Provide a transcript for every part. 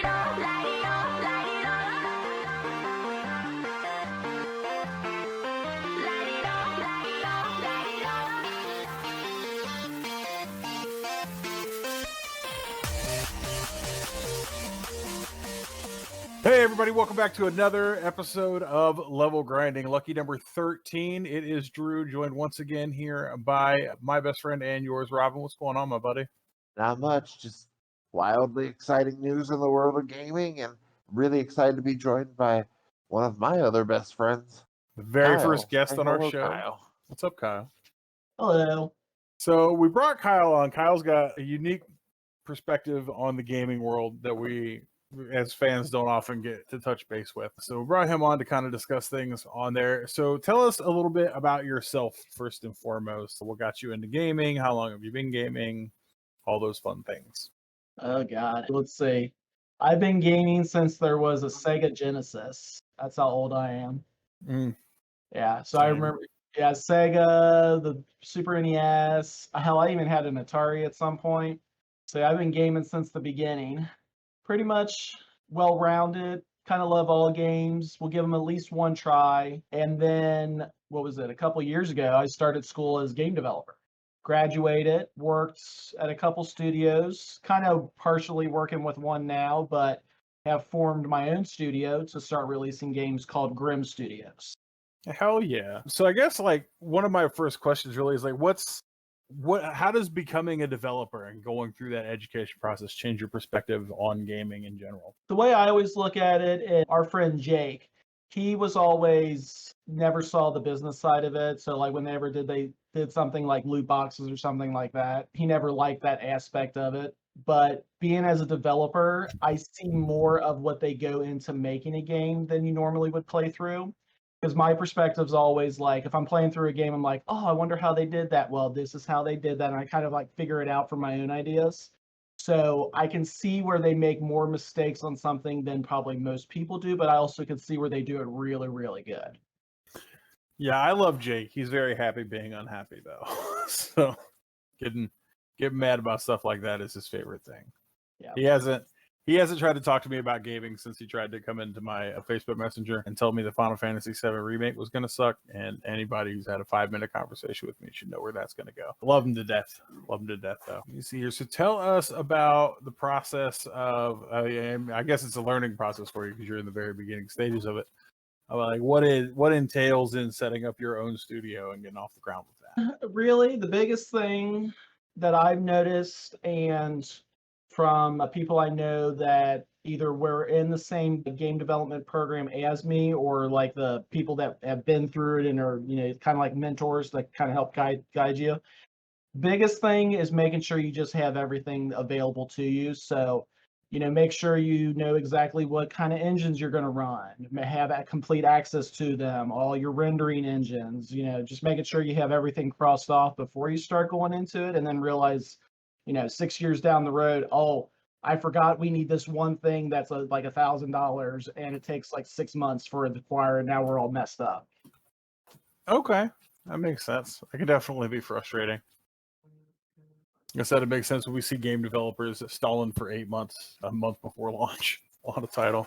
Hey everybody, welcome back to another episode of Level Grinding, lucky number 13. It is Drew, joined once again here by my best friend and yours, Robin. What's going on, my buddy? Not much, just wildly exciting news in the world of gaming, and really excited to be joined by one of my other best friends, The very Kyle. first guest on our Hello, show. Kyle. What's up, Kyle? Hello. So we brought Kyle on. Kyle's got a unique perspective on the gaming world that we, as fans, don't often get to touch base with. So we brought him on to kind of discuss things on there. So tell us a little bit about yourself, first and foremost. What got you into gaming? How long have you been gaming? All those fun things. Oh, God. Let's see. I've been gaming since there was a Sega Genesis. That's how old I am. Yeah, so I remember, Sega, the Super NES. Hell, I even had an Atari at some point. So I've been gaming since the beginning. Pretty much well-rounded, kind of love all games. We'll give them at least one try. And then, a couple years ago, I started school as a game developer. Graduated, worked at a couple studios, kind of partially working with one now, but have formed my own studio to start releasing games called Grimm Studios. Hell yeah. So I guess like one of my first questions really is like, how does becoming a developer and going through that education process change your perspective on gaming in general? The way I always look at it is our friend Jake, he was always never saw the business side of it. So like whenever they did something like loot boxes or something like that, he never liked that aspect of it. But being as a developer, I see more of what they go into making a game than you normally would play through. Because my perspective is always like, if I'm playing through a game, I'm like, oh, I wonder how they did that. Well, this is how they did that. And I kind of like figure it out from my own ideas. So I can see where they make more mistakes on something than probably most people do, but I also can see where they do it really, really good. Yeah, I love Jake. He's very happy being unhappy though. So getting mad about stuff like that is his favorite thing. Yeah. He hasn't tried to talk to me about gaming since he tried to come into my Facebook Messenger and tell me the Final Fantasy VII remake was going to suck. And anybody who's had a 5-minute conversation with me should know where that's going to go. Love him to death. Love him to death, though. You see here. So tell us about the process of, I guess it's a learning process for you because you're in the very beginning stages of it. Like what entails in setting up your own studio and getting off the ground with that? Really, the biggest thing that I've noticed, and from people I know that either were in the same game development program as me, or like the people that have been through it and are, kind of like mentors that kind of help guide you. Biggest thing is making sure you just have everything available to you. So, make sure you know exactly what kind of engines you're going to run, have complete access to them, all your rendering engines, just making sure you have everything crossed off before you start going into it, and then realize, 6 years down the road, oh, I forgot we need this one thing that's like $1,000 and it takes like 6 months for it to acquire, and now we're all messed up. Okay, that makes sense. That could definitely be frustrating. I said it makes sense when we see game developers stalling for 8 months, a month before launch on a title.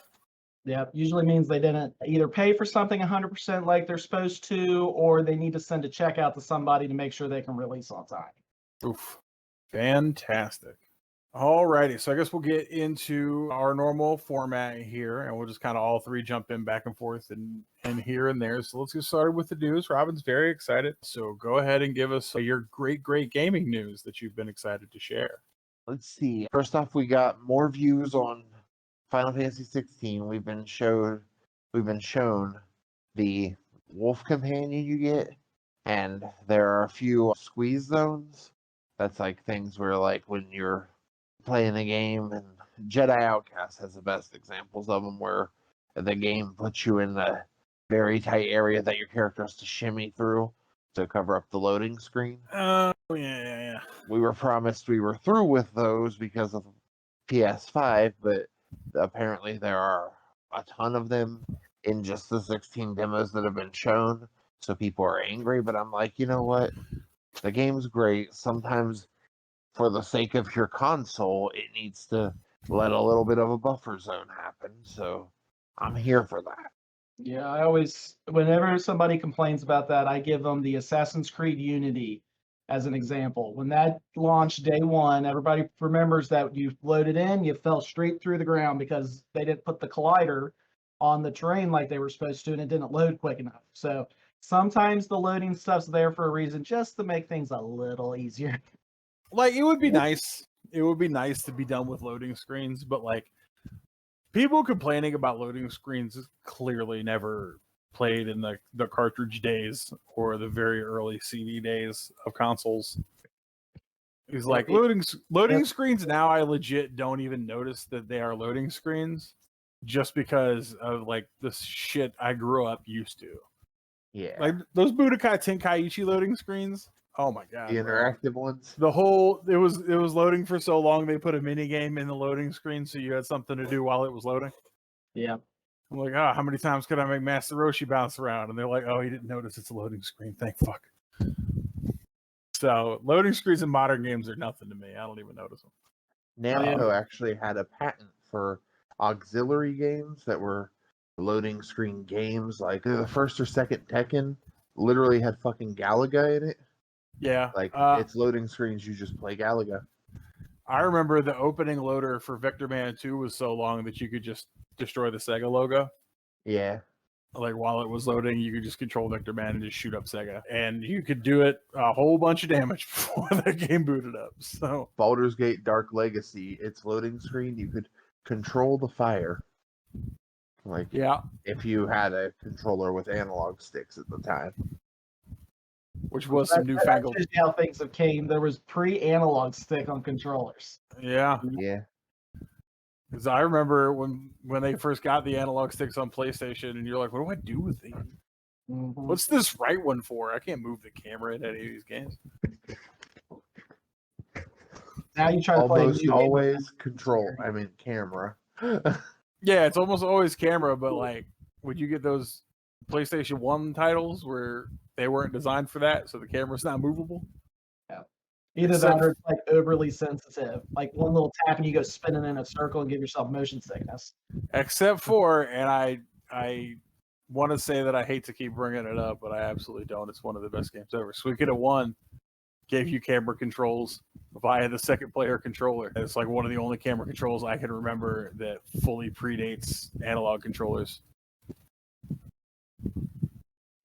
Yeah, usually means they didn't either pay for something 100% like they're supposed to, or they need to send a check out to somebody to make sure they can release on time. Oof. Fantastic. Alrighty, so I guess we'll get into our normal format here, and we'll just kind of all three jump in back and forth and here and there. So let's get started with the news. Robin's very excited, so go ahead and give us your great gaming news that you've been excited to share. Let's see. First off, we got more views on Final Fantasy 16. We've been shown the wolf companion you get, and there are a few squeeze zones. That's like things where like when you're playing the game, and Jedi Outcast has the best examples of them, where the game puts you in the very tight area that your character has to shimmy through to cover up the loading screen. Oh, yeah. We were promised we were through with those because of PS5, but apparently there are a ton of them in just the 16 demos that have been shown, so people are angry, but I'm like, you know what? The game's great. Sometimes, for the sake of your console, it needs to let a little bit of a buffer zone happen. So I'm here for that. Yeah, I always, whenever somebody complains about that, I give them the Assassin's Creed Unity as an example. When that launched day one, everybody remembers that you loaded in, you fell straight through the ground because they didn't put the collider on the terrain like they were supposed to, and it didn't load quick enough. So sometimes the loading stuff's there for a reason, just to make things a little easier. Like, it would be nice. It would be nice to be done with loading screens, but like, people complaining about loading screens clearly never played in the cartridge days or the very early CD days of consoles. He's like, loading screens now, I legit don't even notice that they are loading screens just because of like the shit I grew up used to. Yeah. Like those Budokai Tenkaichi loading screens. Oh my god. The interactive ones. The whole it was loading for so long they put a mini game in the loading screen so you had something to do while it was loading. Yeah. I'm like, how many times could I make Master Roshi bounce around? And they're like, oh, he didn't notice it's a loading screen. Thank fuck. So loading screens in modern games are nothing to me. I don't even notice them. Namco actually had a patent for auxiliary games that were loading screen games. Like the first or second Tekken literally had fucking Galaga in it. Yeah. Like it's loading screens, you just play Galaga. I remember the opening loader for Victor Man 2 was so long that you could just destroy the Sega logo. Yeah. Like while it was loading, you could just control Victor Man and just shoot up Sega. And you could do it a whole bunch of damage before the game booted up. So Baldur's Gate Dark Legacy, its loading screen, you could control the fire. Like, yeah, if you had a controller with analog sticks at the time. Which was some newfangled. That's how things have came. There was pre-analog stick on controllers. Yeah. Yeah. Because I remember when they first got the analog sticks on PlayStation, and you're like, what do I do with these? Mm-hmm. What's this right one for? I can't move the camera in any of these games. Now you try to play. Almost always control. I mean, camera. Yeah, it's almost always camera, but like, would you get those PlayStation 1 titles where they weren't designed for that, so the camera's not movable? Yeah. Either that or it's like overly sensitive. Like one little tap and you go spinning in a circle and give yourself motion sickness. Except for, and I want to say that I hate to keep bringing it up, but I absolutely don't. It's one of the best games ever. Suikoden 1 gave you camera controls via the second player controller. It's like one of the only camera controls I can remember that fully predates analog controllers.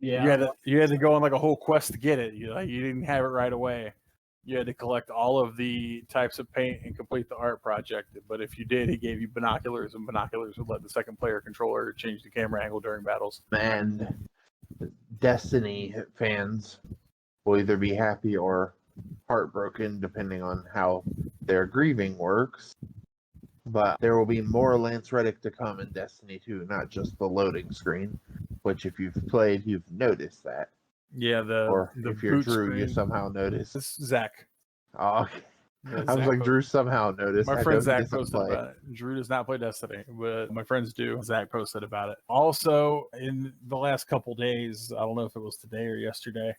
Yeah. You had to go on like a whole quest to get it. You didn't have it right away. You had to collect all of the types of paint and complete the art project. But if you did, he gave you binoculars, and binoculars would let the second player controller change the camera angle during battles. And Destiny fans will either be happy or heartbroken, depending on how their grieving works. But there will be more Lance Reddick to come in Destiny 2, not just the loading screen, which if you've played, you've noticed that. Yeah, or the if you're boot Drew, screen. you somehow noticed. This is Zach. Oh, okay. Yeah, I was like, Drew somehow noticed. My friend Zach posted about it. Drew does not play Destiny, but my friends do. Zach posted about it. Also, in the last couple days, I don't know if it was today or yesterday,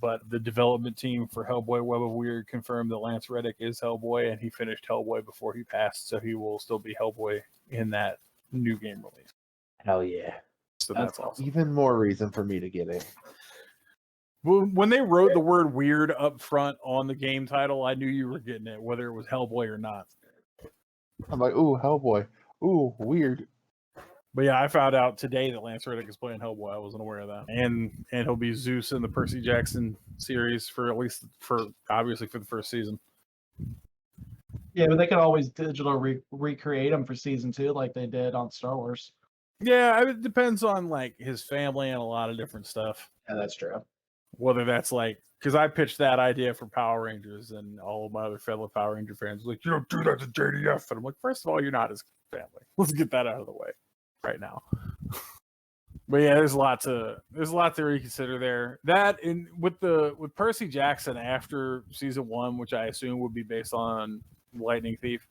but the development team for Hellboy Web of Weird confirmed that Lance Reddick is Hellboy, and he finished Hellboy before he passed, so he will still be Hellboy in that new game release. Hell yeah. So that's awesome. Even more reason for me to get it. When they wrote the word weird up front on the game title, I knew you were getting it, whether it was Hellboy or not. I'm like, ooh, Hellboy. Ooh, weird. But yeah, I found out today that Lance Reddick is playing Hellboy. I wasn't aware of that. And he'll be Zeus in the Percy Jackson series obviously for the first season. Yeah, but they can always digital recreate him for season 2 like they did on Star Wars. Yeah, it depends on like his family and a lot of different stuff. Yeah, that's true. Whether that's like, because I pitched that idea for Power Rangers, and all of my other fellow Power Ranger fans were like, you don't do that to JDF. And I'm like, first of all, you're not his family. Let's get that out of the way right now. But yeah, there's a lot to reconsider there. That with Percy Jackson after season 1, which I assume would be based on Lightning Thief.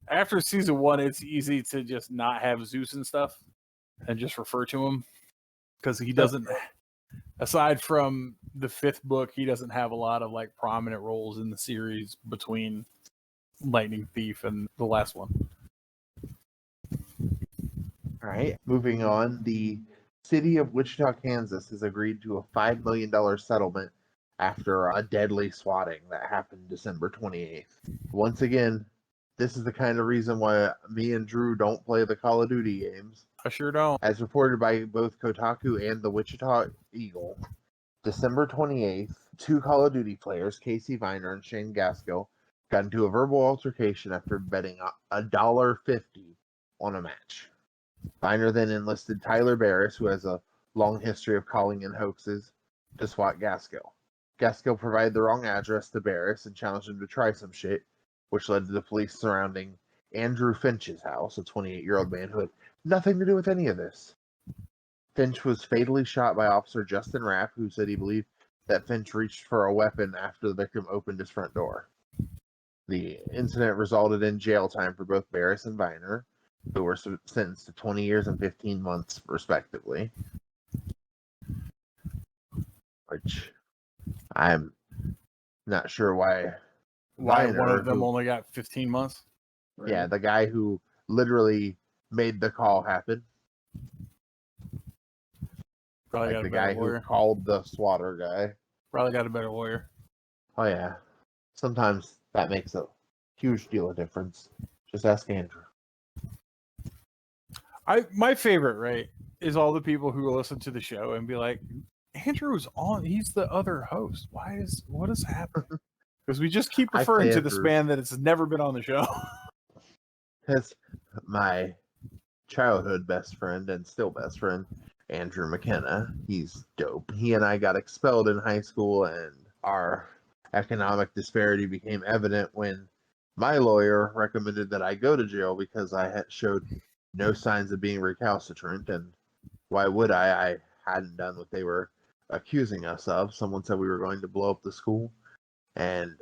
After season 1, it's easy to just not have Zeus and stuff and just refer to him, because he doesn't. Aside from the 5th book, he doesn't have a lot of like prominent roles in the series between Lightning Thief and the last one. All right, moving on. The city of Wichita, Kansas has agreed to a $5 million settlement after a deadly swatting that happened December 28th. Once again, this is the kind of reason why me and Drew don't play the Call of Duty games. I sure don't. As reported by both Kotaku and the Wichita Eagle, December 28th, two Call of Duty players, Casey Viner and Shane Gaskill, got into a verbal altercation after betting $1.50 on a match. Viner then enlisted Tyler Barris, who has a long history of calling in hoaxes, to swat Gaskill. Gaskill provided the wrong address to Barris and challenged him to try some shit, which led to the police surrounding Andrew Finch's house, a 28-year-old man who had nothing to do with any of this. Finch was fatally shot by Officer Justin Rapp, who said he believed that Finch reached for a weapon after the victim opened his front door. The incident resulted in jail time for both Barris and Viner, who were sentenced to 20 years and 15 months, respectively. Which I'm not sure why. Why Viner, one of them who, only got 15 months? yeah, the guy who literally made the call happen. Probably Like got the a better guy who lawyer. called the swatter guy. Probably got a better lawyer. Oh, yeah. Sometimes that makes a huge deal of difference. Just ask Andrew. My favorite, right, is all the people who listen to the show and be like, Andrew's on. He's the other host. What is happening? Because we just keep referring to this man that it's never been on the show. That's my childhood best friend and still best friend, Andrew McKenna. He's dope. He and I got expelled in high school, and our economic disparity became evident when my lawyer recommended that I go to jail because I had showed no signs of being recalcitrant. And why would I? I hadn't done what they were accusing us of. Someone said we were going to blow up the school, and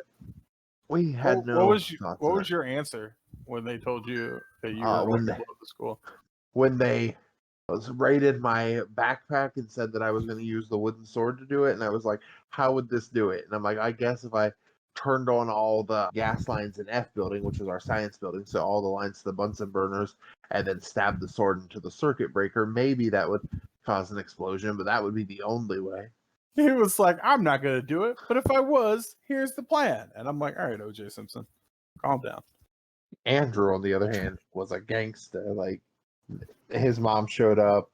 we had What was it. your answer when they told you that you were going to blow up the school? When they raided my backpack and said that I was going to use the wooden sword to do it, and I was like, how would this do it? And I'm like, I guess if I turned on all the gas lines in F building, which was our science building, so all the lines to the Bunsen burners, and then stabbed the sword into the circuit breaker, maybe that would cause an explosion, but that would be the only way. He was like, I'm not going to do it, but if I was, here's the plan. And I'm like, all right, OJ Simpson, calm down. Andrew, on the other hand, was a gangster. Like, his mom showed up.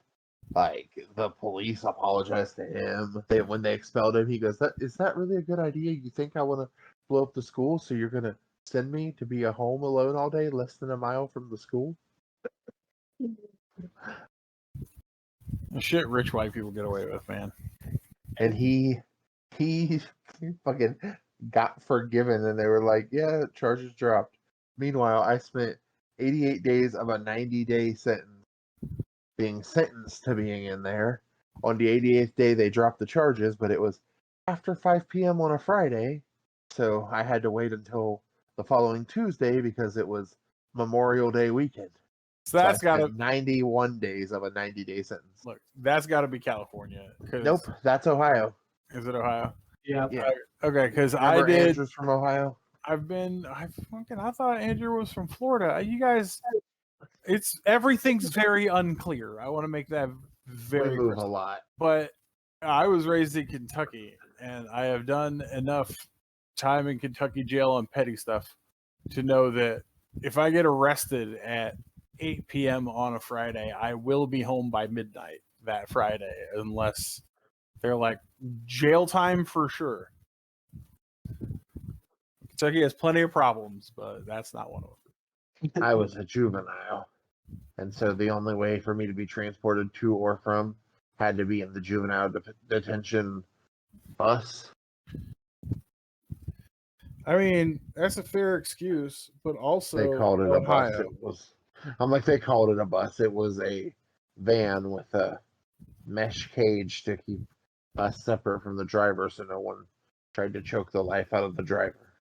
Like, the police apologized to him. When they expelled him, he goes, is that really a good idea? You think I want to blow up the school, so you're going to send me to be a home alone all day, less than a mile from the school? Shit rich white people get away with, man. And he fucking got forgiven, and they were like, yeah, charges dropped. Meanwhile, I spent 88 days of a 90-day sentence being sentenced to being in there. On the 88th day, they dropped the charges, but it was after 5 p.m. on a Friday, so I had to wait until the following Tuesday because it was Memorial Day weekend. So that's got to 91 days of a 90-day sentence. Look, that's got to be California. Nope, that's Ohio. Is it Ohio? Yeah. Okay, because I did. Andrew's from Ohio. I thought Andrew was from Florida. You guys, everything's very unclear. I want to make that very we move a lot. But I was raised in Kentucky, and I have done enough time in Kentucky jail on petty stuff to know that if I get arrested at 8 p.m. on a Friday, I will be home by midnight that Friday, unless they're like jail time for sure. Kentucky has plenty of problems, but that's not one of them. I was a juvenile, and so the only way for me to be transported to or from had to be in the juvenile detention bus. I mean, that's a fair excuse, but also they called it Ohio. A bus. They called it a bus. It was a van with a mesh cage to keep us separate from the driver, so no one tried to choke the life out of the driver,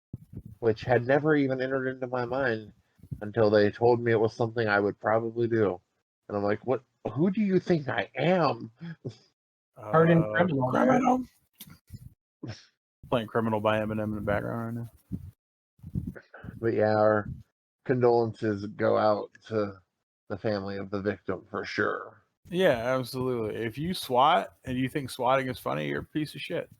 which had never even entered into my mind until they told me it was something I would probably do. And I'm like, what? Who do you think I am? Hardened criminal. Playing Criminal by Eminem in the background right now. But yeah, our condolences go out to the family of the victim for sure. Yeah, absolutely. If you SWAT and you think swatting is funny, you're a piece of shit.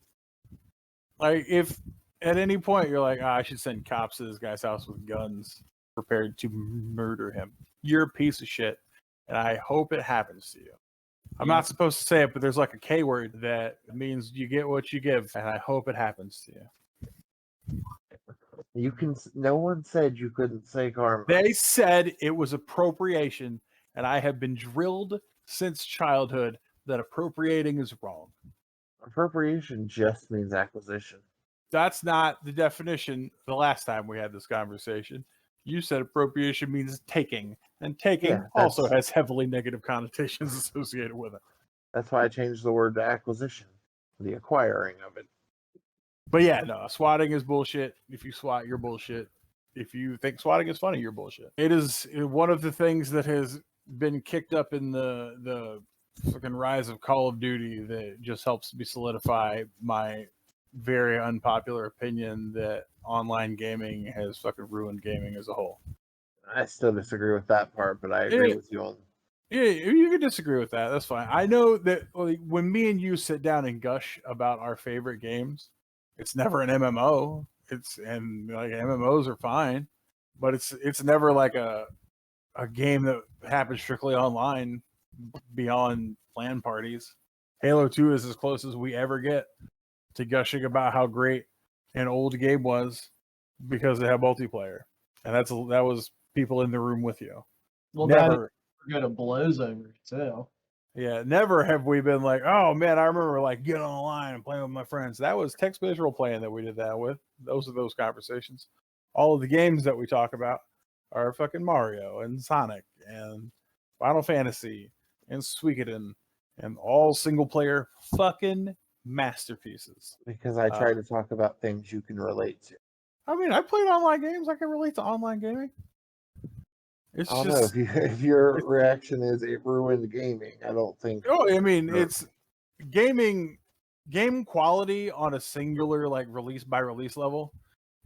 Like, if at any point you're like, I should send cops to this guy's house with guns prepared to murder him, you're a piece of shit. And I hope it happens to you. I'm not supposed to say it, but there's like a K word that means you get what you give. And I hope it happens to you. You can. No one said you couldn't say karma. They said it was appropriation, and I have been drilled since childhood that appropriating is wrong. Appropriation just means acquisition. That's not the definition the last time we had this conversation. You said appropriation means taking, and taking also has heavily negative connotations associated with it. That's why I changed the word to acquisition, the acquiring of it. But yeah, no, swatting is bullshit. If you SWAT, you're bullshit. If you think swatting is funny, you're bullshit. It is one of the things that has been kicked up in the fucking rise of Call of Duty that just helps me solidify my very unpopular opinion that online gaming has fucking ruined gaming as a whole. I still disagree with that part, but I agree with you on. Yeah, you can disagree with that. That's fine. I know that like, when me and you sit down and gush about our favorite games, it's never an MMO. And like MMOs are fine, but it's never like a game that happens strictly online beyond LAN parties. Halo 2 is as close as we ever get to gushing about how great an old game was because it had multiplayer, and that was people in the room with you. Well, never go to blows over too. Yeah, never have we been like, oh man, I remember like getting online and playing with my friends. That was text-based role playing that we did that with. Those are those conversations. All of the games that we talk about are fucking Mario and Sonic and Final Fantasy and Suikoden and all single-player fucking masterpieces. Because I try to talk about things you can relate to. I mean, I played online games. I can relate to online gaming. It's I don't just know if your reaction is it ruined gaming. I don't think. Oh, I mean, it's game quality on a singular like release by release level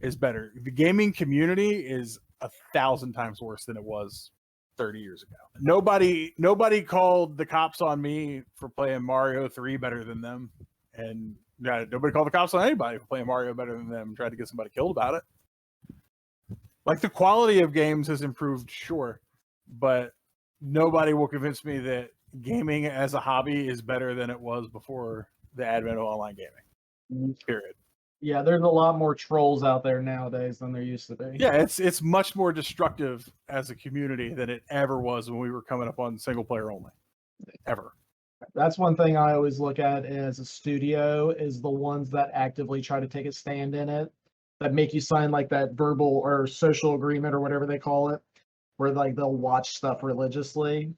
is better. The gaming community is 1,000 times worse than it was 30 years ago. Nobody called the cops on me for playing Mario 3 better than them, and nobody called the cops on anybody for playing Mario better than them. Tried to get somebody killed about it. Like the quality of games has improved, sure, but nobody will convince me that gaming as a hobby is better than it was before the advent of online gaming. Period. Yeah, there's a lot more trolls out there nowadays than there used to be. Yeah, it's much more destructive as a community than it ever was when we were coming up on single player only. Ever. That's one thing I always look at as a studio is the ones that actively try to take a stand in it, that make you sign like that verbal or social agreement or whatever they call it, where like they'll watch stuff religiously.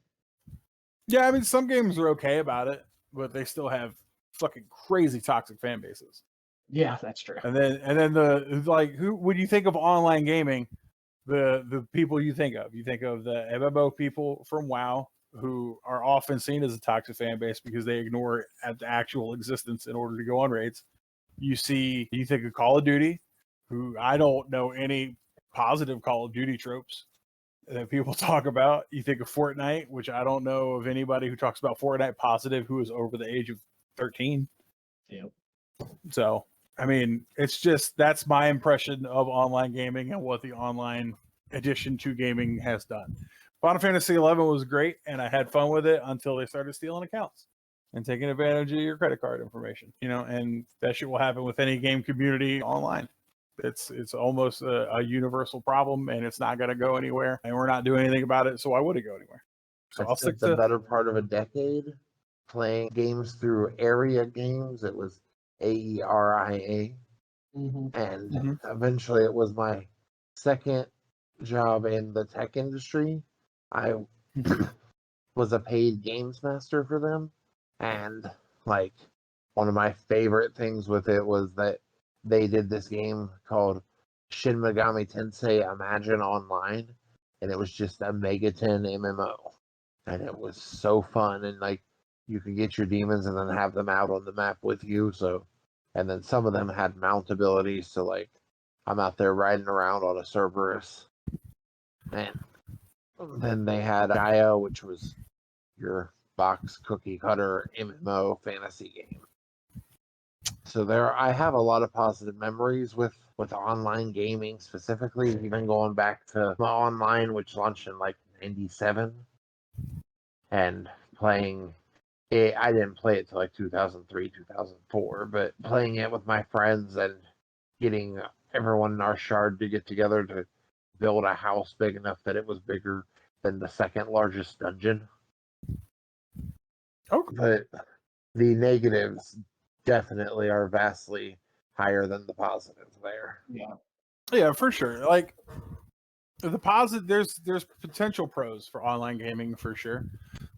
Yeah, I mean some games are okay about it, but they still have fucking crazy toxic fan bases. Yeah, that's true. And then the like who when you think of online gaming, the people you think of the MMO people from WoW who are often seen as a toxic fan base because they ignore the actual existence in order to go on raids. You think of Call of Duty, who I don't know any positive Call of Duty tropes that people talk about. You think of Fortnite, which I don't know of anybody who talks about Fortnite positive who is over the age of 13. Yep. So, I mean, it's just that's my impression of online gaming and what the online addition to gaming has done. Final Fantasy XI was great, and I had fun with it until they started stealing accounts and taking advantage of your credit card information. And that shit will happen with any game community online. It's almost a universal problem, and it's not going to go anywhere, and we're not doing anything about it, so why would it go anywhere? So I'll stick the better part of a decade playing games through Area Games. It was AERIA. And eventually it was my second job in the tech industry. I was a paid games master for them. And like one of my favorite things with it was that they did this game called Shin Megami Tensei Imagine Online. And it was just a Megaton MMO. And it was so fun. And like you could get your demons and then have them out on the map with you. And then some of them had mount abilities. So like I'm out there riding around on a Cerberus. And Then they had Gaia, which was your box cookie cutter MMO fantasy game. So I have a lot of positive memories with online gaming specifically, even going back to the online, which launched in like '97, and playing it. I didn't play it till like 2003, 2004, but playing it with my friends and getting everyone in our shard to get together to build a house big enough that it was bigger than the second largest dungeon. Okay. But the negatives definitely are vastly higher than the positives there. Yeah, for sure. Like the positive, there's potential pros for online gaming for sure,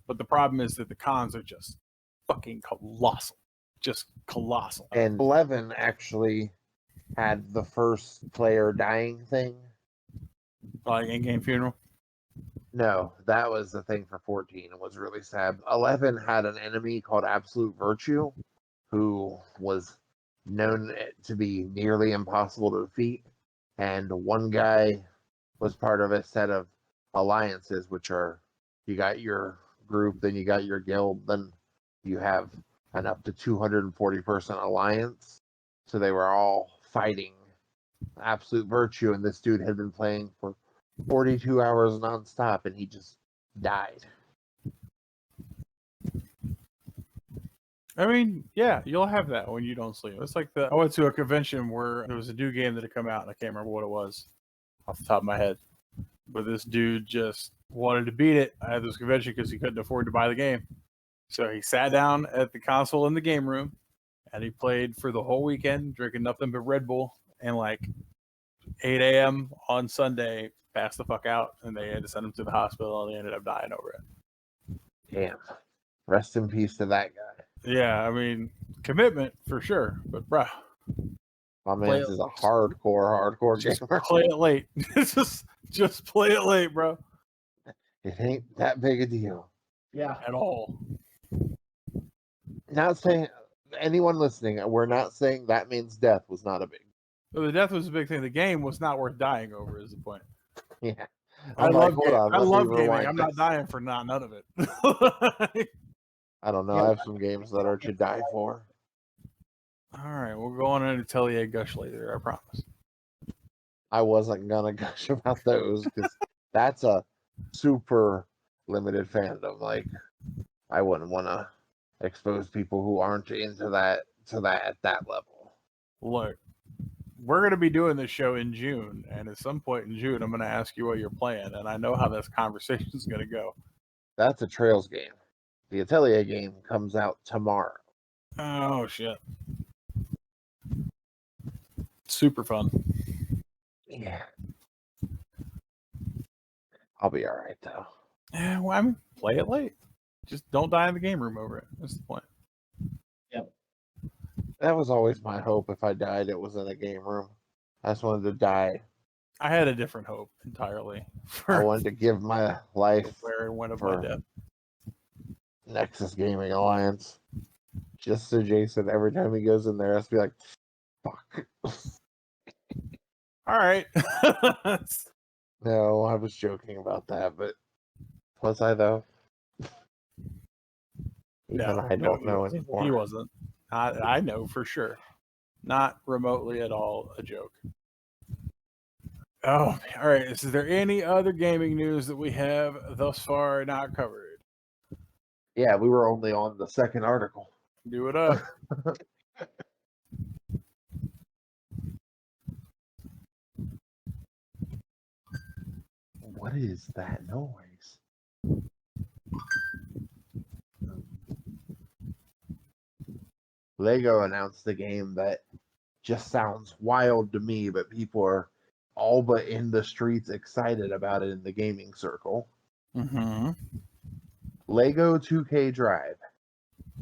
but the problem is that the cons are just fucking colossal, just colossal. And 11 actually had the first player dying thing. Like in-game funeral. No, that was the thing for 14. It was really sad. 11 had an enemy called Absolute Virtue, who was known to be nearly impossible to defeat. And one guy was part of a set of alliances, which are you got your group, then you got your guild, then you have an up to 240 person alliance. So they were all fighting Absolute Virtue, and this dude had been playing for 42 hours nonstop, and he just died. I mean, yeah, you'll have that when you don't sleep. It's like I went to a convention where there was a new game that had come out, and I can't remember what it was off the top of my head. But this dude just wanted to beat it at this convention because he couldn't afford to buy the game. So he sat down at the console in the game room, and he played for the whole weekend, drinking nothing but Red Bull, and like 8 a.m. on Sunday, passed the fuck out, and they had to send him to the hospital, and they ended up dying over it. Damn. Rest in peace to that guy. Yeah, I mean, commitment for sure, but bro, my man is a hardcore gamer. Play it late. just play it late, bro. It ain't that big a deal. Yeah. At all. Not saying anyone listening, we're not saying that means death was not a big. Well, the death was a big thing. The game was not worth dying over, is the point. Yeah. I love gaming. I'm not dying for none of it. I don't know. I have some games that are to die for. All right, we'll go on an Atelier gush later, I promise. I wasn't gonna gush about those because that's a super limited fandom. Like, I wouldn't want to expose people who aren't into that at that level. Look, we're going to be doing this show in June, and at some point in June, I'm going to ask you what you're playing, and I know how this conversation is going to go. That's a Trails game. The Atelier game comes out tomorrow. Oh, shit. Super fun. Yeah. I'll be all right, though. Yeah, well, I mean, play it late. Just don't die in the game room over it. That's the point. Yep. That was always my hope. If I died, it was in a game room. I just wanted to die. I had a different hope entirely. I wanted to give my life where and when of my death. Nexus Gaming Alliance. Just so Jason, every time he goes in there, has to be like, fuck. All right. No, I was joking about that, but was I, though? Even I don't know anymore. He wasn't. I know for sure. Not remotely at all a joke. Oh, all right. Is there any other gaming news that we have thus far not covered? Yeah, we were only on the second article. Do it up. What is that noise? Lego announced a game that just sounds wild to me, but people are all but in the streets excited about it in the gaming circle. Mm-hmm. Lego 2K Drive.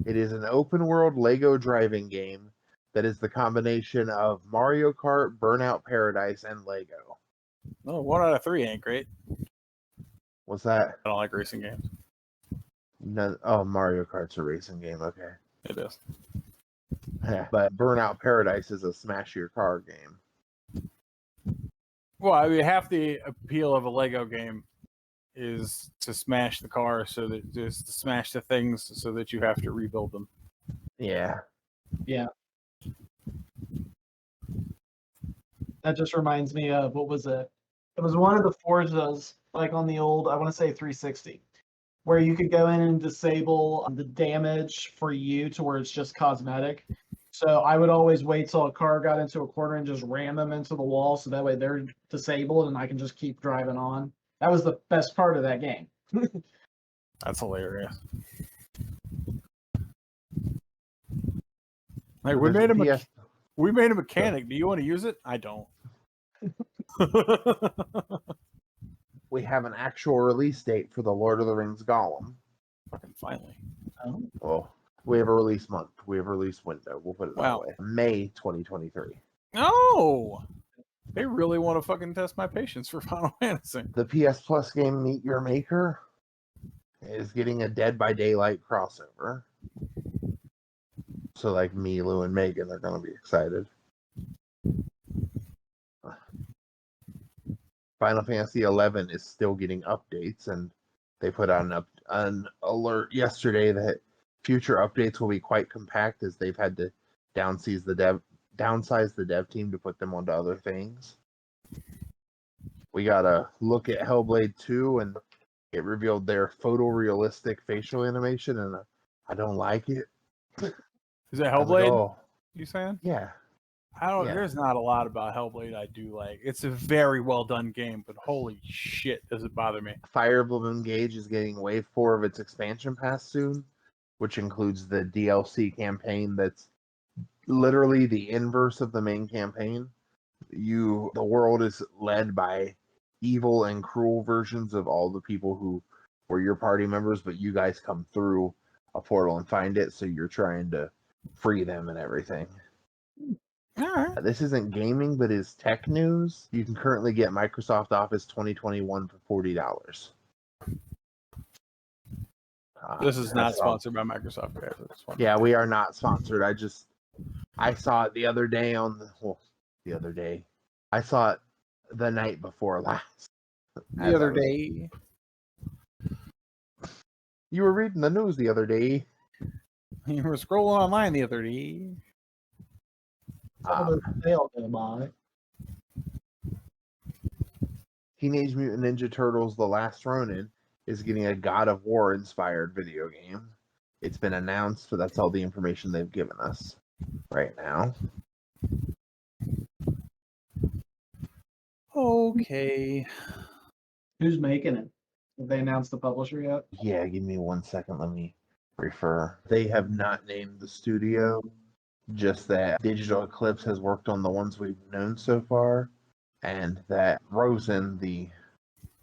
It is an open world Lego driving game that is the combination of Mario Kart, Burnout Paradise, and Lego. Oh, 1 out of 3 ain't great. What's that? I don't like racing games. No, oh, Mario Kart's a racing game. Okay. It is. Yeah, but Burnout Paradise is a smash your car game. Well, I mean, half the appeal of a Lego game is to smash the car so that just to smash the things so that you have to rebuild them. Yeah. Yeah. That just reminds me of what was it? It was one of the Forzas, like on the old, I want to say 360, where you could go in and disable the damage for you to where it's just cosmetic. So I would always wait till a car got into a corner and just ram them into the wall, so that way they're disabled and I can just keep driving on. That was the best part of that game. That's hilarious. Like we made a mechanic. Do you want to use it? I don't. We have an actual release date for the Lord of the Rings Gollum. Fucking finally. Oh. Well, we have a release month. We have a release window. We'll put it Wow. that way. May 2023. Oh, they really want to fucking test my patience for Final Fantasy. The PS Plus game Meet Your Maker is getting a Dead by Daylight crossover. So like me, Lou, and Megan are going to be excited. Final Fantasy 11 is still getting updates, and they put out an alert yesterday that future updates will be quite compact as they've had to downsize the dev team to put them onto other things. We got a look at Hellblade 2, and it revealed their photorealistic facial animation, and I don't like it. Is it Hellblade? Oh, you saying? yeah. I don't. Yeah. There's not a lot about Hellblade I do like. It's a very well done game, but holy shit, does it bother me? Fire Emblem Engage is getting Wave 4 of its expansion pass soon, which includes the DLC campaign that's literally the inverse of the main campaign. The world is led by evil and cruel versions of all the people who were your party members, but you guys come through a portal and find it, so you're trying to free them and everything. All right. This isn't gaming, but is tech news. You can currently get Microsoft Office 2021 for $40. This is not sponsored by Microsoft, guys. Yeah, we are not sponsored. I saw it the other day I saw it the night before last. The other day. You were reading the news the other day. You were scrolling online the other day. Teenage Mutant Ninja Turtles: The Last Ronin is getting a God of War inspired video game. It's been announced, but that's all the information they've given us right now. Okay. Who's making it? Have they announced the publisher yet? Yeah, give me 1 second. Let me refer. They have not named the studio, just that Digital Eclipse has worked on the ones we've known so far, and that Rosen, the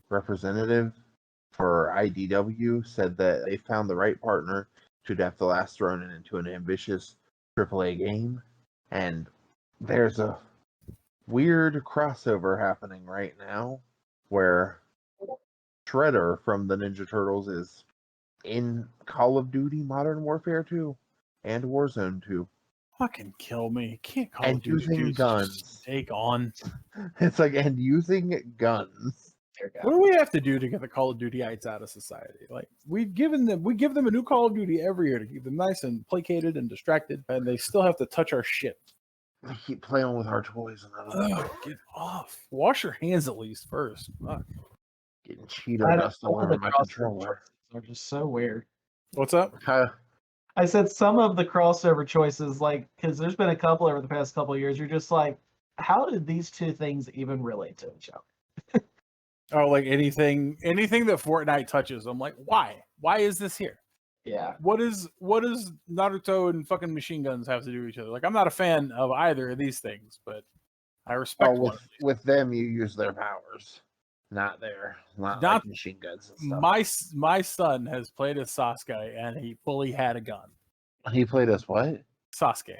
representative for IDW, said that they found the right partner to adapt The Last Ronin into an ambitious AAA game. And there's a weird crossover happening right now where Shredder from the Ninja Turtles is in Call of Duty Modern Warfare 2 and Warzone 2. Fucking kill me. Can't Call And of Duty using guns. take on. It's like, and using guns. What do we have to do to get the Call of Dutyites out of society? Like we give them a new Call of Duty every year to keep them nice and placated and distracted, and they still have to touch our shit. They keep playing with our toys. Get off. Wash your hands at least first. Fuck. Getting Cheeto dust all over my controller. They're just so weird. What's up? I said some of the crossover choices, like, because there's been a couple over the past couple of years, you're just like, how did these two things even relate to each other? Oh, like anything that Fortnite touches, I'm like, why? Why is this here? Yeah. What does Naruto and fucking machine guns have to do with each other? Like, I'm not a fan of either of these things, but I respect with them you use their powers. Not like machine guns and stuff. My son has played as Sasuke and he fully had a gun. He played as what? Sasuke.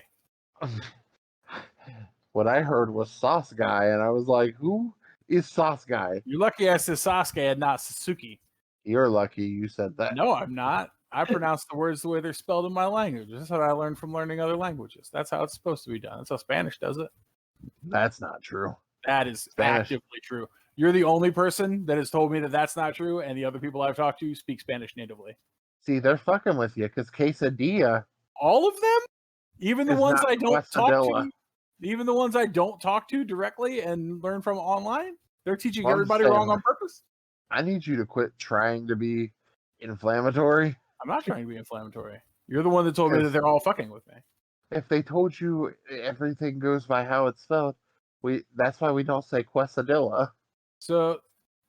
What I heard was Sauce Guy, and I was like, who is Sauce Guy? You're lucky I said Sasuke and not Sasuke. You're lucky you said that. No, I'm not. I pronounce the words the way they're spelled in my language. This is what I learned from learning other languages. That's how it's supposed to be done. That's how Spanish does it. That's not true. That is actively true. You're the only person that has told me that that's not true, and the other people I've talked to speak Spanish natively. See, they're fucking with you because quesadilla All of them, even the is ones not I don't talk quesadilla. to, even the ones I don't talk to directly and learn from online, they're teaching Well, I'm everybody saying, wrong on purpose. I need you to quit trying to be inflammatory. I'm not trying to be inflammatory. You're the one that told me that they're all fucking with me. If they told you everything goes by how it's spelled, that's why we don't say quesadilla. So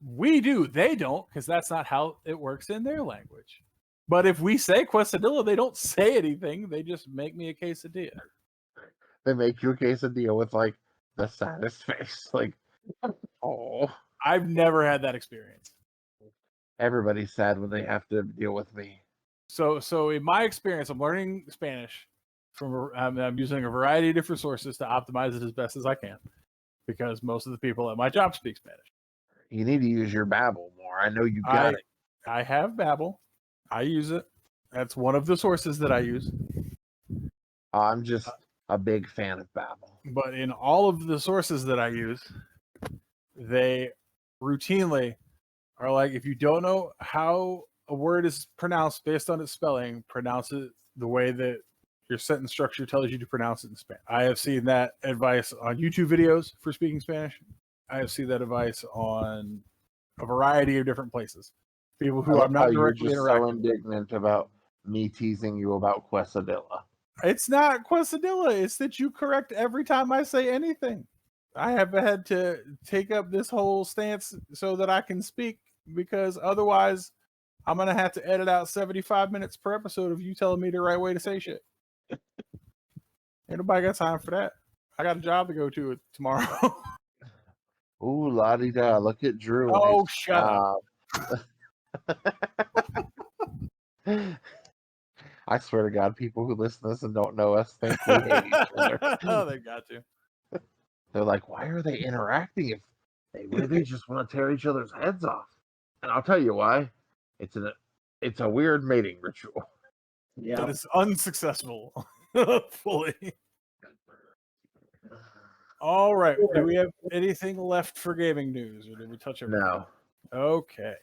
we do. They don't, because that's not how it works in their language. But if we say quesadilla, they don't say anything. They just make me a quesadilla. They make you a quesadilla with like the saddest face. Like, oh, I've never had that experience. everybody's sad when they have to deal with me. So in my experience, I'm learning Spanish I'm using a variety of different sources to optimize it as best as I can, because most of the people at my job speak Spanish. You need to use your Babbel more. I know you got it. I have Babbel. I use it. That's one of the sources that I use. I'm just a big fan of Babbel. But in all of the sources that I use, they routinely are like, if you don't know how a word is pronounced based on its spelling, pronounce it the way that your sentence structure tells you to pronounce it in Spanish. I have seen that advice on YouTube videos for speaking Spanish. I have seen that advice on a variety of different places. People who I'm not directly interacting so indignant about me teasing you about quesadilla. It's not quesadilla. It's that you correct every time I say anything. I have had to take up this whole stance so that I can speak, because otherwise I'm going to have to edit out 75 minutes per episode of you telling me the right way to say shit. Ain't nobody got time for that. I got a job to go to tomorrow. Ooh, la-di-da. Look at Drew. Oh, Nice shut up. I swear to God, people who listen to this and don't know us think we hate each other. Oh, they got to. They're like, why are they interacting if they really just want to tear each other's heads off? And I'll tell you why. It's a weird mating ritual. Yeah. That is unsuccessful. Fully. All right. Do we have anything left for gaming news, or did we touch everything? No. Okay.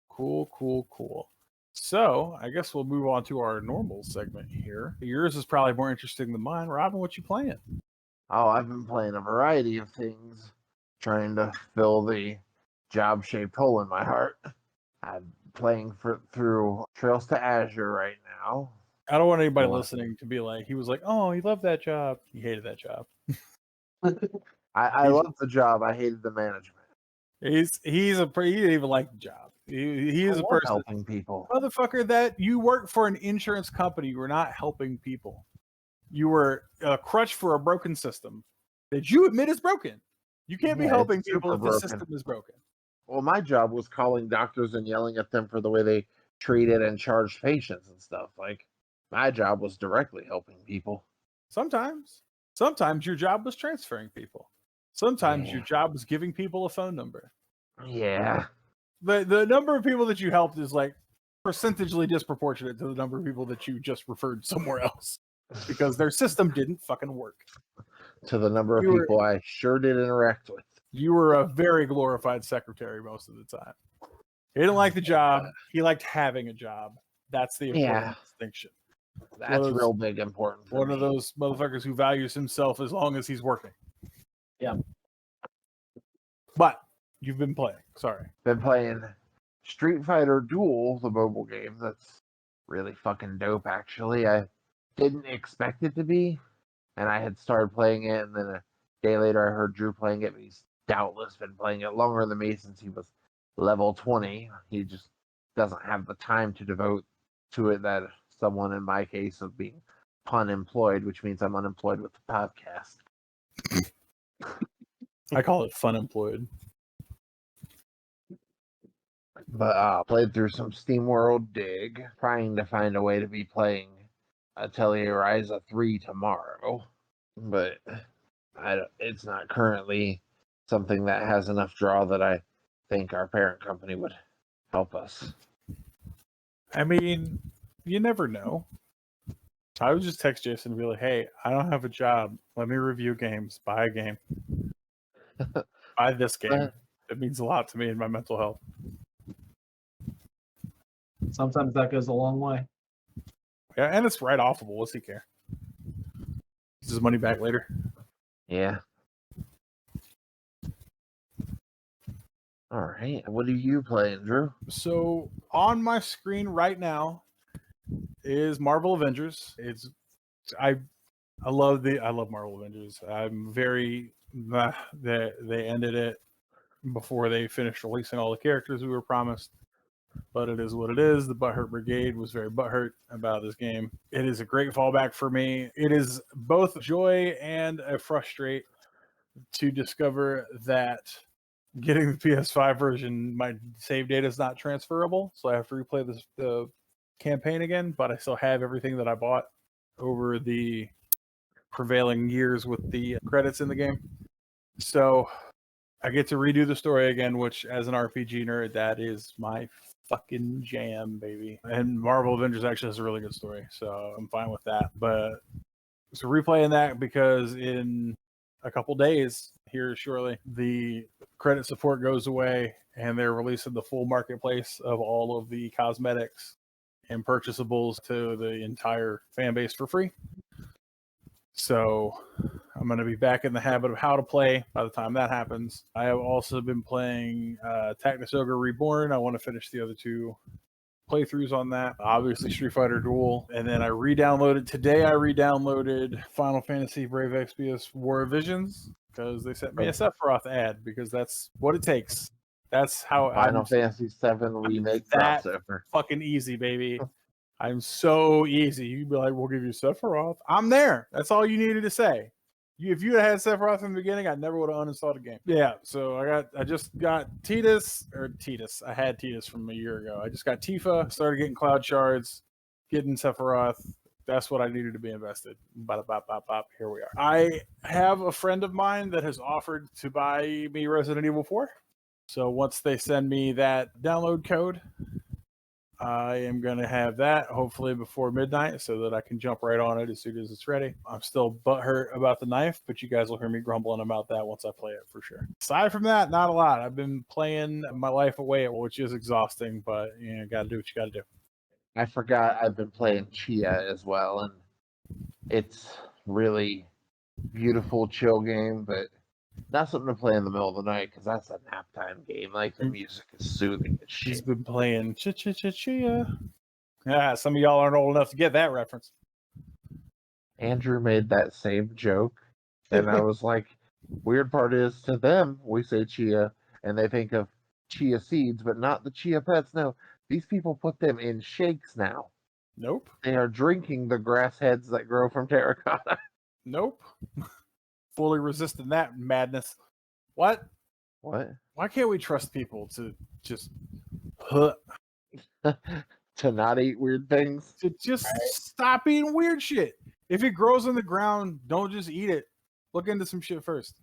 Cool. So I guess we'll move on to our normal segment here. Yours is probably more interesting than mine. Robin, what you playing? Oh, I've been playing a variety of things, trying to fill the job-shaped hole in my heart. I'm playing through Trails to Azure right now. I don't want anybody listening to be like, he was like, oh, he loved that job. He hated that job. I loved the job. I hated the management. He didn't even like the job. He is a person, helping people. motherfucker, that you work for an insurance company. You were not helping people. You were a crutch for a broken system that you admit is broken. You can't be helping people if the system is broken. Well, my job was calling doctors and yelling at them for the way they treated and charged patients and stuff. Like, my job was directly helping people. Sometimes your job was transferring people. Sometimes your job was giving people a phone number. Yeah. The number of people that you helped is like percentagely disproportionate to the number of people that you just referred somewhere else, because their system didn't fucking work. To the number of people I sure did interact with. You were a very glorified secretary most of the time. He didn't like the job. He liked having a job. That's the important distinction. That's real big important for one me. of those motherfuckers who values himself as long as he's working. Yeah. But you've been playing. Sorry. Been playing Street Fighter Duel, the mobile game. That's really fucking dope, actually. I didn't expect it to be. And I had started playing it, and then a day later I heard Drew playing it, but he's doubtless been playing it longer than me since he was level 20. He just doesn't have the time to devote to it that someone in my case of being pun employed, which means I'm unemployed with the podcast. I call it fun employed. But played through some SteamWorld Dig, trying to find a way to be playing Atelier Ryza 3 tomorrow. But it's not currently something that has enough draw that I think our parent company would help us. I mean, you never know. I would just text Jason and be like, hey, I don't have a job. Let me review games. Buy a game. Buy this game. It means a lot to me in my mental health. Sometimes that goes a long way. Yeah, and it's right offable. What's he care? Gets his money back later. Yeah. All right. What are you playing, Drew? So on my screen right now is Marvel Avengers. I love Marvel Avengers. I'm very they ended it before they finished releasing all the characters we were promised. But it is what it is. The Butthurt Brigade was very butthurt about this game. It is a great fallback for me. It is both joy and a frustrate to discover that getting the PS5 version, my save data is not transferable, so I have to replay the campaign again, but I still have everything that I bought over the prevailing years with the credits in the game. So I get to redo the story again, which as an RPG nerd, that is my fucking jam, baby. And Marvel Avengers actually has a really good story, so I'm fine with that. But so replaying that because in a couple days here shortly, the credit support goes away and they're releasing the full marketplace of all of the cosmetics and purchasables to the entire fan base for free. So I'm going to be back in the habit of how to play by the time that happens. I have also been playing Tactics Ogre Reborn. I want to finish the other two playthroughs on that. Obviously Street Fighter Duel. And then I re-downloaded Final Fantasy Brave Exvius War of Visions because they sent me a Sephiroth ad because that's what it takes. That's how Final Fantasy 7 remake crossover. Fucking easy, baby. I'm so easy. You'd be like, we'll give you Sephiroth. I'm there. That's all you needed to say. If you had Sephiroth from the beginning, I never would have uninstalled the game. Yeah, so I just got Tidus. I had Tidus from a year ago. I just got Tifa, started getting Cloud Shards, getting Sephiroth. That's what I needed to be invested. Bop, bop, bop, bop. Here we are. I have a friend of mine that has offered to buy me Resident Evil 4. So once they send me that download code, I am going to have that hopefully before midnight so that I can jump right on it as soon as it's ready. I'm still butthurt about the knife, but you guys will hear me grumbling about that once I play it for sure. Aside from that, not a lot. I've been playing my life away, which is exhausting, but you know, got to do what you got to do. I forgot I've been playing Chia as well, and it's really beautiful, chill game, but not something to play in the middle of the night because that's a nap time game. Like, the music is soothing as shit. He's been playing Chia. Yeah, some of y'all aren't old enough to get that reference. Andrew made that same joke, and I was like, weird part is, to them, we say chia, and they think of chia seeds, but not the chia pets. No, these people put them in shakes now. Nope. They are drinking the grass heads that grow from terracotta. Nope. Fully resisting that madness. What? Why can't we trust people to just to not eat weird things? To just stop eating weird shit. If it grows on the ground, don't just eat it. Look into some shit first.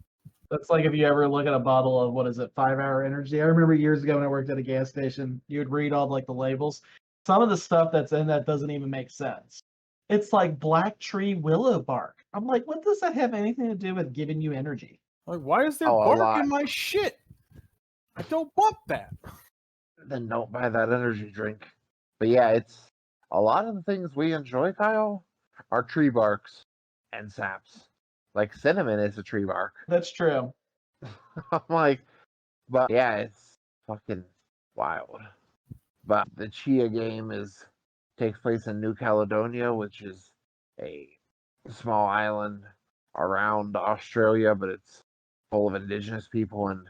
That's like if you ever look at a bottle of 5-hour energy. I remember years ago when I worked at a gas station, you would read all like the labels. Some of the stuff that's in that doesn't even make sense. It's like black tree willow bark. I'm like, what does that have anything to do with giving you energy? Like, why is there bark in my shit? I don't want that. Then don't buy that energy drink. But yeah, it's a lot of the things we enjoy, Kyle, are tree barks and saps. Like cinnamon is a tree bark. That's true. I'm like, but yeah, it's fucking wild. But the Chia game takes place in New Caledonia, which is a small island around Australia, but it's full of indigenous people, and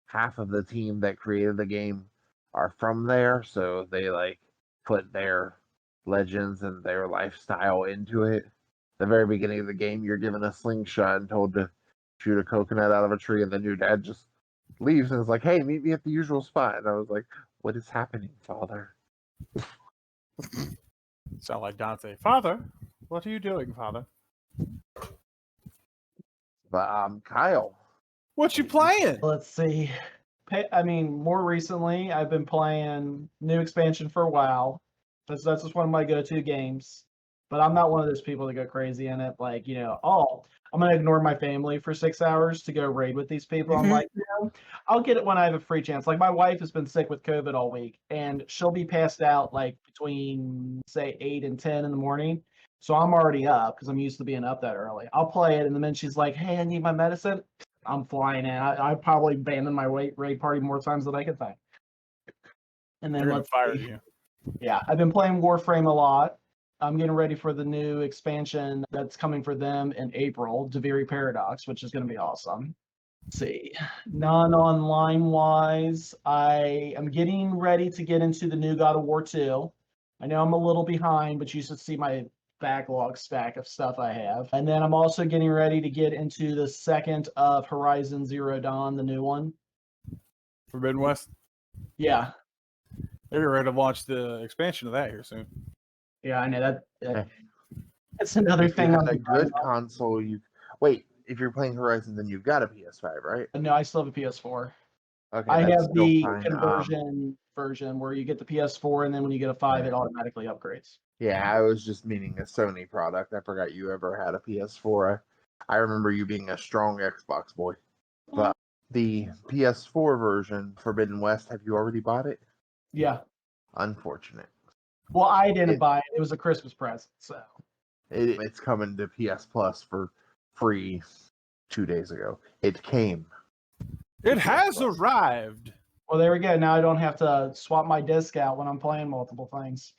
half of the team that created the game are from there, so they like put their legends and their lifestyle into it. The very beginning of the game, you're given a slingshot and told to shoot a coconut out of a tree, and then your dad just leaves and is like, hey, meet me at the usual spot. And I was like, what is happening, Father? Sound like Dante. Father, what are you doing, Father? But Kyle, what you playing? Let's see. I mean, more recently, I've been playing new expansion for WoW. That's just one of my go-to games. But I'm not one of those people that go crazy in it. Like, oh, I'm going to ignore my family for 6 hours to go raid with these people. I'm like, I'll get it when I have a free chance. Like, my wife has been sick with COVID all week, and she'll be passed out like between, say, 8 and 10 in the morning. So I'm already up because I'm used to being up that early. I'll play it, and then she's like, hey, I need my medicine. I'm flying in. I probably abandoned my raid party more times than I can think. And then They're gonna let's fire see. you. Yeah, I've been playing Warframe a lot. I'm getting ready for the new expansion that's coming for them in April, Deviri Paradox, which is going to be awesome. Let's see, non-online wise, I am getting ready to get into the new God of War 2. I know I'm a little behind, but you should see my backlog stack of stuff I have. And then I'm also getting ready to get into the second of Horizon Zero Dawn, the new one. Forbidden West. Yeah, They're ready to launch the expansion of that here soon. yeah, I know that. That's another If you thing. had a good console, wait. If you're playing Horizon, then you've got a PS5, right? No, I still have a PS4. Okay, I that's have still the fine. conversion version where you get the PS4 and then when you get a 5, it automatically upgrades. Yeah, I was just meaning a Sony product. I forgot you ever had a PS4. I remember you being a strong Xbox boy. But the PS4 version, Forbidden West, have you already bought it? Yeah. Unfortunate. Well, I didn't buy it. It was a Christmas present, so. It's coming to PS Plus for free 2 days ago. It came. It has arrived. Well, there we go. Now I don't have to swap my disc out when I'm playing multiple things.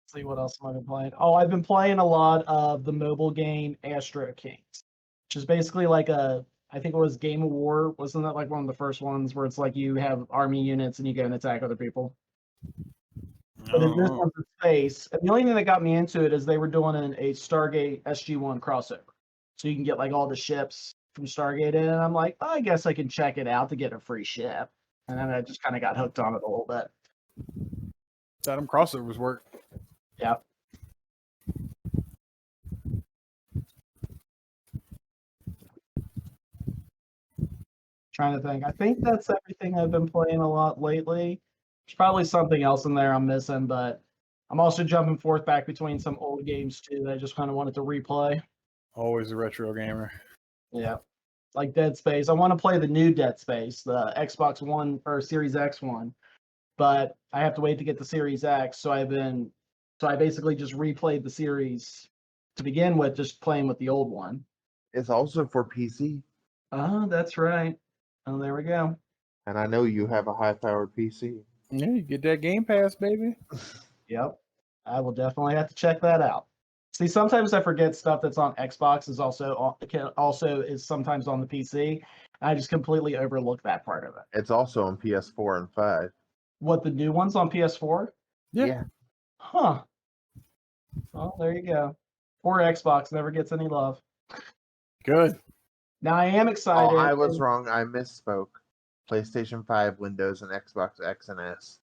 See what else am I been playing? Oh, I've been playing a lot of the mobile game Astro Kings, which is basically like I think it was Game of War. Wasn't that like one of the first ones where it's like you have army units and you go and attack other people? But in this one's in space. And the only thing that got me into it is they were doing a Stargate SG-1 crossover. So you can get like all the ships from Stargate in, and I'm like, I guess I can check it out to get a free ship. And then I just kind of got hooked on it a little bit. That them crossovers work. Yeah. Trying to think. I think that's everything I've been playing a lot lately. There's probably something else in there I'm missing, but I'm also jumping forth back between some old games too that I just kind of wanted to replay. Always a retro gamer. Yeah. Like Dead Space. I want to play the new Dead Space, the Xbox One or Series X one, but I have to wait to get the Series X. So I basically just replayed the series to begin with, just playing with the old one. It's also for PC. Oh, that's right. Oh, there we go. And I know you have a high-powered PC. Yeah, you get that Game Pass, baby. Yep. I will definitely have to check that out. See, sometimes I forget stuff that's on Xbox is also is sometimes on the PC. I just completely overlook that part of it. It's also on PS4 and 5. What, the new one's on PS4? Yeah. Huh. Well, there you go. Poor Xbox never gets any love. Good. Now I am excited. Oh, I was wrong. I misspoke. PlayStation 5, Windows, and Xbox X and S.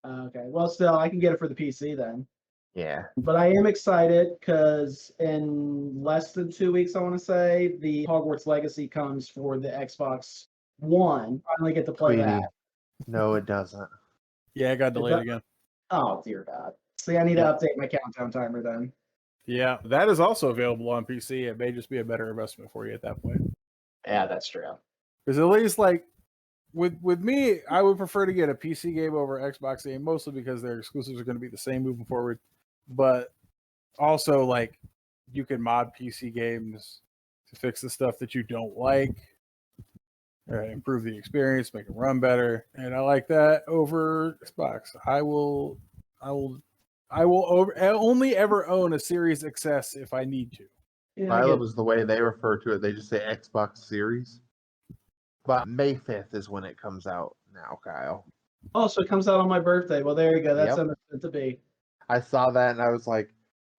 Okay. Well, still, I can get it for the PC then. Yeah. But I am excited because in less than 2 weeks, I want to say, the Hogwarts Legacy comes for the Xbox One. Finally get to play Tweety. that. No, it doesn't. Yeah, it got delayed again. Oh, dear God. See, I need to update my countdown timer then. Yeah, that is also available on PC. It may just be a better investment for you at that point. Yeah, that's true. Because at least, like, with me, I would prefer to get a PC game over Xbox game, mostly because their exclusives are going to be the same moving forward. But also, like, you can mod PC games to fix the stuff that you don't like, improve the experience, make it run better, and I like that over Xbox. I will only ever own a Series XS if I need to. Yeah, Violet was the way they refer to it. They just say Xbox Series. But May 5th is when it comes out now, Kyle. Oh, so it comes out on my birthday. Well, there you go. That's meant to be. I saw that and I was like,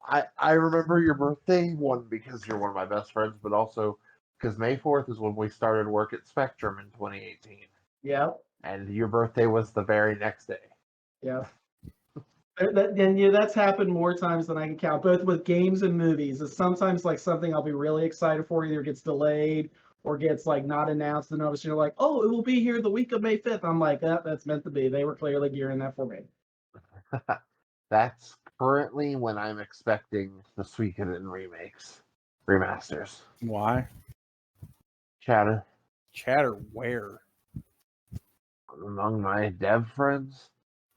I remember your birthday, one, because you're one of my best friends, but also because May 4th is when we started work at Spectrum in 2018. Yeah. And your birthday was the very next day. Yeah. That's happened more times than I can count, both with games and movies. It's sometimes like something I'll be really excited for either gets delayed or gets like not announced, and obviously you're like, oh, it will be here the week of May 5th. I'm like, that's meant to be. They were clearly gearing that for me. That's currently when I'm expecting the Suikoden remasters. Why? Chatter Chatter where? among my dev friends.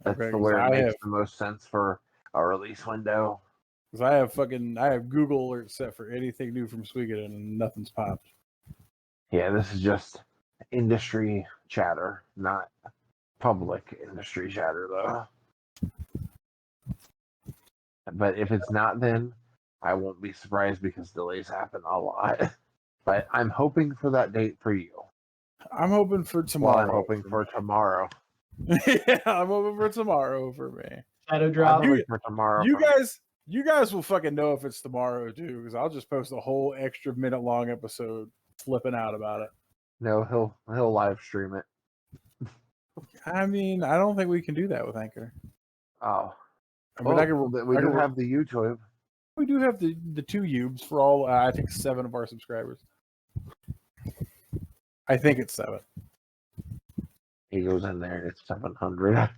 That's Okay, the because where it I makes have the most sense for a release window. I have Google alerts set for anything new from Suikoden and nothing's popped. Yeah, this is just industry chatter, not public industry chatter, though. But if it's not, then I won't be surprised because delays happen a lot. But I'm hoping for that date for you. I'm hoping for Well, tomorrow. I'm hoping for tomorrow. Yeah, I'm hoping for tomorrow for me. Shadow I'm drop. hoping for tomorrow. You guys will fucking know if it's tomorrow too, because I'll just post a whole extra minute long episode flipping out about it. No, he'll live stream it. I mean, I don't think we can do that with Anchor. Oh, I mean, we do have the YouTube. We do have the 2 Ubes for all, I think 7 of our subscribers. I think it's 7. He goes in there. It's 700.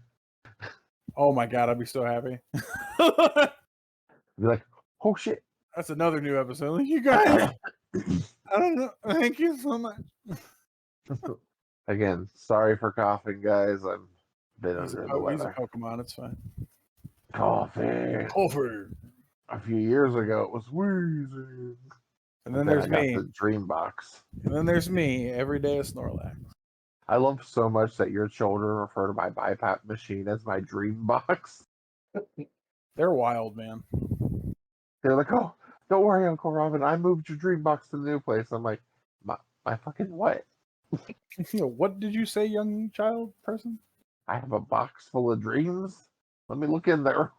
Oh my god, I'd be so happy. Be like, oh shit. That's another new episode. You guys, I don't know. Thank you so much. Again, sorry for coughing, guys. I'm a bit He's under a the weather. Pokemon. It's fine. Coffee. A few years ago, it was wheezing. And then I there's got me. the dream box. And then there's me every day of Snorlax. I love so much that your children refer to my BiPAP machine as my dream box. They're wild, man. They're like, oh, don't worry, Uncle Robin. I moved your dream box to the new place. I'm like, my fucking what? What did you say, young child person? I have a box full of dreams. Let me look in there.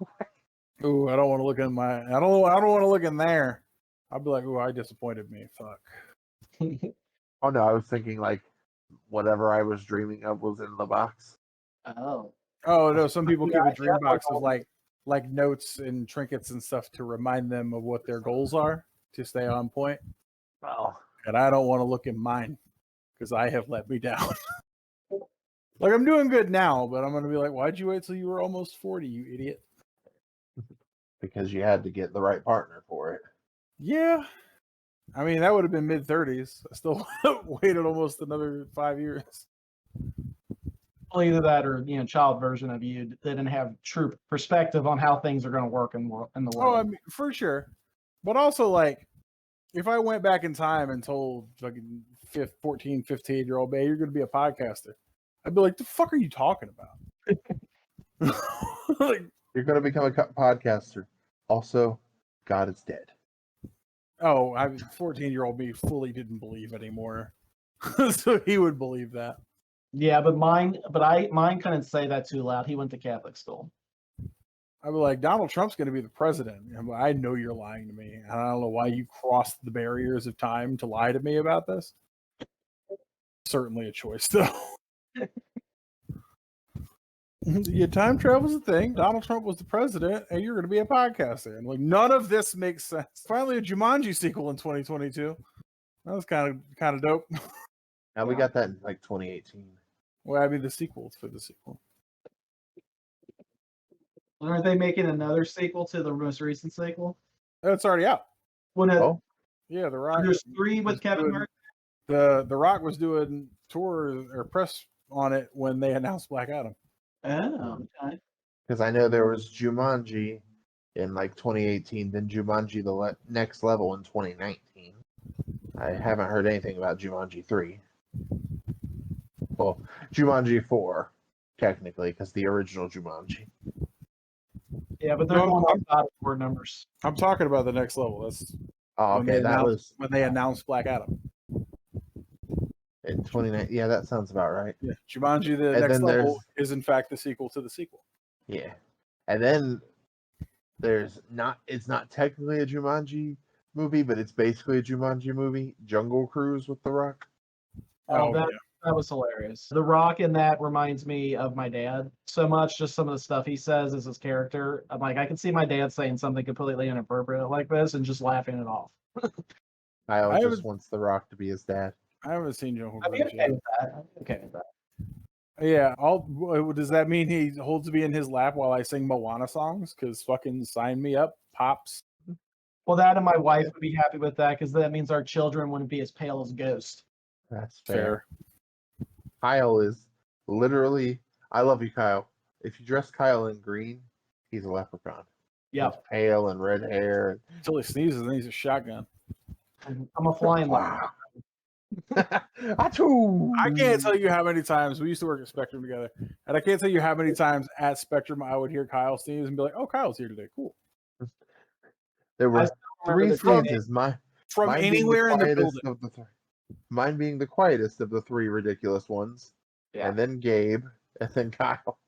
Ooh, I don't want to look in my. I don't want to look in there. I'll be like, ooh, I disappointed me. Fuck. Oh no, I was thinking like whatever I was dreaming of was in the box. Oh. Oh no, some people keep a dream yeah, box of like notes and trinkets and stuff to remind them of what their goals are to stay on point. Well, And I don't want to look in mine because I have let me down. Like I'm doing good now, but I'm gonna be like, why'd you wait till you were almost 40, you idiot? because you had to get the right partner for it. Yeah. I mean, that would have been mid-30s. I still waited almost another 5 years. Well, either that or child version of you that didn't have true perspective on how things are going to work in the world. Oh, I mean, for sure. But also, like, if I went back in time and told fucking 14, 15-year-old, hey, you're going to be a podcaster, I'd be like, the fuck are you talking about? Like, You're going to become a podcaster. Also, God is dead. oh, 14-year-old me fully didn't believe anymore. So he would believe that. Yeah, but mine couldn't say that too loud. He went to Catholic school. I'd be like, Donald Trump's going to be the president. I know you're lying to me. I don't know why you crossed the barriers of time to lie to me about this. Certainly a choice, though. Yeah, time travel's a thing. Donald Trump was the president, and you're going to be a podcaster. And like, none of this makes sense. Finally, a Jumanji sequel in 2022. That was kind of dope. Now we got that in like 2018. Well, I mean, the sequel for the sequel. Aren't they making another sequel to the most recent sequel? It's already out. Well, Yeah, The Rock. there's 3 with Kevin Hart. The Rock was doing tour or press on it when they announced Black Adam. Oh, okay. Because I know there was Jumanji in like 2018, then Jumanji the next level in 2019. I haven't heard anything about Jumanji 3. Well, Jumanji 4, technically, because the original Jumanji. Yeah, but they're going off out of 4 numbers. I'm talking about the next level. That's okay, that was when they announced Black Adam in 2019. Yeah, that sounds about right. Yeah, Jumanji the next level is in fact the sequel to the sequel. Yeah, and then it's not technically a Jumanji movie, but it's basically a Jumanji movie, Jungle Cruise with The Rock. Oh, that was hilarious. The Rock in that reminds me of my dad so much. Just some of the stuff he says as his character. I'm like, I can see my dad saying something completely inappropriate like this and just laughing it off. Kyle just wants The Rock to be his dad. I haven't seen Jungle I'd be Cruise okay yet. with that. I'm okay with that. Yeah, does that mean he holds me in his lap while I sing Moana songs? Because fucking sign me up, pops. Well, that and my wife would be happy with that because that means our children wouldn't be as pale as Ghost. That's Fair. Kyle is literally. I love you, Kyle. If you dress Kyle in green, he's a leprechaun. Yeah, He's pale and red hair. Until he sneezes, and he's a shotgun. I'm a flying leprechaun. Achoo! I can't tell you how many times we used to work at Spectrum together, and I can't tell you how many times at Spectrum I would hear Kyle sneeze and be like, "Oh, Kyle's here today. Cool." There I were still remember three the day. Santas. Mine From being the anywhere in the quietest building. of the three. Mine being the quietest of the three ridiculous ones. Yeah. And then Gabe, and then Kyle.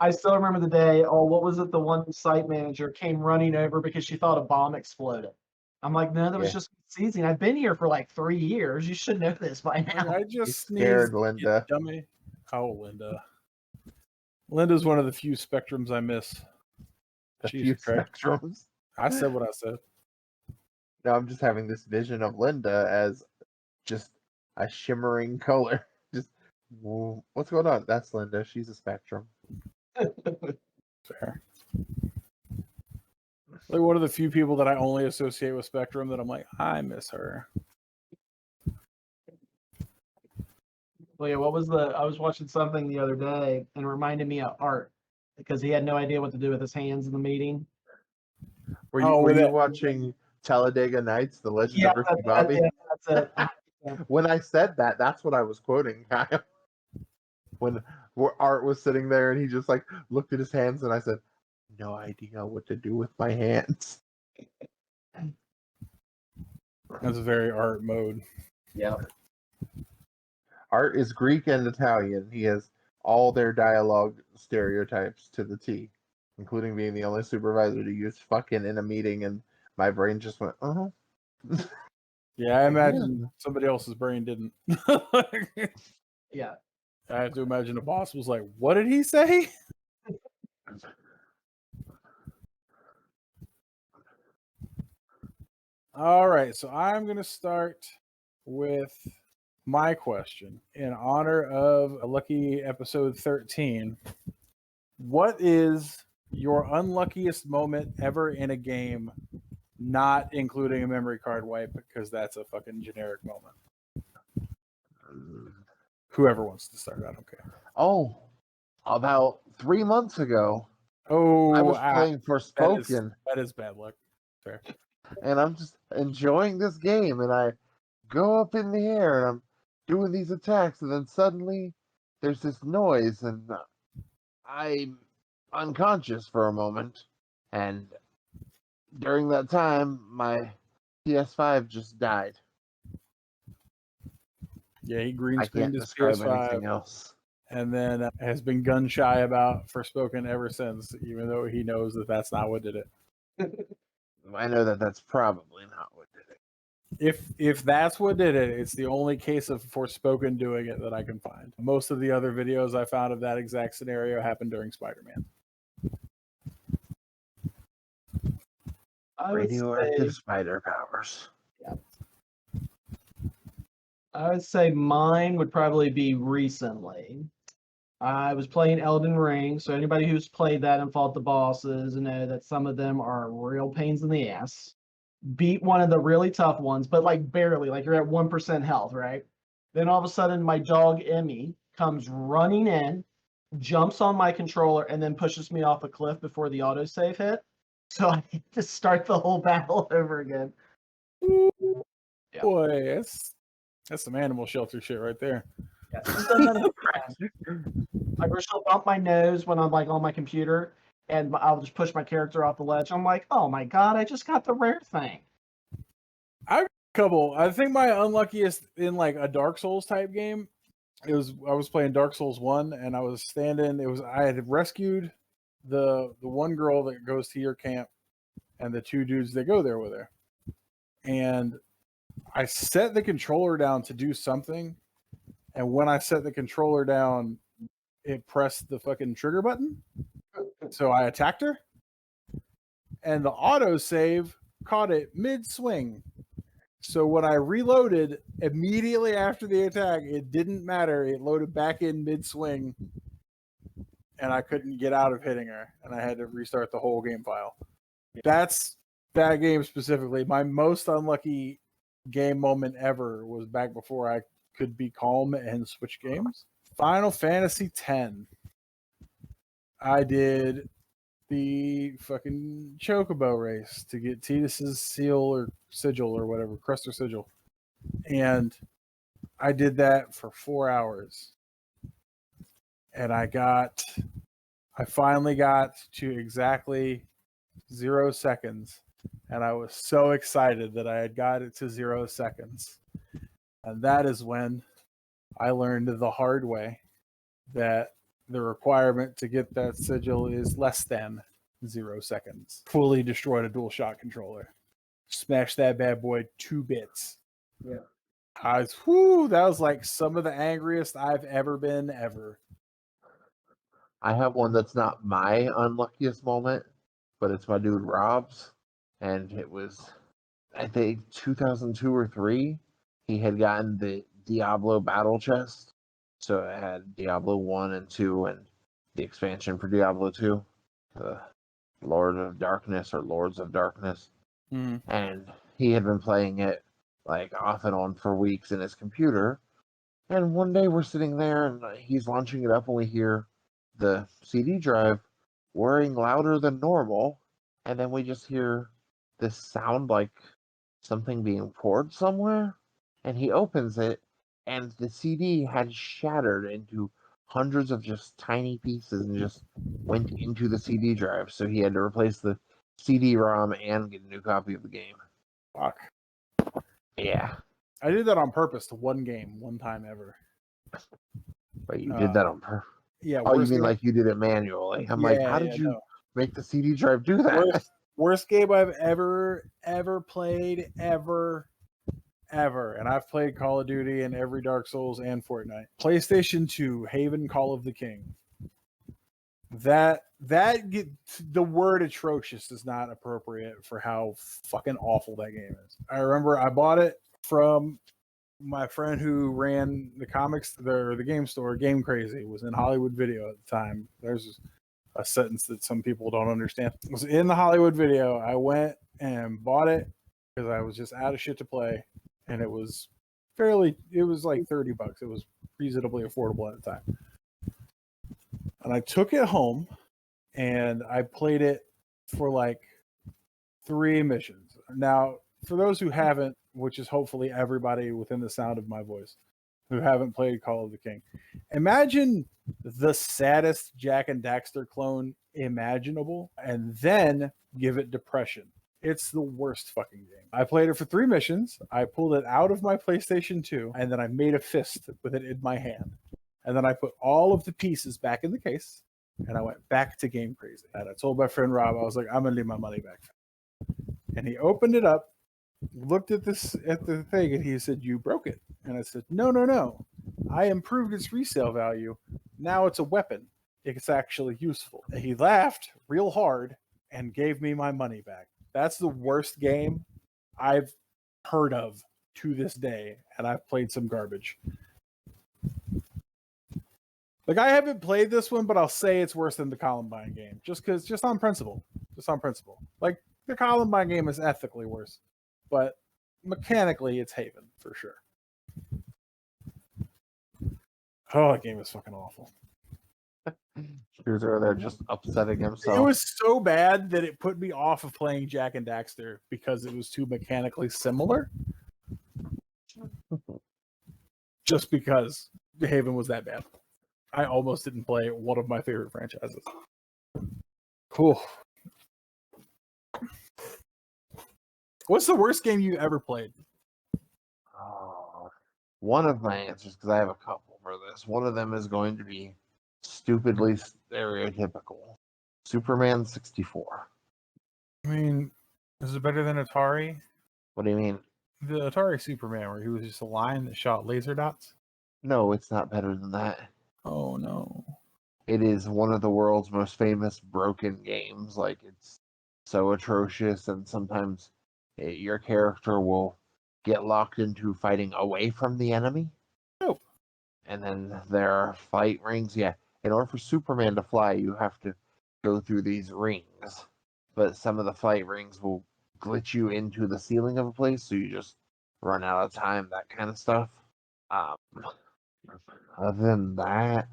I still remember the day. Oh, what was it? The one site manager came running over because she thought a bomb exploded. I'm like, no, that was Yeah. just season. I've been here for like 3 years. You should know this by now. I He just scared sneezed, you Linda. dummy. Oh, Linda. Linda's one of the few Spectrums I miss. A few Jesus Christ. spectrums. I said what I said. Now I'm just having this vision of Linda as just a shimmering color. Just, what's going on? That's Linda. She's a spectrum. Fair. Like one of the few people that I only associate with Spectrum that I'm like, I miss her. Well, yeah, what was I was watching something the other day and it reminded me of Art because he had no idea what to do with his hands in the meeting. Were you watching Talladega Nights, The Legend of Ricky Bobby? That's it. When I said that, that's what I was quoting, Kyle. When Art was sitting there and he just like looked at his hands and I said, no idea what to do with my hands. That's a very Art mode. Yeah. Art is Greek and Italian. He has all their dialogue stereotypes to the T, including being the only supervisor to use fucking in a meeting, and my brain just went, Yeah, I imagine somebody else's brain didn't. Yeah. I have to imagine a boss was like, what did he say? All right, so I'm going to start with my question in honor of a lucky episode 13. What is your unluckiest moment ever in a game, not including a memory card wipe, because that's a fucking generic moment? Whoever wants to start, I don't care. Oh, about 3 months ago, Oh, I was playing Forspoken. That is bad luck. Fair. And I'm just enjoying this game, and I go up in the air, and I'm doing these attacks, and then suddenly there's this noise, and I'm unconscious for a moment. And during that time, my PS5 just died. Yeah, he green I can't screened his describe PS5 anything else. and then has been gun shy about Forspoken ever since, even though he knows that that's not what did it. I know that that's probably not what did it. If that's what did it, it's the only case of Forspoken doing it that I can find. Most of the other videos I found of that exact scenario happened during Spider-Man. Radioactive spider powers. Yeah. I would say mine would probably be recently. I was playing Elden Ring, so anybody who's played that and fought the bosses know that some of them are real pains in the ass. Beat one of the really tough ones, but like barely, like you're at 1% health, right? Then all of a sudden, my dog Emmy comes running in, jumps on my controller, and then pushes me off a cliff before the autosave hit. So I had to start the whole battle over again. Yeah. Boy, that's some animal shelter shit right there. Yeah, like, or she'll bump my nose when I'm like on my computer, and I'll just push my character off the ledge. I'm like, oh my god, I just got the rare thing. I think my unluckiest in like a Dark Souls type game, I was playing Dark Souls 1 and I was I had rescued the one girl that goes to your camp and the two dudes that go there with her. And I set the controller down to do something, and when I set the controller down, it pressed the fucking trigger button. So I attacked her, and the autosave caught it mid-swing. So when I reloaded immediately after the attack, it didn't matter. It loaded back in mid-swing, and I couldn't get out of hitting her, and I had to restart the whole game file. That's that game specifically. My most unlucky game moment ever was back before I could be calm and switch games. Final Fantasy X. I did the fucking chocobo race to get Tidus's seal or sigil or whatever, crest or sigil. And I did that for 4 hours. And I finally got to exactly 0 seconds. And I was so excited that I had got it to 0 seconds. And that is when I learned the hard way that the requirement to get that sigil is less than 0 seconds. Fully destroyed a DualShock controller. Smashed that bad boy 2 bits. Yeah. That was like some of the angriest I've ever been ever. I have one that's not my unluckiest moment, but it's my dude Rob's. And it was, I think, 2002 or 3. He had gotten the Diablo battle chest. So it had Diablo 1 and 2 and the expansion for Diablo 2. The Lord of Darkness or Lords of Darkness. Mm. And he had been playing it like off and on for weeks in his computer. And one day we're sitting there and he's launching it up and we hear the CD drive whirring louder than normal. And then we just hear this sound like something being poured somewhere. And he opens it and the CD had shattered into hundreds of just tiny pieces and just went into the CD drive. So he had to replace the CD-ROM and get a new copy of the game. Fuck. Yeah. I did that on purpose to one game, one time ever. But you did that on purpose. Yeah. Oh, you mean like you did it manually? I'm like, how did you make the CD drive do that? Worst game I've ever played, ever. And I've played Call of Duty and every Dark Souls and Fortnite. PlayStation 2, Haven Call of the King. The word atrocious is not appropriate for how fucking awful that game is. I remember I bought it from my friend who ran the comics, the game store, Game Crazy. It was in Hollywood Video at the time. There's a sentence that some people don't understand. It was in the Hollywood Video. I went and bought it because I was just out of shit to play, and it was like $30. It was reasonably affordable at the time. And I took it home and I played it for like 3 missions. Now, for those who haven't, which is hopefully everybody within the sound of my voice, who haven't played Call of the King, imagine the saddest Jak and Daxter clone imaginable and then give it depression. It's the worst fucking game. I played it for 3 missions. I pulled it out of my PlayStation 2 and then I made a fist with it in my hand. And then I put all of the pieces back in the case and I went back to Game Crazy. And I told my friend Rob, I was like, I'm going to need my money back. And he opened it up, looked at the thing, and he said, you broke it. And I said, no. I improved its resale value. Now it's a weapon. It's actually useful. And he laughed real hard and gave me my money back. That's the worst game I've heard of to this day. And I've played some garbage. Like, I haven't played this one, but I'll say it's worse than the Columbine game. Just on principle. Like, the Columbine game is ethically worse. But mechanically, it's Haven, for sure. Oh, that game is fucking awful. Here's where they're just upsetting himself. It was so bad that it put me off of playing Jak and Daxter because it was too mechanically similar. Just because Haven was that bad. I almost didn't play one of my favorite franchises. Cool. What's the worst game you ever played? Oh, one of my answers, because I have a couple for this. One of them is going to be stupidly stereotypical. Superman 64. I mean, is it better than Atari? What do you mean? The Atari Superman, where he was just a line that shot laser dots? No, it's not better than that. Oh, no. It is one of the world's most famous broken games. Like, it's so atrocious, and sometimes your character will get locked into fighting away from the enemy. Nope. And then there are flight rings. Yeah, in order for Superman to fly, you have to go through these rings. But some of the flight rings will glitch you into the ceiling of a place, so you just run out of time, that kind of stuff. Um, Other than that,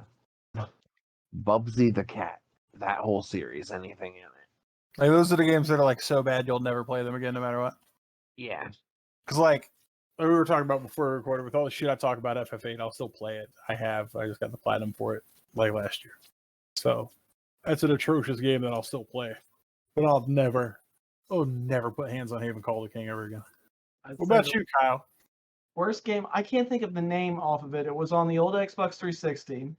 Bubsy the Cat, that whole series, anything in it. Like those are the games that are like so bad you'll never play them again, no matter what. Yeah. Because like we were talking about before we recorded, with all the shit I talk about FF8, I'll still play it. I just got the platinum for it like last year. So that's an atrocious game that I'll still play. But I'll never put hands on Haven Call the King ever again. What about you, Kyle? Worst game, I can't think of the name off of it. It was on the old Xbox 360.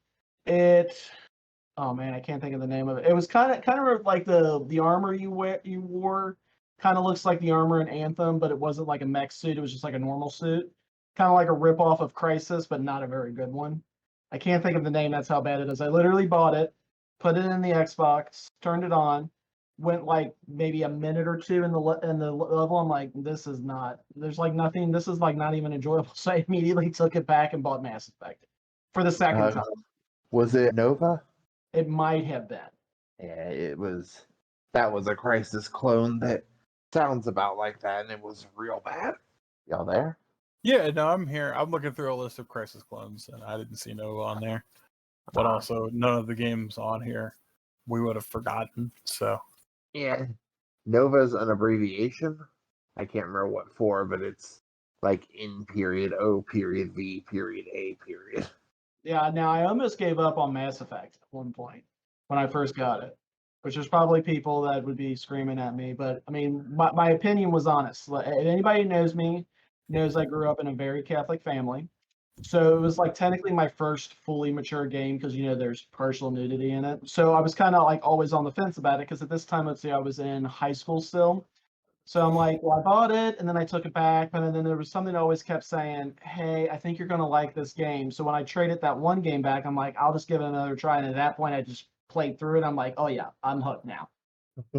Oh man, I can't think of the name of it. It was kind of like the armor you wore kind of looks like the armor in Anthem, but it wasn't like a mech suit. It was just like a normal suit. Kind of like a ripoff of Crisis, but not a very good one. I can't think of the name. That's how bad it is. I literally bought it, put it in the Xbox, turned it on, went like maybe a minute or two in the level. I'm like, this is not. There's like nothing. This is like not even enjoyable. So I immediately took it back and bought Mass Effect for the second time. Was it Nova? It might have been. Yeah, it was. That was a Crisis clone that sounds about like that, and it was real bad. Y'all there? Yeah, no, I'm here. I'm looking through a list of Crisis clones, and I didn't see Nova on there. But also, none of the games on here we would have forgotten. So yeah, Nova's an abbreviation. I can't remember what for, but it's like N period O period V period A period. Yeah, now I almost gave up on Mass Effect at one point when I first got it, which there's probably people that would be screaming at me. But I mean, my opinion was honest. Anybody who knows me knows I grew up in a very Catholic family. So it was like technically my first fully mature game because, there's partial nudity in it. So I was kind of like always on the fence about it because at this time, let's say I was in high school still. So I'm like, well, I bought it and then I took it back. And then there was something that always kept saying, hey, I think you're going to like this game. So when I traded that one game back, I'm like, I'll just give it another try. And at that point, I just played through it. I'm like, oh, yeah, I'm hooked now.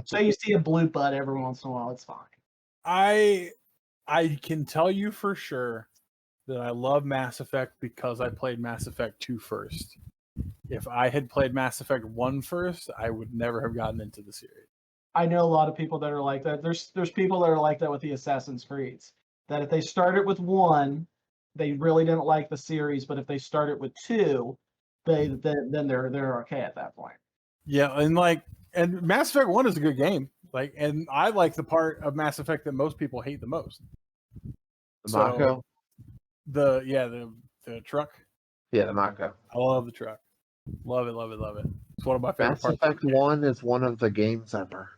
So you see a blue butt every once in a while. It's fine. I can tell you for sure that I love Mass Effect because I played Mass Effect 2 first. If I had played Mass Effect 1 first, I would never have gotten into the series. I know a lot of people that are like that. There's people that are like that with the Assassin's Creeds. That if they started with 1, they really didn't like the series, but if they started with 2, then they're okay at that point. Yeah, and Mass Effect 1 is a good game. And I like the part of Mass Effect that most people hate the most. The Mako? The truck. Yeah, the Mako. I love the truck. Love it. It's one of my favorite Mass parts. Effect 1 is one of the games ever.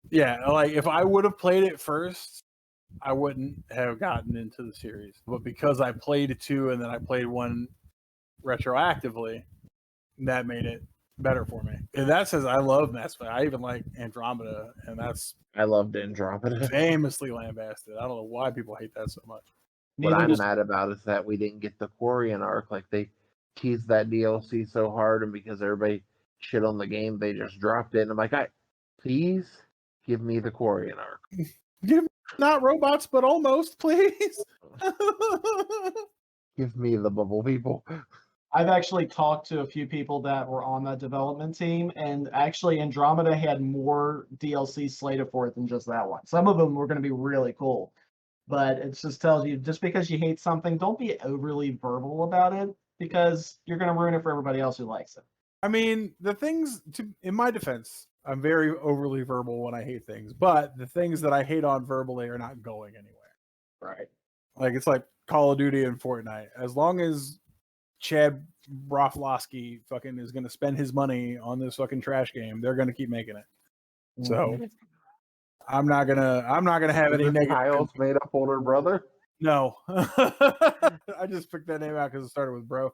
Yeah, like if I would have played it first, I wouldn't have gotten into the series. But because I played 2 and then I played 1 retroactively, that made it better for me. And that says I love Mass Effect. I even like Andromeda, and I loved Andromeda. Famously lambasted. I don't know why people hate that so much. What I'm mad about is that we didn't get the Quarian arc. Like they teased that DLC so hard, and because everybody shit on the game, they just dropped it. And I'm like, please give me the Quarian arc. Give me not robots, but almost, please. Give me the bubble people. I've actually talked to a few people that were on that development team, and actually Andromeda had more DLC slated for it than just that one. Some of them were going to be really cool, but it just tells you, just because you hate something, don't be overly verbal about it, because you're going to ruin it for everybody else who likes it. I mean, in my defense, I'm very overly verbal when I hate things, but the things that I hate on verbally are not going anywhere. Right. Like, it's like Call of Duty and Fortnite. As long as Chad Broflovsky fucking is going to spend his money on this fucking trash game, they're going to keep making it. So I'm not gonna have any negative. Kyle's made up older brother. No, I just picked that name out because it started with bro.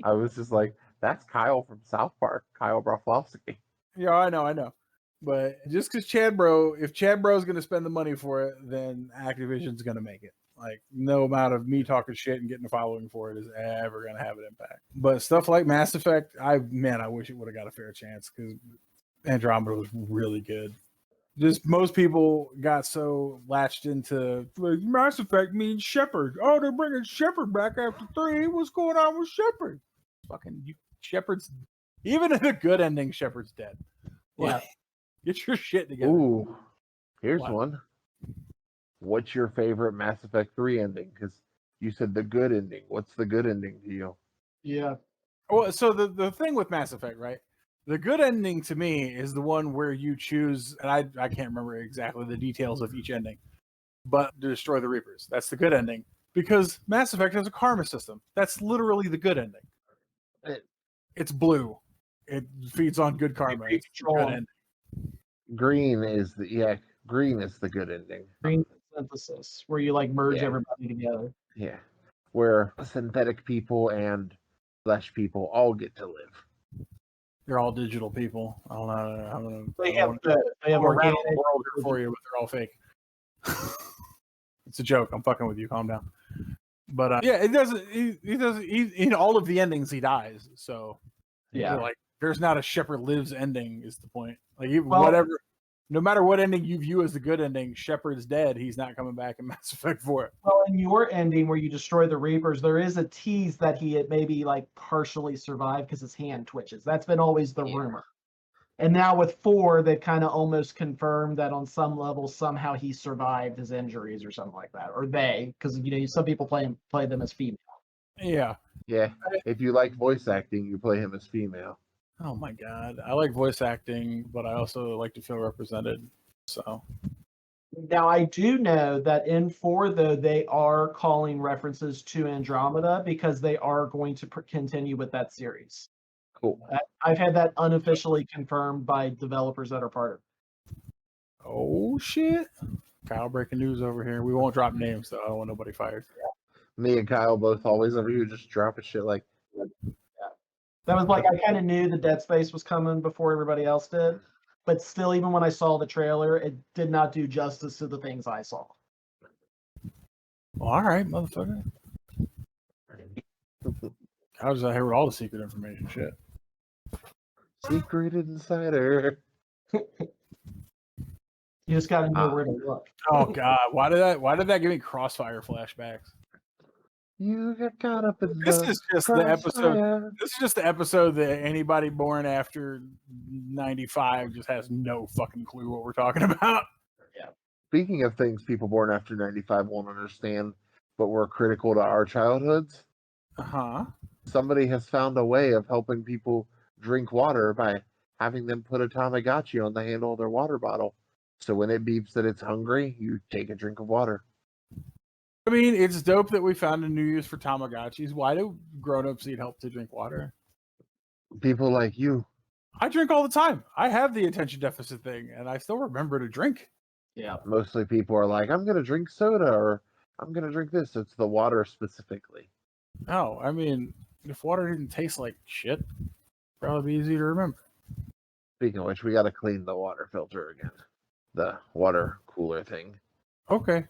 I was just like, that's Kyle from South Park, Kyle Broflovsky. Yeah, I know. But just because if Chad Bro's going to spend the money for it, then Activision's going to make it. Like, no amount of me talking shit and getting a following for it is ever going to have an impact. But stuff like Mass Effect, I wish it would have got a fair chance because Andromeda was really good. Just most people got so latched into like, Mass Effect means Shepard. Oh, they're bringing Shepard back after 3. What's going on with Shepard? Fucking Shepard's even in a good ending. Shepard's dead. Yeah. Like, get your shit together. Ooh, here's What? one. What's your favorite Mass Effect 3 ending? Because you said the good ending. What's the good ending to you? Yeah. Well, so the thing with Mass Effect, right? The good ending to me is the one where you choose, and I can't remember exactly the details of each ending, but to destroy the Reapers. That's the good ending because Mass Effect has a karma system. That's literally the good ending. It's blue. It feeds on good karma. It's a good ending. Green is the good ending. Green synthesis, where you like merge Yeah. everybody together. Yeah, where synthetic people and flesh people all get to live. They're all digital people. I don't know. They have I'm organic. around the world here for you, but they're all fake. It's a joke. I'm fucking with you. Calm down. But yeah, it doesn't. He doesn't. In all of the endings, he dies. So Yeah. like there's not a Shepard lives ending. Is the point? Like Well- whatever. No matter what ending you view as the good ending, Shepard's dead. He's not coming back in Mass Effect 4. Well, in your ending where you destroy the Reapers, there is a tease that he had maybe like partially survived because his hand twitches. That's been always the rumor. And now with 4, they've kind of almost confirmed that on some level somehow he survived his injuries or something like that, or they, because some people play them as female. Yeah. Yeah, if you like voice acting, you play him as female. Oh my god, I like voice acting, but I also like to feel represented. So Now I do know that in 4 though they are calling references to Andromeda because they are going to continue with that series. Cool. I've had that unofficially confirmed by developers that are part of it. oh shit, Kyle breaking news over here. We won't drop names though. I don't want nobody fired. Me and Kyle both always over here just dropping shit like, That was like I kind of knew the Dead Space was coming before everybody else did, but still, even when I saw the trailer, it did not do justice to the things I saw. Well, all right, motherfucker. Kyle just out here with all the secret information. Shit. Secret Insider. You just got to know where to look. Oh god, why did that give me Crossfire flashbacks? You got caught up in This the is just the episode. crossfire. This is just the episode that anybody born after 95 just has no fucking clue what we're talking about. Speaking of things people born after 95 won't understand, but were critical to our childhoods, Uh-huh. somebody has found a way of helping people drink water by having them put a Tamagotchi on the handle of their water bottle. So when it beeps that it's hungry, you take a drink of water. I mean, it's dope that we found a new use for Tamagotchis. Why do grown-ups need help to drink water? People like you. I drink all the time. I have the attention deficit thing, and I still remember to drink. Yeah. Mostly people are like, I'm going to drink soda or I'm going to drink this. It's the water specifically. No, I mean, if water didn't taste like shit, probably be easy to remember. Speaking of which, we got to clean the water filter again. The water cooler thing. Okay.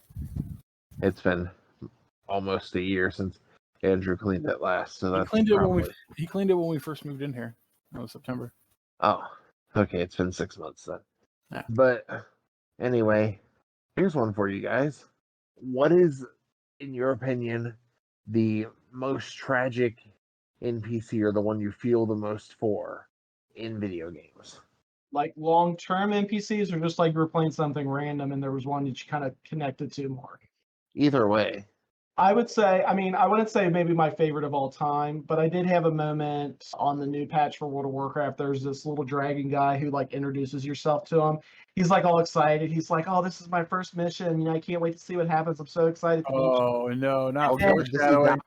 It's been almost a year since Andrew cleaned it last. So He that's cleaned it when we first moved in here. That was September. Oh, okay. It's been 6 months then. Yeah. But anyway, here's one for you guys. What is, in your opinion, the most tragic NPC or the one you feel the most for in video games? Like long-term NPCs, or just like you were playing something random and there was one that you kind of connected to more? Either way. I would say, I mean, I wouldn't say maybe my favorite of all time, but I did have a moment on the new patch for World of Warcraft. There's this little dragon guy who like introduces yourself to him. He's like all excited. He's like, "Oh, this is my first mission. I can't wait to see what happens. I'm so excited to meet you." Oh no, not Okay, foreshadowing.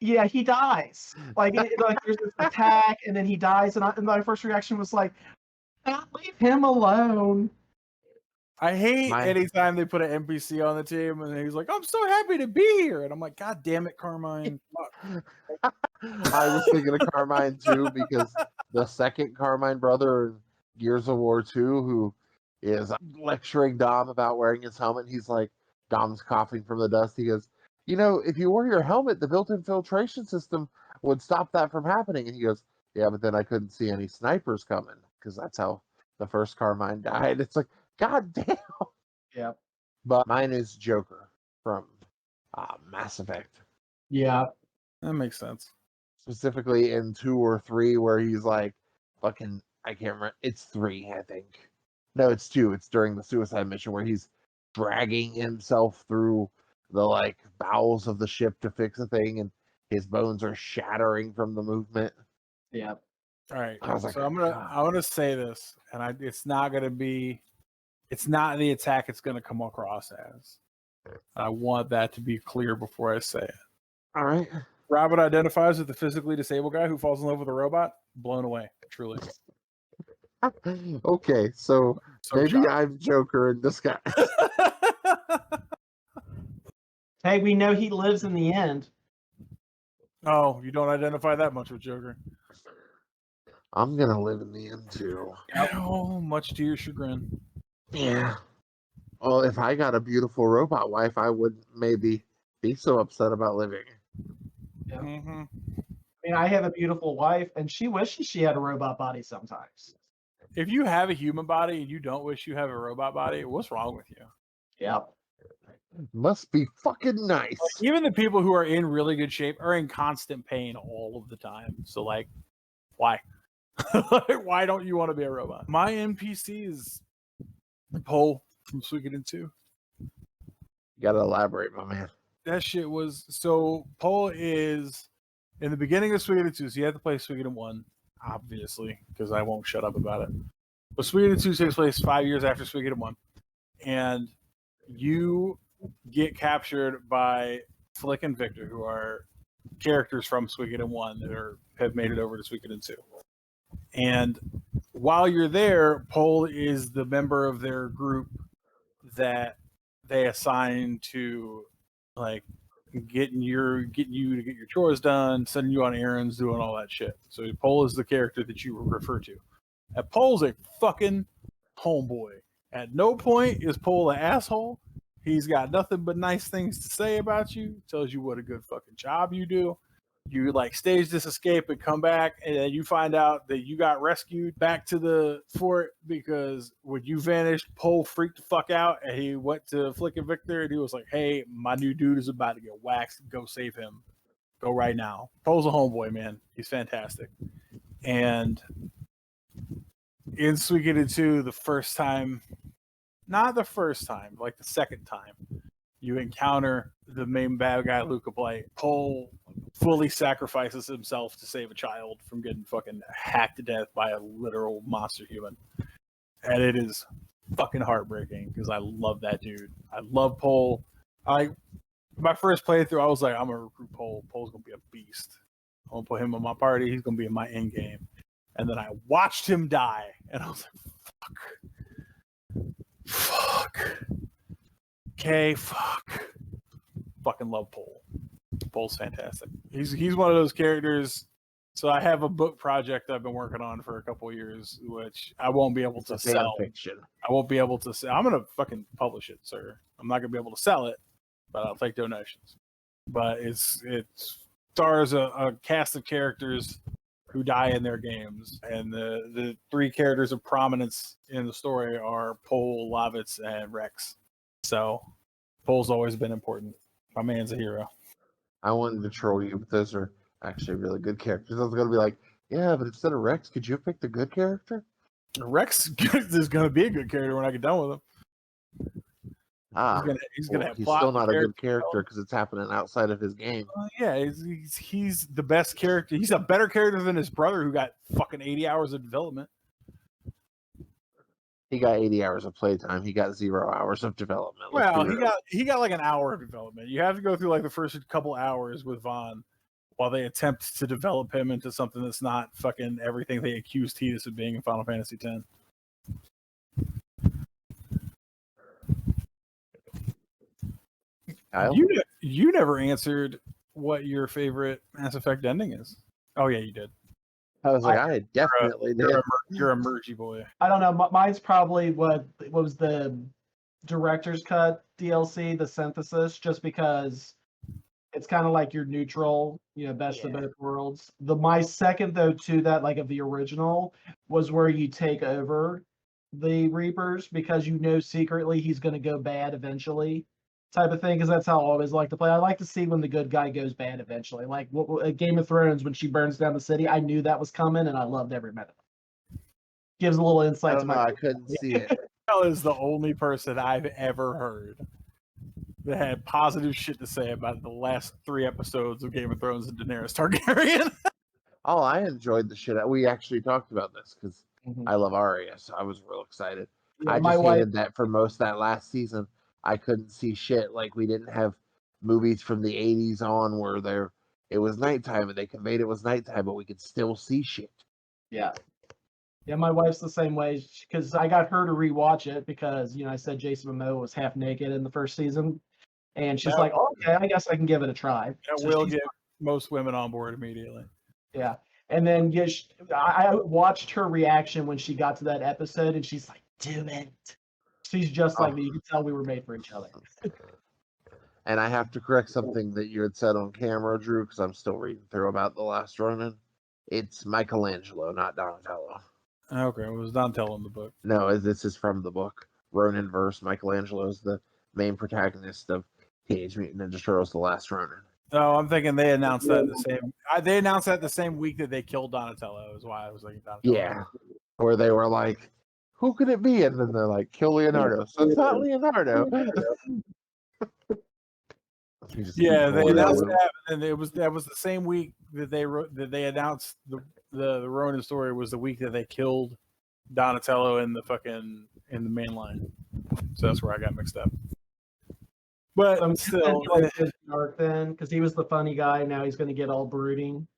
Yeah, he dies. Like there's this attack, and then he dies, and my first reaction was like, "Leave him alone." I hate anytime they put an NPC on the team and he's like, "I'm so happy to be here," and I'm like, "God damn it, Carmine!" I was thinking of Carmine too because the second Carmine brother in Gears of War 2 who is lecturing Dom about wearing his helmet. He's like, Dom's coughing from the dust. He goes, if you wore your helmet, the built-in filtration system would stop that from happening. And he goes, yeah, but then I couldn't see any snipers coming because that's how the first Carmine died. It's like, God damn. Yeah. But mine is Joker from Mass Effect. Yeah. That makes sense. Specifically in 2 or 3, where he's like, fucking, I can't remember. It's 3, I think. No, it's 2. It's during the suicide mission where he's dragging himself through the like bowels of the ship to fix a thing, and his bones are shattering from the movement. Yeah. All right. I was like, So I'm gonna say this, and it's not the attack it's gonna come across as. I want that to be clear before I say it. all right. Robert identifies as the physically disabled guy who falls in love with a robot. Blown away, truly. Okay, so maybe Josh. I'm Joker in disguise. Hey, we know he lives in the end. Oh, you don't identify that much with Joker. I'm gonna live in the end too. Oh, much to your chagrin. Yeah. Well, if I got a beautiful robot wife, I wouldn't maybe be so upset about living. Yeah. Mm-hmm. I mean, I have a beautiful wife, and she wishes she had a robot body sometimes. If you have a human body and you don't wish you have a robot body, what's wrong with you? Yeah. Must be fucking nice. Like, even the people who are in really good shape are in constant pain all of the time. So, like, why? Why don't you want to be a robot? My NPC is Poe from Suikoden 2. You gotta elaborate, my man. That shit was so. Poe is in the beginning of Suikoden 2, so you have to play Suikoden 1, obviously, because I won't shut up about it. But Suikoden 2 takes place 5 years after Suikoden 1, and you get captured by Flick and Victor, who are characters from Suikoden 1 that have made it over to Suikoden 2. And while you're there, Poe is the member of their group that they assign to, like, getting you to get your chores done, sending you on errands, doing all that shit. So Poe is the character that you refer to. And Poe's a fucking homeboy. At no point is Poe an asshole. He's got nothing but nice things to say about you. Tells you what a good fucking job you do. You like stage this escape and come back, and then you find out that you got rescued back to the fort because when you vanished, Poe freaked the fuck out, and he went to Flick and Victor, and he was like, "Hey, my new dude is about to get waxed. Go save him. Go right now." Poe's a homeboy, man. He's fantastic. And in Suikoden 2, the first time, not the first time, like the second time, you encounter the main bad guy, Luca Blight. Poe fully sacrifices himself to save a child from getting fucking hacked to death by a literal monster human. And it is fucking heartbreaking because I love that dude. I love Poe. My first playthrough, I was like, I'm going to recruit Poe. Poe's going to be a beast. I'm going to put him in my party. He's going to be in my end game. And then I watched him die. And I was like, fuck. Okay, fuck. Fucking love Poe. Poe's fantastic. He's one of those characters. So I have a book project I've been working on for a couple of years, which I won't be able to sell. Fiction. I won't be able to sell. I'm gonna fucking publish it, sir. I'm not gonna be able to sell it, but I'll take donations. But it stars a cast of characters who die in their games, and the 3 characters of prominence in the story are Poe, Lavitz, and Rex. So Poe's always been important. My man's a hero. I wanted to troll you, but those are actually really good characters. I was going to be like, yeah, but instead of Rex, could you have picked a good character? Rex is going to be a good character when I get done with him. He's still not a good character because it's happening outside of his game. Yeah, he's the best character. He's a better character than his brother, who got fucking 80 hours of development. He got 80 hours of playtime. He got 0 hours of development. Well, he got like an hour of development. You have to go through like the first couple hours with Vaughn while they attempt to develop him into something that's not fucking everything they accused Tidus of being in Final Fantasy X. Kyle? You never answered what your favorite Mass Effect ending is. Oh yeah, you did. I was like, I definitely did. You're a mergy boy. I don't know. Mine's probably what was the director's cut DLC, the synthesis, just because it's kind of like your neutral, best of both worlds. My second though to that, like of the original, was where you take over the Reapers because you know secretly he's going to go bad eventually, type of thing. Because that's how I always like to play. I like to see when the good guy goes bad eventually. Like Game of Thrones, when she burns down the city, I knew that was coming, and I loved every minute. Gives a little I insight to don't know. my. I couldn't see it. Mel is the only person I've ever heard that had positive shit to say about the last 3 episodes of Game of Thrones and Daenerys Targaryen. Oh, I enjoyed the shit. We actually talked about this because Mhm. I love Arya, so I was real excited. Yeah, I my just wife. hated that for most of that last season, I couldn't see shit. Like we didn't have movies from the '80s on where it was nighttime and they conveyed it was nighttime, but we could still see shit. Yeah. Yeah, my wife's the same way because I got her to rewatch it because I said Jason Momoa was half naked in the first season, and she's That- like, oh, "Okay, I guess I can give it a try." That So will she's- get most women on board immediately. yeah, and then I watched her reaction when she got to that episode, and she's like, "Do it." She's just like me. You can tell we were made for each other. And I have to correct something that you had said on camera, Drew, because I'm still reading through about The Last Ronin. It's Michelangelo, not Donatello. Okay, it was Donatello in the book. No, this is from the book. Ronin verse. Michelangelo is the main protagonist of Teenage Mutant Ninja Turtles: The Last Ronin. No, I'm thinking they announced that the same. They announced that the same week that they killed Donatello. Is why I was thinking Donatello. Yeah, where they were like, "Who could it be?" And then they're like, "Kill Leonardo." So it's not Leonardo. Yeah, they announced that, and that was the same week that they announced the Ronin story was the week that they killed Donatello in the main line. So that's where I got mixed up. But still, like his arc then, because he was the funny guy. Now he's going to get all brooding.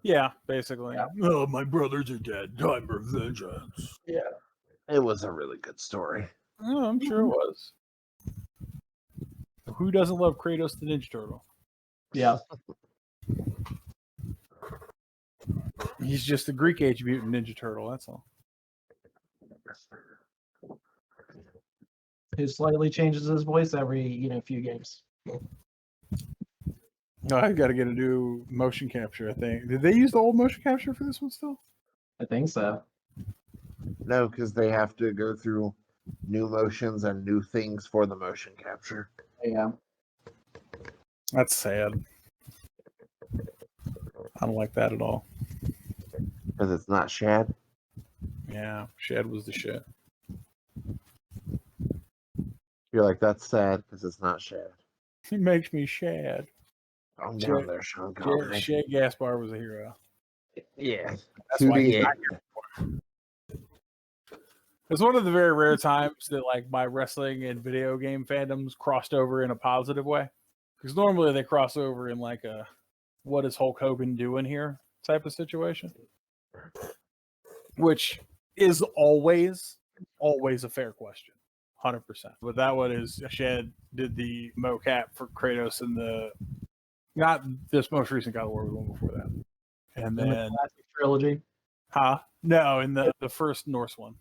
yeah, basically. Yeah. Oh, my brothers are dead. Time for vengeance. Yeah. It was a really good story. Oh, I'm sure it was. Who doesn't love Kratos the Ninja Turtle? Yeah. He's just a Greek Age mutant Ninja Turtle. That's all. Who slightly changes his voice every few games. No, I got to get a new motion capture. I think. Did they use the old motion capture for this one still? I think so. No, because they have to go through new motions and new things for the motion capture. Yeah. That's sad. I don't like that at all. Because it's not Shad. Yeah, Shad was the shit. You're like, that's sad because it's not Shad. He makes me shad. I'm Shad- down there, Sean Connery. Shad Gaspar was a hero. Yeah. That's why he's not here. It's one of the very rare times that like my wrestling and video game fandoms crossed over in a positive way. Because normally they cross over in like a what is Hulk Hogan doing here type of situation. Which is always a fair question. 100%. But that one is Shad did the mocap for Kratos in not this most recent God of War, the one before that. And In the then classic trilogy. No, in the first Norse one.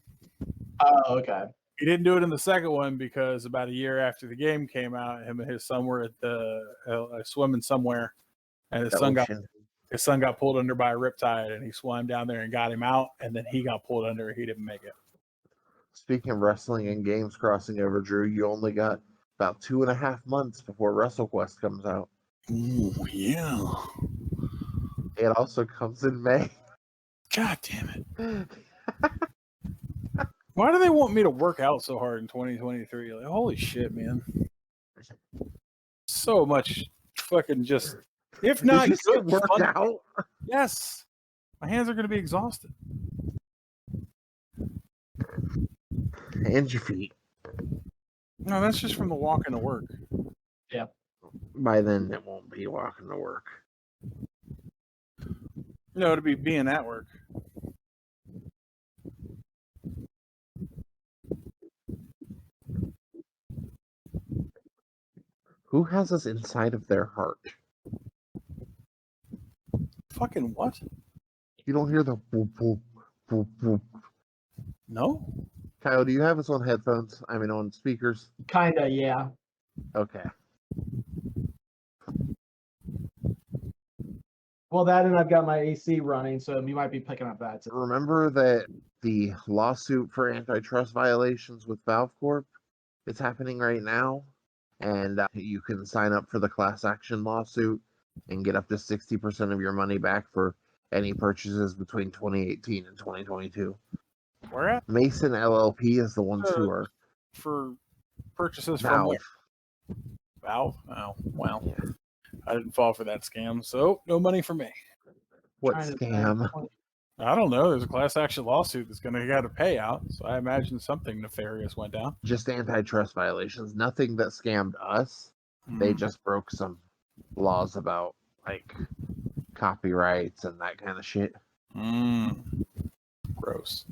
Oh, okay. He didn't do it in the second one because about a year after the game came out, him and his son were at the swimming somewhere, and his son got pulled under by a riptide, and he swam down there and got him out, and then he got pulled under. He didn't make it. Speaking of wrestling and games crossing over, Drew, you only got about 2.5 months before WrestleQuest comes out. Ooh, yeah. It also comes in May. God damn it. Why do they want me to work out so hard in 2023? Like, holy shit, man. So much fucking just, if not Did you good work fun. out? Yes. My hands are going to be exhausted. And your feet. No, that's just from the walking to work. By then, it won't be walking to work. No, to be being at work. Who has us inside of their heart? Fucking what? You don't hear the boop, boop, boop, boop. No? Kyle, do you have us on headphones? I mean, on speakers? Kinda, yeah. Okay. Well, that and I've got my AC running, so you might be picking up that too. Remember that the lawsuit for antitrust violations with Valve Corp is happening right now, and you can sign up for the class action lawsuit and get up to 60% of your money back for any purchases between 2018 and 2022. Where at? Mason LLP is the ones who are For purchases from Valve. where? Valve? Oh, well. Yeah. I didn't fall for that scam, so no money for me. What Trying to scam? think. I don't know. There's a class action lawsuit that's going to get a payout, so I imagine something nefarious went down. Just antitrust violations. Nothing that scammed us. They just broke some laws about like copyrights and that kind of shit. Gross.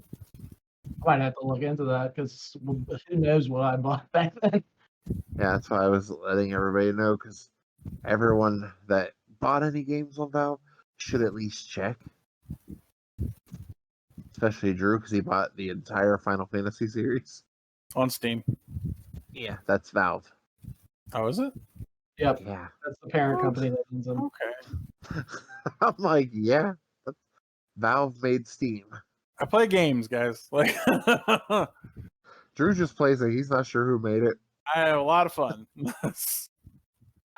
I might have to look into that because who knows what I bought back then. Yeah, that's why I was letting everybody know, because everyone that bought any games on Valve should at least check. Especially Drew, because he bought the entire Final Fantasy series. On Steam. Yeah, that's Valve. Oh, is it? Yep, Yeah. that's the parent company that owns them. Okay. I'm like, yeah, Valve made Steam. I play games, guys. Like, I Drew just plays it. He's not sure who made it. have a lot of fun.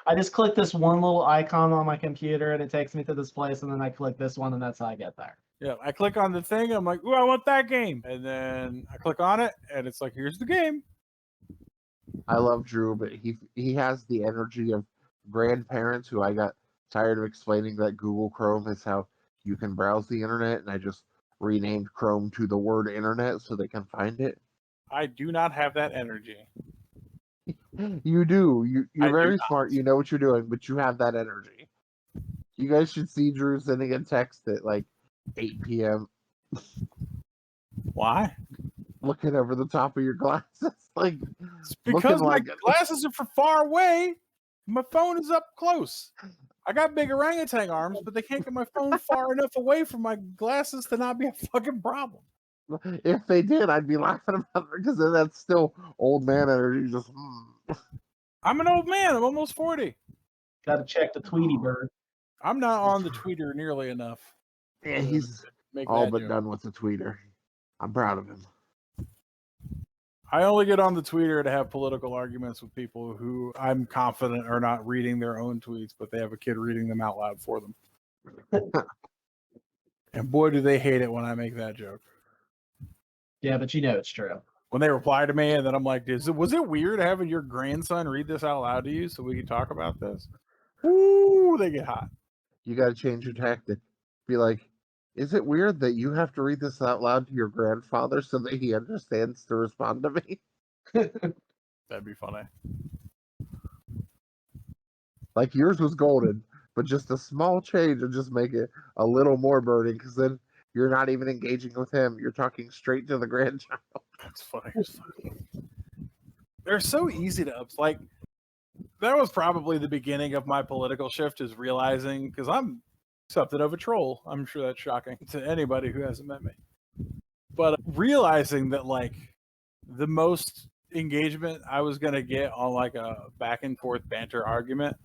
I just click this one little icon on my computer and it takes me to this place, and then I click this one and that's how I get there. Yeah, I click on the thing. I'm like, ooh, I want that game. And then I click on it, and it's like, here's the game. I love Drew, but he has the energy of grandparents who I got tired of explaining that Google Chrome is how you can browse the internet, and I just renamed Chrome to the word internet so they can find it. I do not have that energy. You do. I You're do very not. smart. You know what you're doing, but you have that energy. You guys should see Drew sending a text at like 8 p.m. Why? looking over the top of your glasses. Like, It's because my like glasses are for far away. My phone is up close. I got big orangutan arms, but they can't get my phone far enough away from my glasses to not be a fucking problem. If they did, I'd be laughing about it, because then that's still old man energy. Just I'm an old man. I'm almost 40. Got to check the Tweety bird. I'm not on the tweeter nearly enough. yeah, he's Make all that but joke. done with the tweeter. I'm proud of him. I only get on the tweeter to have political arguments with people who I'm confident are not reading their own tweets, but they have a kid reading them out loud for them. And boy, do they hate it when I make that joke. Yeah, but you know it's true. When they reply to me, and then I'm like, was it weird having your grandson read this out loud to you so we can talk about this? Ooh, they get hot. You got to change your tactic. Be like, is it weird that you have to read this out loud to your grandfather so that he understands to respond to me? That'd be funny. Like, yours was golden, but just a small change would just make it a little more burning, because then you're not even engaging with him. You're talking straight to the grandchild. That's funny. They're so easy to like. That was probably the beginning of my political shift, is realizing, because I'm something of a troll. I'm sure that's shocking to anybody who hasn't met me. But realizing that, like, the most engagement I was going to get on like a back and forth banter argument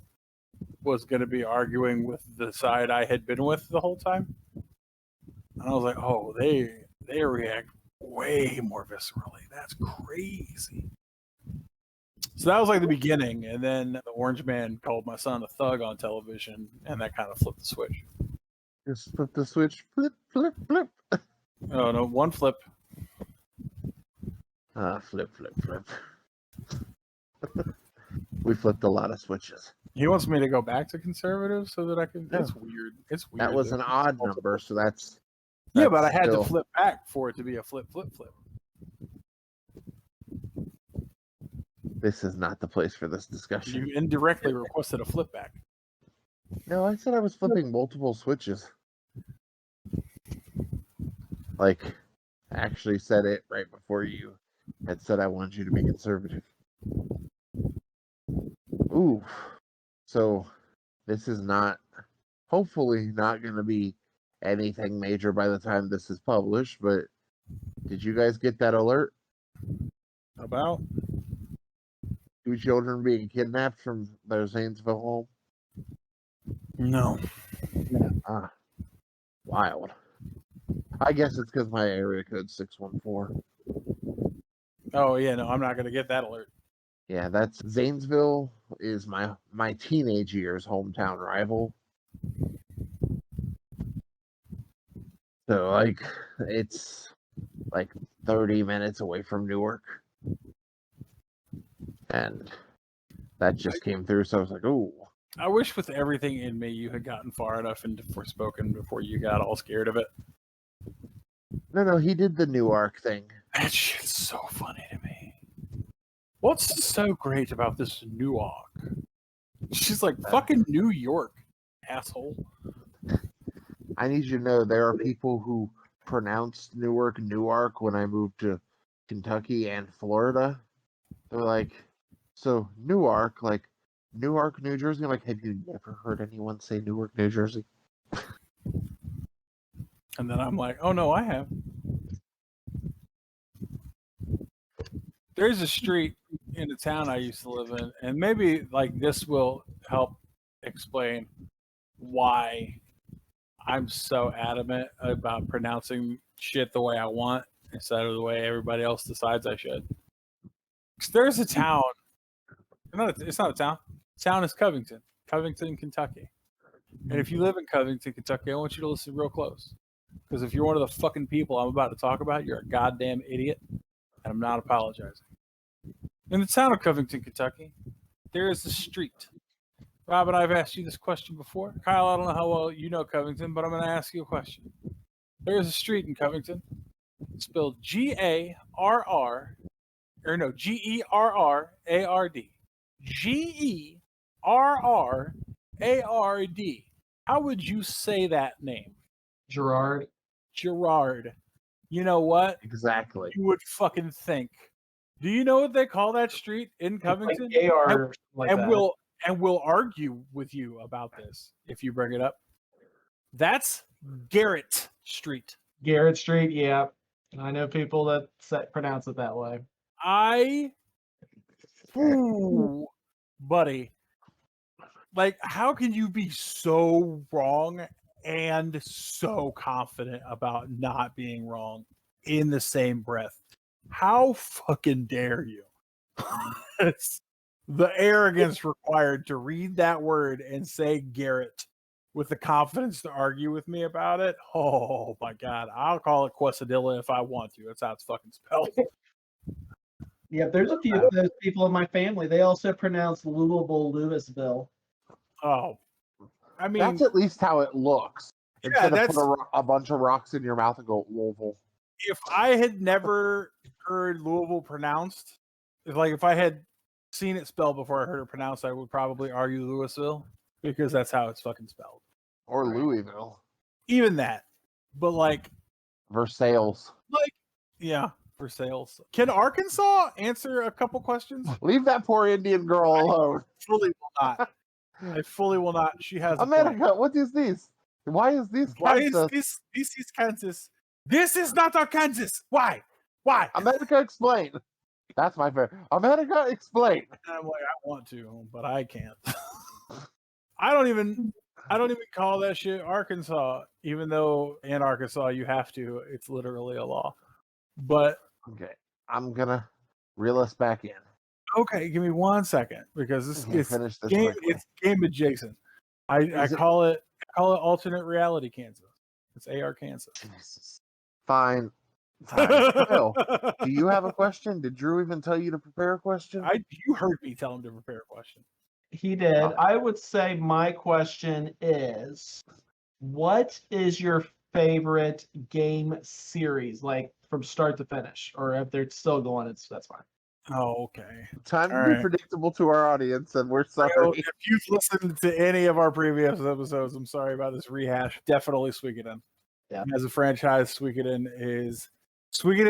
was going to be arguing with the side I had been with the whole time. And I was like, oh, they react way more viscerally. That's crazy. So that was like the beginning, and then the orange man called my son a thug on television, and that kind of flipped the switch. Just flip the switch. Flip, flip, flip. Oh, no, one flip. Flip, flip, flip. We flipped a lot of switches. He wants me to go back to conservative so that I can. No. It's weird. It's weird. That was an odd number, so that's Yeah, but I had still to flip back for it to be a flip, flip, flip. This is not the place for this discussion. You indirectly requested a flip back. No, I said I was flipping multiple switches. Like, I actually said it right before you had said I wanted you to be conservative. Ooh. So, this is not, hopefully not going to be anything major by the time this is published, but did you guys get that alert? About? 2 children being kidnapped from their Zanesville home? No. Wild. I guess it's because my area code's 614. Oh yeah, no, I'm not gonna get that alert. Yeah, that's Zanesville is my teenage years hometown rival. So like it's like 30 minutes away from Newark. And that just came through, so I was like, "Ooh." I wish with everything in me you had gotten far enough into Forspoken before you got all scared of it. No, he did the Newark thing. That shit's so funny to me. What's so great about this Newark? She's like, fucking New York, asshole. I need you to know there are people who pronounced Newark when I moved to Kentucky and Florida. They're like, so Newark, like Newark, New Jersey. I'm like, have you never heard anyone say Newark, New Jersey? And then I'm like, oh no, I have. There's a street in the town I used to live in, and maybe like this will help explain why I'm so adamant about pronouncing shit the way I want instead of the way everybody else decides I should. 'Cause there's a town. It's not a town. The town is Covington, Kentucky. And if you live in Covington, Kentucky, I want you to listen real close. Because if you're one of the fucking people I'm about to talk about, you're a goddamn idiot. And I'm not apologizing. In the town of Covington, Kentucky, there is a street. Rob and I have asked you this question before. Kyle, I don't know how well you know Covington, but I'm going to ask you a question. There is a street in Covington spelled Gerrard. Gerrard. How would you say that name? Gerard. Gerard. You know what? Exactly. You would fucking think. Do you know what they call that street in Covington? Like AR, like and that. we'll argue with you about this if you bring it up. That's Garrett Street. Garrett Street, yeah. I know people that pronounce it that way. Buddy, like, how can you be so wrong and so confident about not being wrong in the same breath? How fucking dare you? It's the arrogance required to read that word and say Garrett with the confidence to argue with me about it. Oh my God. I'll call it Quesadilla if I want to. That's how it's fucking spelled. Yeah, there's a few of those people in my family. They also pronounce Louisville. Oh, I mean, that's at least how it looks. Yeah, Instead of that's put a bunch of rocks in your mouth and go Louisville. If I had never heard Louisville pronounced, if I had seen it spelled before I heard it pronounced, I would probably argue Louisville because that's how it's fucking spelled. Or Louisville. Even that. But Versailles. Yeah, Versailles. Can Arkansas answer a couple questions? Leave that poor Indian girl alone. Fully will not. I fully will not. She has America, what is this? Why is this Kansas? Why is this is Kansas? This is not Arkansas. Why? America, explain. That's my favorite. America, explain. And I'm like, I want to, but I can't. I don't even call that shit Arkansas, even though in Arkansas you have to. It's literally a law. But okay, I'm gonna reel us back in. Okay, give me 1 second because it's game adjacent. I call it alternate reality Kansas. It's AR Kansas. Fine. Kyle, do you have a question? Did Drew even tell you to prepare a question? You heard me tell him to prepare a question. He did. I would say my question is, what is your favorite game series, like from start to finish? Or if they're still going, that's fine. Oh, okay. Time to be predictable to our audience, and we're sorry. If you've listened to any of our previous episodes, I'm sorry about this rehash. Definitely Suikoden. Yeah. As a franchise, Suikoden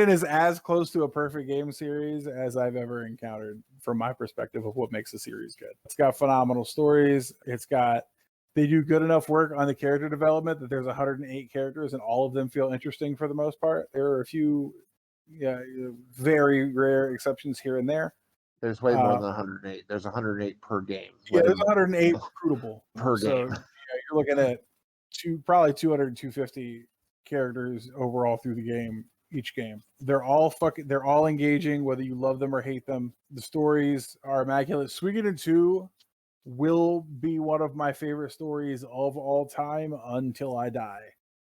is as close to a perfect game series as I've ever encountered from my perspective of what makes a series good. It's got phenomenal stories. They do good enough work on the character development that there's 108 characters and all of them feel interesting for the most part. There are a few very rare exceptions here and there. There's way more than 108. There's 108 per game. Yeah, there's 108 recruitable per game. So, you're looking at probably 200 250 characters overall through the game. Each game, they're all engaging, whether you love them or hate them. The stories are immaculate. Suikoden 2 will be one of my favorite stories of all time until I die,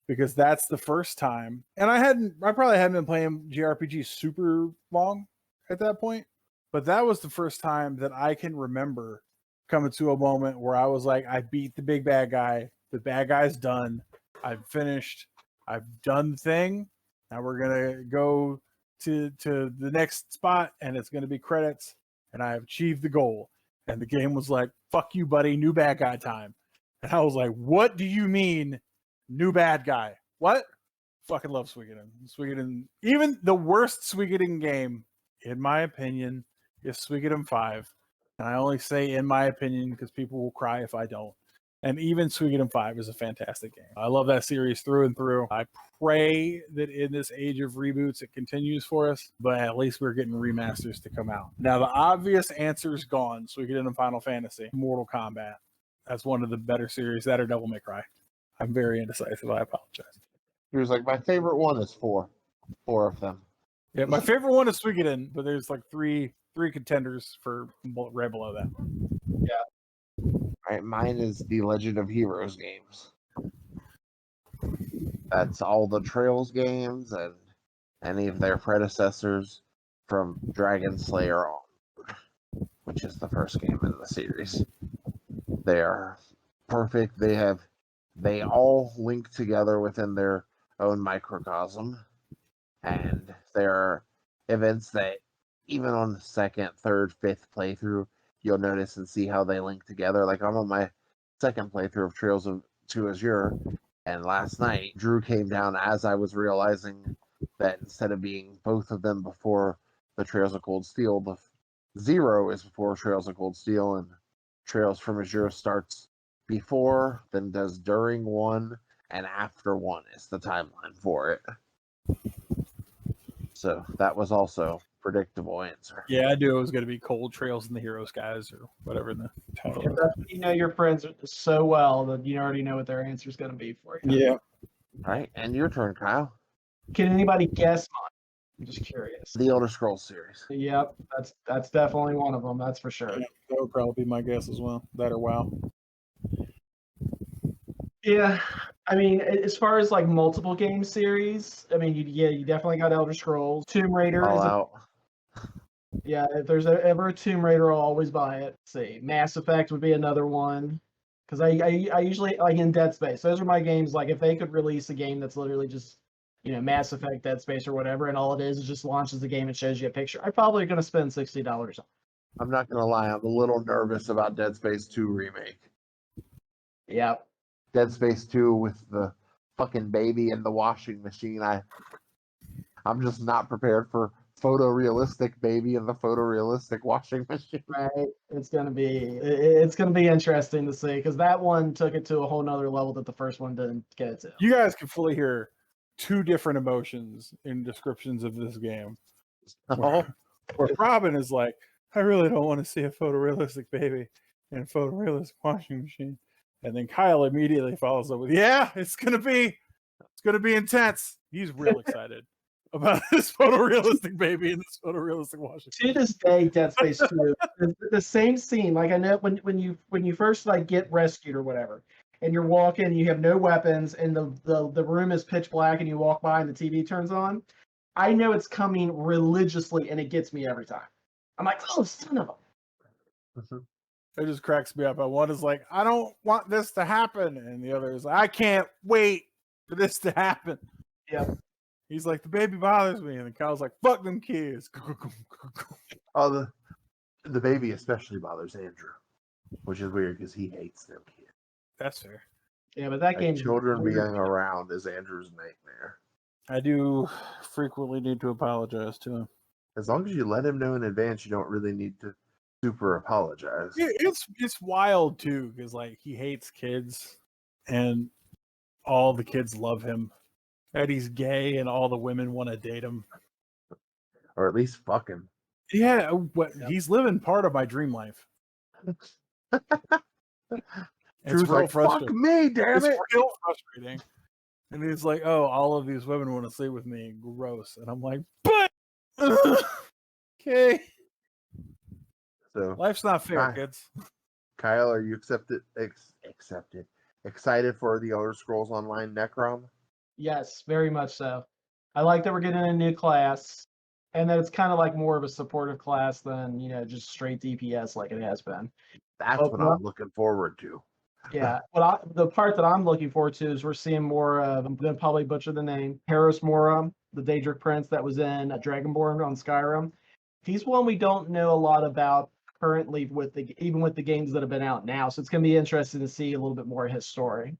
because that's the first time. And I probably hadn't been playing JRPG super long at that point, but that was the first time that I can remember coming to a moment where I was like, I beat the big bad guy. The bad guy's done. I've finished. I've done the thing. Now we're gonna go to the next spot, and it's gonna be credits, and I have achieved the goal. And the game was like, "Fuck you, buddy, new bad guy time." And I was like, "What do you mean, new bad guy? What?" Fucking love Suikoden. Suikoden, even the worst Suikoden game, in my opinion, is Suikoden 5. And I only say in my opinion because people will cry if I don't. And even Suikoden 5 is a fantastic game. I love that series through and through. I pray that in this age of reboots, it continues for us, but at least we're getting remasters to come out. Now, the obvious answer is gone. Suikoden and Final Fantasy, Mortal Kombat. That's one of the better series. That or Devil May Cry. I'm very indecisive. I apologize. He was like, my favorite one is 4 of them. Yeah, my favorite one is Suikoden, but there's like three contenders for right below that. Right, mine is the Legend of Heroes games. That's all the Trails games and any of their predecessors from Dragon Slayer on, which is the first game in the series. They are perfect. They all link together within their own microcosm, and there are events that even on the second, third, fifth playthrough, you'll notice and see how they link together. Like I'm on my second playthrough of Trails of to Azure, and last night Drew came down as I was realizing that instead of being both of them before the Trails of Cold Steel, the 0 is before Trails of Cold Steel, and Trails from Azure starts before, then does during 1, and after 1 is the timeline for it. So that was also predictable answer. Yeah, I knew it was going to be Cold Trails and the Hero Skies or whatever the title is. You know your friends so well that you already know what their answer is going to be for you. Yeah. All right, and your turn, Kyle. Can anybody guess mine? I'm just curious. The Elder Scrolls series. Yep, that's definitely one of them. That's for sure. That would probably be my guess as well. That or WoW. Yeah, I mean, as far as like multiple game series, I mean, you definitely got Elder Scrolls. Tomb Raider is Fallout. yeah. If there's ever a Tomb Raider, I'll always buy it. Let's see, Mass Effect would be another one, because I usually like in Dead Space. Those are my games. Like if they could release a game that's literally just Mass Effect, Dead Space, or whatever, and all it is just launches the game and shows you a picture, I'm probably gonna spend $60 on. I'm not gonna lie, I'm a little nervous about Dead Space 2 remake. Yeah. Dead Space 2 with the fucking baby in the washing machine. I'm just not prepared for photorealistic baby in the photorealistic washing machine. Right. It's gonna be interesting to see, because that one took it to a whole nother level that the first one didn't get it to. You guys can fully hear two different emotions in descriptions of this game. Oh, Where Robin is like, I really don't want to see a photorealistic baby in a photorealistic washing machine. And then Kyle immediately follows up with, yeah, it's gonna be intense. He's real excited about this photorealistic baby in this photorealistic washing. To this day, Dead Space 2, the same scene. Like I know when you first like get rescued or whatever, and you're walking, you have no weapons, and the room is pitch black, and you walk by and the TV turns on. I know it's coming religiously, and it gets me every time. I'm like, oh, son of a. It just cracks me up. One is like, I don't want this to happen. And the other is like, I can't wait for this to happen. Yeah. He's like, the baby bothers me. And then Kyle's like, fuck them kids. Oh, the baby especially bothers Andrew, which is weird because he hates them kids. That's fair. Yeah, but that game. Children being around is Andrew's nightmare. I do frequently need to apologize to him. As long as you let him know in advance, you don't really need to super apologize. Yeah, it's wild too, because like he hates kids and all the kids love him. And he's gay and all the women want to date him. Or at least fuck him. Yeah, he's living part of my dream life. Drew's real like, fuck me, damn it's it. real frustrating. And he's like, "Oh, all of these women want to sleep with me. Gross." And I'm like, "But okay, So, life's not fair, Hi. kids." Kyle, are you excited for the Elder Scrolls Online Necrom? Yes, very much so. I like that we're getting a new class, and that it's kind of like more of a supportive class than just straight DPS like it has been. That's But what I'm looking forward to. yeah, the part that I'm looking forward to is we're seeing more of, I'm gonna probably butcher the name, Harris Mora, the Daedric Prince that was in Dragonborn on Skyrim. He's one we don't know a lot about currently even with the games that have been out now. So it's gonna be interesting to see a little bit more of his story.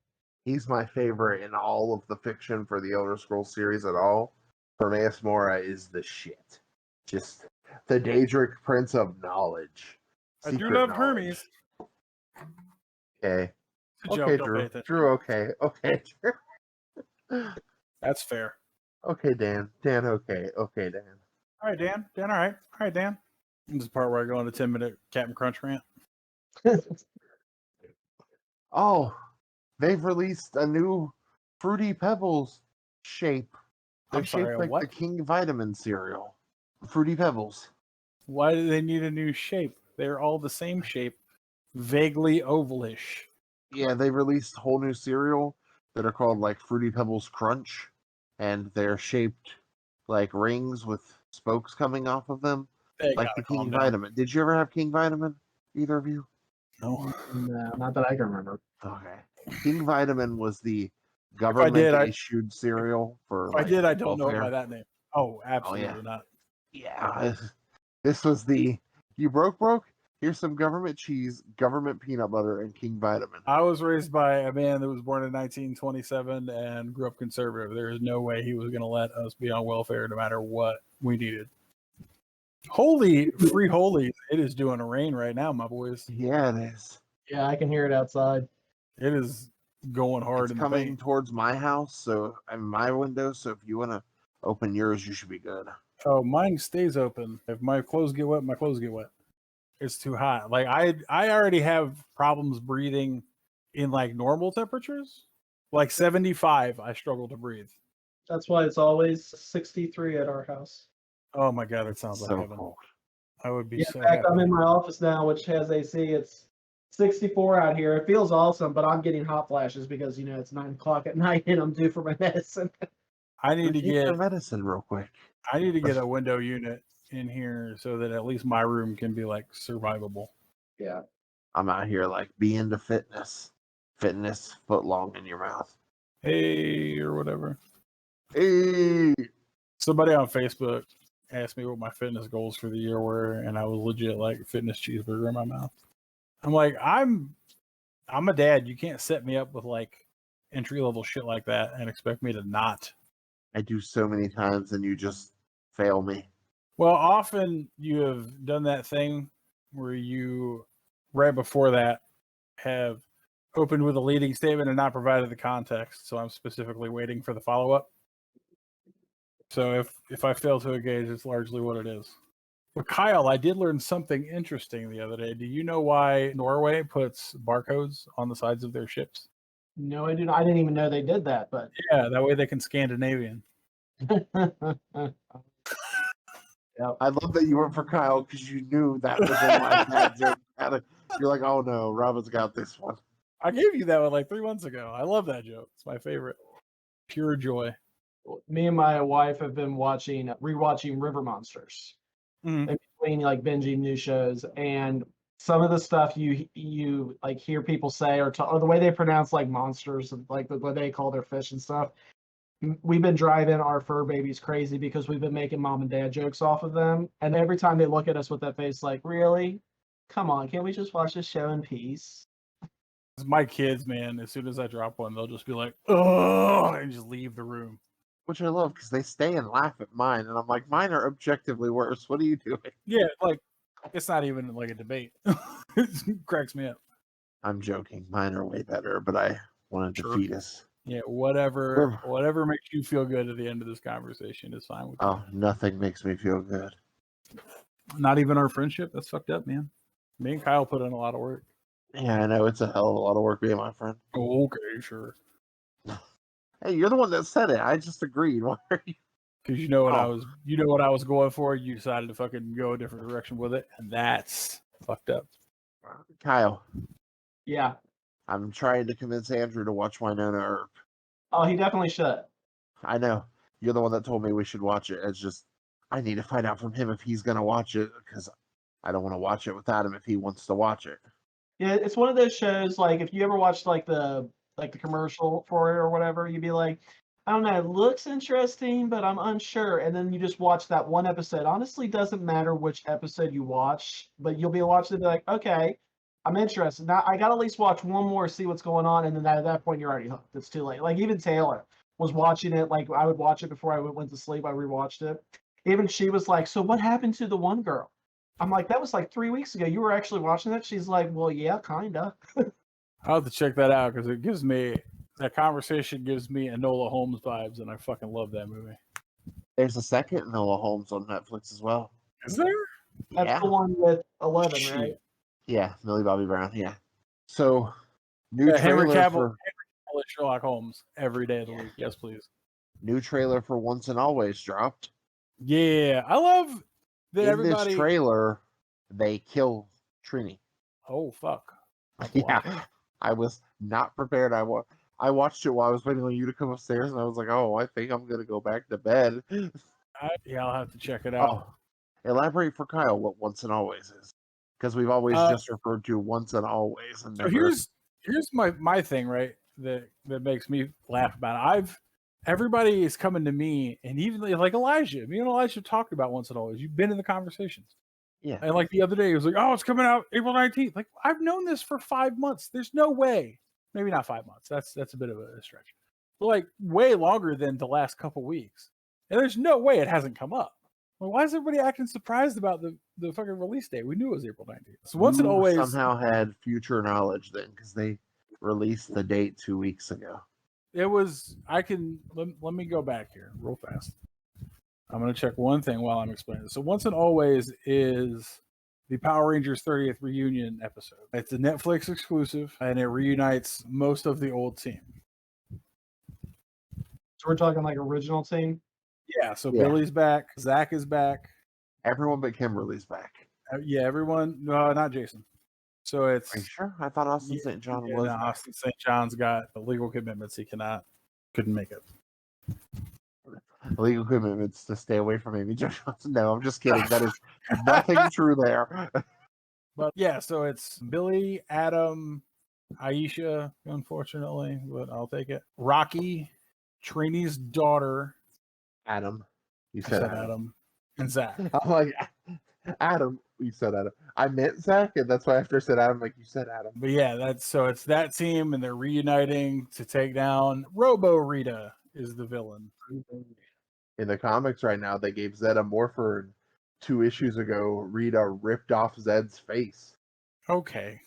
He's my favorite in all of the fiction for the Elder Scrolls series at all. Hermaeus Mora is the shit. Just the Daedric Prince of Knowledge. I do Secret love knowledge. Hermes. Okay. It's a Okay, joke. Don't pay Drew. attention. Drew, okay. Okay, Drew. That's fair. Okay, Dan. Dan, okay. Okay, Dan. All right, Dan. Dan, all right. All right, Dan. This is the part where I go on a 10-minute Captain Crunch rant. Oh, they've released a new Fruity Pebbles shape. They're I'm sorry, shaped a like what? the King Vitamin cereal. Fruity Pebbles. Why do they need a new shape? They're all the same shape, vaguely ovalish. Yeah, they released whole new cereal that are called like Fruity Pebbles Crunch, and they're shaped like rings with spokes coming off of them, They like gotta the King calm down. Vitamin. Did you ever have King Vitamin? Either of you? No. No, not that I can remember. Okay. King Vitamin was the did, government issued cereal for. If I did, I don't know it welfare. by that name. Oh, absolutely not. Yeah, this was the you broke. Here's some government cheese, government peanut butter, and King Vitamin. I was raised by a man that was born in 1927 and grew up conservative. There is no way he was going to let us be on welfare no matter what we needed. Holy free holy, it is doing a rain right now, my boys. Yeah, it is. Yeah, I can hear it outside. It is going hard It's in coming the paint. towards my house, so I'm my window. So if you want to open yours, you should be good. Oh, mine stays open. If my clothes get wet, my clothes get wet. It's too hot. Like I already have problems breathing in like normal temperatures. Like 75, I struggle to breathe. That's why it's always 63 at our house. Oh my god, it sounds like So heaven. cold. I would be Yeah, so in fact, happy. I'm in my office now, which has AC. It's 64 out here. It feels awesome, but I'm getting hot flashes because it's 9 o'clock at night and I'm due for my medicine. I need to Take get your medicine real quick. a window unit in here so that at least my room can be like survivable. Yeah. I'm out here like be into fitness. Fitness foot long in your mouth. Hey, or whatever. Hey. Somebody on Facebook asked me what my fitness goals for the year were, and I was legit like fitness cheeseburger in my mouth. I'm like, I'm a dad. You can't set me up with like entry level shit like that and expect me to not. I do so many times and you just fail me. Well, often you have done that thing where you, right before that, have opened with a leading statement and not provided the context. So I'm specifically waiting for the follow up. So if I fail to engage, it's largely what it is. But Kyle, I did learn something interesting the other day. Do you know why Norway puts barcodes on the sides of their ships? No, I didn't. I didn't even know they did that, but Yeah, that way they can Scandinavian. yep. I love that you went for Kyle because you knew that was in my bad joke. You're like, oh no, Robin's got this one. I gave you that one like 3 months ago. I love that joke. It's my favorite. Pure joy. Me and my wife have been rewatching River Monsters. Mhm. In between like binging new shows, and some of the stuff you like hear people say or the way they pronounce like monsters and like the way they call their fish and stuff. We've been driving our fur babies crazy because we've been making mom and dad jokes off of them, and every time they look at us with that face like, really, come on, can't we just watch this show in peace? My kids, man, as soon as I drop one, they'll just be like, oh, and just leave the room. Which I love because they stay and laugh at mine, and I'm like, mine are objectively worse. What are you doing? Yeah, like it's not even like a debate. It cracks me up. I'm joking. Mine are way better, but I wanted to Sure. feed us. Yeah, whatever makes you feel good at the end of this conversation is fine with me. Oh, nothing makes me feel good. Not even our friendship. That's fucked up, man. Me and Kyle put in a lot of work. Yeah, I know it's a hell of a lot of work being my friend. Okay, sure. Hey, you're the one that said it. I just agreed. Why are you? Because you know what Oh. I was going for. You decided to fucking go a different direction with it, and that's fucked up. Kyle, Yeah. I'm trying to convince Andrew to watch Winona Earp. Oh, he definitely should. I know. You're the one that told me we should watch it. It's just, I need to find out from him if he's going to watch it, because I don't want to watch it without him if he wants to watch it. Yeah, it's one of those shows, like, if you ever watched, like, the commercial for it or whatever, you'd be like, I don't know, it looks interesting, but I'm unsure. And then you just watch that one episode. Honestly, doesn't matter which episode you watch, but you'll be watching and be like, okay, I'm interested. Now I gotta at least watch one more, see what's going on, and then at that point you're already hooked. It's too late. Like even Taylor was watching it, like I would watch it before I went to sleep. I rewatched it. Even she was like, so what happened to the one girl? I'm like, that was like 3 weeks ago. You were actually watching that? She's like, well, yeah, kinda. I'll have to check that out because it gives me that conversation gives me Enola Holmes vibes, and I fucking love that movie. There's a second Enola Holmes on Netflix as well. Is there? That's Yeah. the one with 11, Shit. right? Yeah, Millie Bobby Brown. Yeah. So, new Yeah, Henry trailer Cavill for as Sherlock Holmes every day of the week. Yes, please. Once and Always dropped. Yeah, I love that In everybody. this trailer, they kill Trini. Oh fuck! Yeah, I was not prepared. I watched it while I was waiting on you to come upstairs, and I was like, "Oh, I think I'm gonna go back to bed." I'll have to check it out. Oh, elaborate for Kyle what Once and Always is, because we've always just referred to Once and Always. And so here's my thing, right? That makes me laugh about it. Everybody is coming to me, and even like Elijah. Me and Elijah talked about Once and Always. You've been in the conversations. Yeah. And like the other day, it was like, oh, it's coming out April 19th. Like, I've known this for 5 months. There's no way. Maybe not 5 months. That's a bit of a stretch. But like way longer than the last couple weeks. And there's no way it hasn't come up. Well, why is everybody acting surprised about the fucking release date? We knew it was April 19th. So Once and Always somehow had future knowledge then, because they released the date 2 weeks ago. It was, let me go back here real fast. I'm going to check one thing while I'm explaining this. So Once and Always is the Power Rangers 30th reunion episode. It's a Netflix exclusive, and it reunites most of the old team. So we're talking like original team? Yeah, so Billy's back. Zach is back. Everyone but Kimberly's back. Yeah, everyone. No, not Jason. So it's... Are you sure? I thought Austin St. John was. No, Austin St. John's got legal commitments. He couldn't make it. Legal commitments to stay away from Amy Jo Johnson. No, I'm just kidding. That is nothing true there. But yeah, so it's Billy, Adam, Aisha, unfortunately, but I'll take it. Rocky, Trini's daughter. Adam. You said Adam. And Zach. I'm like, Adam. You said Adam. I meant Zach, and that's why after I said Adam, like you said Adam. But yeah, it's that team, and they're reuniting to take down Robo Rita is the villain. In the comics right now, they gave Zed a morpher. 2 issues ago, Rita ripped off Zed's face. Okay.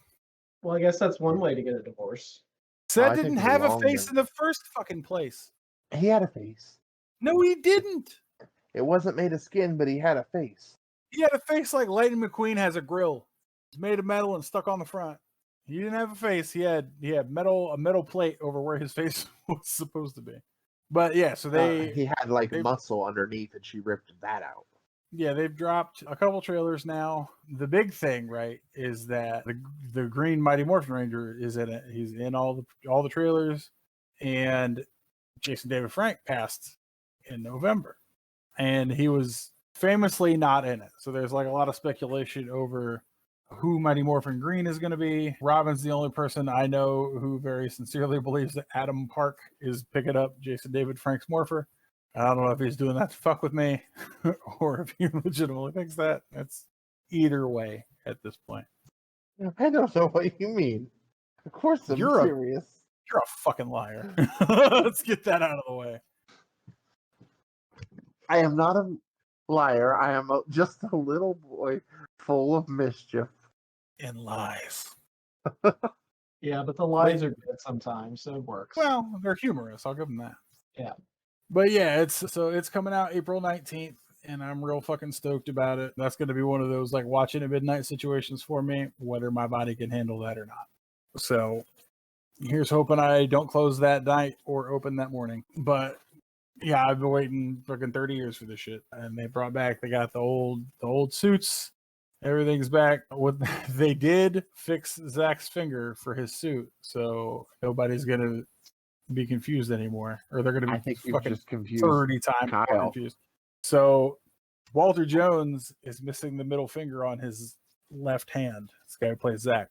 Well, I guess that's one way to get a divorce. Zed didn't have a face in the first fucking place. He had a face. No, he didn't. It wasn't made of skin, but he had a face. He had a face like Lightning McQueen has a grill. It's made of metal and stuck on the front. He didn't have a face. He had a metal plate over where his face was supposed to be. But yeah, so he had like muscle underneath, and she ripped that out. Yeah, they've dropped a couple trailers now. The big thing, right, is that the Green Mighty Morphin Ranger is in it. He's in all the trailers, and Jason David Frank passed in November, and he was famously not in it. So there's like a lot of speculation over who Mighty Morphin Green is going to be. Robin's the only person I know who very sincerely believes that Adam Park is picking up Jason David Frank's Morpher. I don't know if he's doing that to fuck with me or if he legitimately thinks that. It's either way at this point. I don't know what you mean. Of course I'm serious. You're a fucking liar. Let's get that out of the way. I am not a liar. I am just a little boy full of mischief. And lies. Yeah, but the lies are good sometimes, so it works. Well, they're humorous. I'll give them that. Yeah. But yeah, it's coming out April 19th, and I'm real fucking stoked about it. That's going to be one of those like watching at midnight situations for me, whether my body can handle that or not. So Here's hoping I don't close that night or open that morning. But yeah, I've been waiting fucking 30 years for this shit. And they got the old suits. Everything's back. What they did fix Zach's finger for his suit, so nobody's gonna be confused anymore, or they're gonna I be think you've fucking just confused 30 times more Kyle. confused. So Walter Jones is missing the middle finger on his left hand. This guy who plays Zach,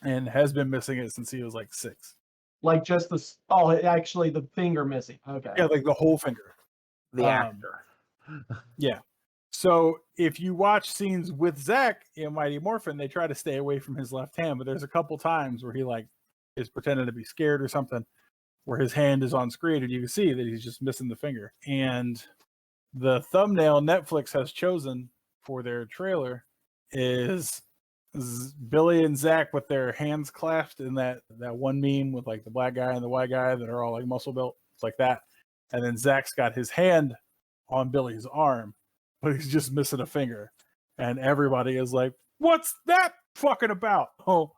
and has been missing it since he was like 6. Like just the oh, actually the finger missing. Okay. Yeah, like the whole finger. The actor. Yeah. So if you watch scenes with Zach in Mighty Morphin, they try to stay away from his left hand, but there's a couple times where he like is pretending to be scared or something, where his hand is on screen and you can see that he's just missing the finger. And the thumbnail Netflix has chosen for their trailer is Billy and Zach with their hands clasped in that one meme with like the black guy and the white guy that are all like muscle built. It's like that. And then Zach's got his hand on Billy's arm, but he's just missing a finger. And everybody is like, what's that fucking about? Oh,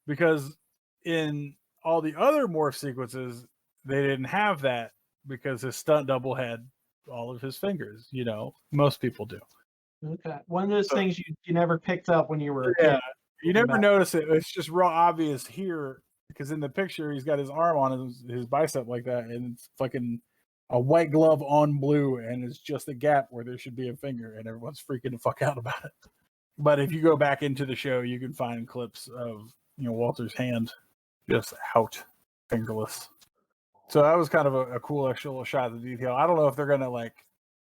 because in all the other morph sequences, they didn't have that because his stunt double had all of his fingers. You know, most people do. Okay. One of those things you never picked up when you were a kid. You never notice it. It's just real obvious here because in the picture, he's got his arm on his bicep like that, and it's fucking a white glove on blue, and it's just a gap where there should be a finger, and everyone's freaking the fuck out about it. But if you go back into the show, you can find clips of Walter's hand just out, fingerless. So that was kind of a cool extra little shot of the detail. I don't know if they're gonna like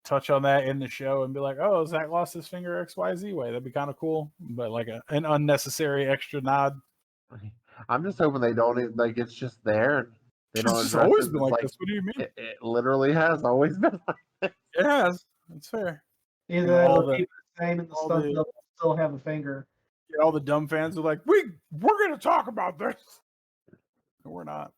touch on that in the show and be like, "Oh, Zach lost his finger XYZ way." That'd be kind of cool, but like an unnecessary extra nod. I'm just hoping they don't like. It's just there. And they don't. It's always been like this. What do you mean? It literally has always been like this. It has. That's fair. Either they'll keep it the same and the stuff will still have a finger. Yeah, all the dumb fans are like, we're gonna talk about this. No, we're not.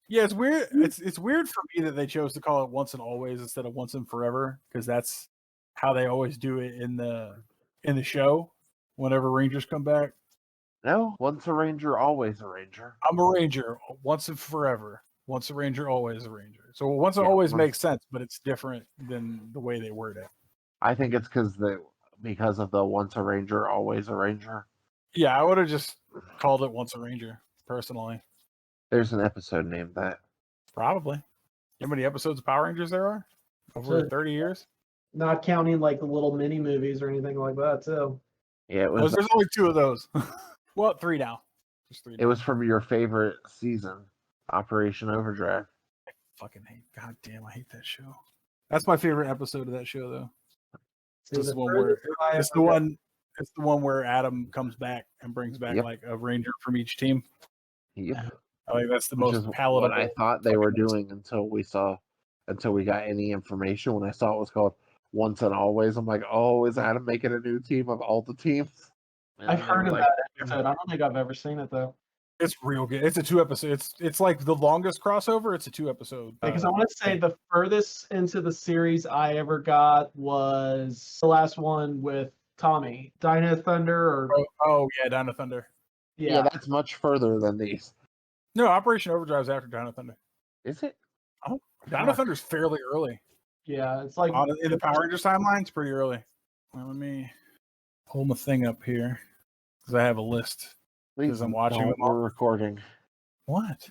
Yeah, it's weird. It's weird for me that they chose to call it Once and Always instead of Once and Forever, because that's how they always do it in the show. Whenever Rangers come back. No, once a Ranger, always a Ranger. I'm a Ranger, once and forever. Once a Ranger, always a Ranger. So once and always makes sense, but it's different than the way they word it. I think it's because of the once a Ranger, always a Ranger. Yeah, I would have just called it Once a Ranger, personally. There's an episode named that. Probably. You know how many episodes of Power Rangers there are? Over 30 years? Not counting like the little mini movies or anything like that, too. Yeah, it was. There's only 2 of those. Well, 3 now. Just 3 now. It was from your favorite season, Operation Overdrive. I fucking hate. God damn, I hate that show. That's my favorite episode of that show, though. It's the one where Adam comes back and brings back like a Ranger from each team. Yep. I think that's the most palatable. What I thought they were doing until we got any information. When I saw it was called Once and Always, I'm like, oh, is Adam making a new team of all the teams? And I've heard of that episode. I don't think I've ever seen it though. It's real good. It's a 2 episode. It's like the longest crossover. It's a 2 episode. Because I want to say the furthest into the series I ever got was the last one with Tommy, Dino Thunder, or Dino Thunder. Yeah, that's much further than these. No, Operation Overdrive is after Dino Thunder. Is it? Oh, Dino Thunder's fairly early. Yeah, it's like in the Power Rangers timeline, it's pretty early. Well, let me pull my thing up here because I have a list. Because I'm watching them all. We're recording. What?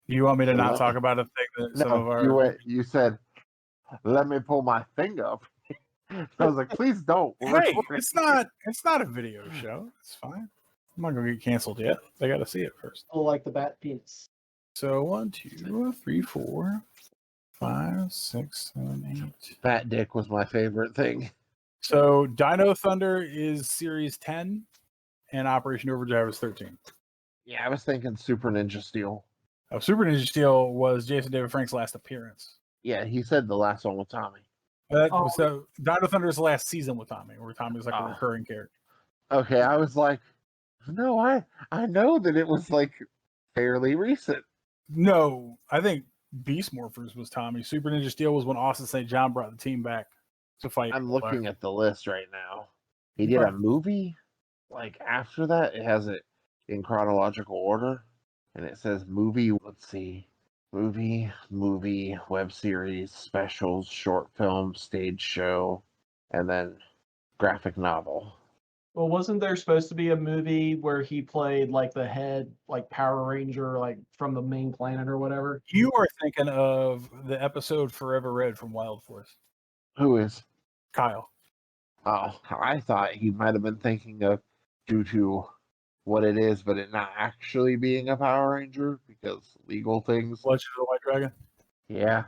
You want me to not talk about a thing that some of our... You said, let me pull my thing up. I was like, please don't. Hey, it's not a video show. It's fine. I'm not going to get canceled yet. They got to see it first. Oh, like the bat penis. So 1, 2, 3, 4, 5, 6, 7, 8. Fat dick was my favorite thing. So Dino Thunder is series 10, and Operation Overdrive is 13. Yeah, I was thinking Super Ninja Steel. Oh, Super Ninja Steel was Jason David Frank's last appearance. Yeah, he said the last one with Tommy. So Dino Thunder is the last season with Tommy, where Tommy was like a recurring character. Okay, I was like, no, I know that it was like fairly recent. No, I think Beast Morphers was Tommy. Super Ninja Steel was when Austin St. John brought the team back to fight. I'm looking at the list right now. He did a movie like after that. It has it in chronological order. and it says movie. Let's see, movie, web series, specials, short film, stage show, and then graphic novel. Well, wasn't there supposed to be a movie where he played like the head, like Power Ranger, like from the main planet or whatever? You are thinking of the episode Forever Red from Wild Force. Who is? Kyle. Oh, I thought he might have been thinking of due to what it is, but it not actually being a Power Ranger because legal things. Legend of the White Dragon. Yeah.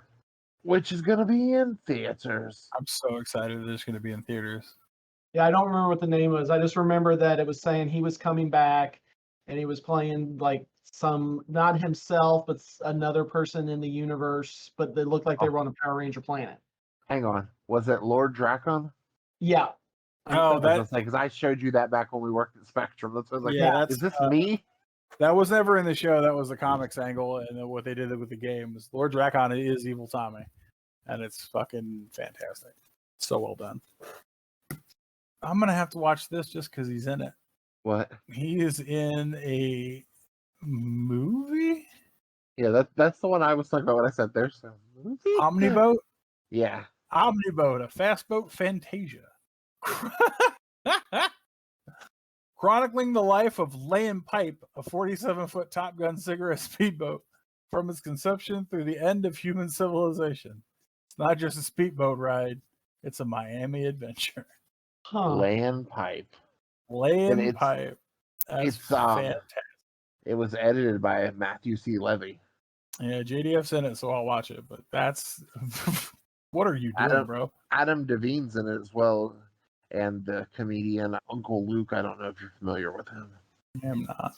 Which is going to be in theaters. I'm so excited that it's going to be in theaters. Yeah, I don't remember what the name was. I just remember that it was saying he was coming back and he was playing like some, not himself, but another person in the universe, but they looked like they were on a Power Ranger planet. Hang on. Was it Lord Dracon? Yeah. Oh, that because I showed you that back when we worked at Spectrum. That's what I was like, yeah, is this me? That was never in the show. That was the comics angle, and then what they did with the game was Lord Dracon is Evil Tommy, and it's fucking fantastic. So well done. I'm gonna have to watch this just because he's in it. What? He is in a movie. Yeah, that's the one I was talking about when I said there's a movie. Omniboat. Yeah. Omniboat, a fast boat Fantasia. Chronicling the life of Lay Pipe, a 47-foot Top Gun cigarette speedboat, from its conception through the end of human civilization. It's not just a speedboat ride; it's a Miami adventure. Huh. Land Pipe. Lay Pipe. That's fantastic. It was edited by Matthew C. Levy. Yeah, JDF's in it, so I'll watch it. But that's what are you doing, bro? Adam Devine's in it as well, and the comedian Uncle Luke. I don't know if you're familiar with him. I am not.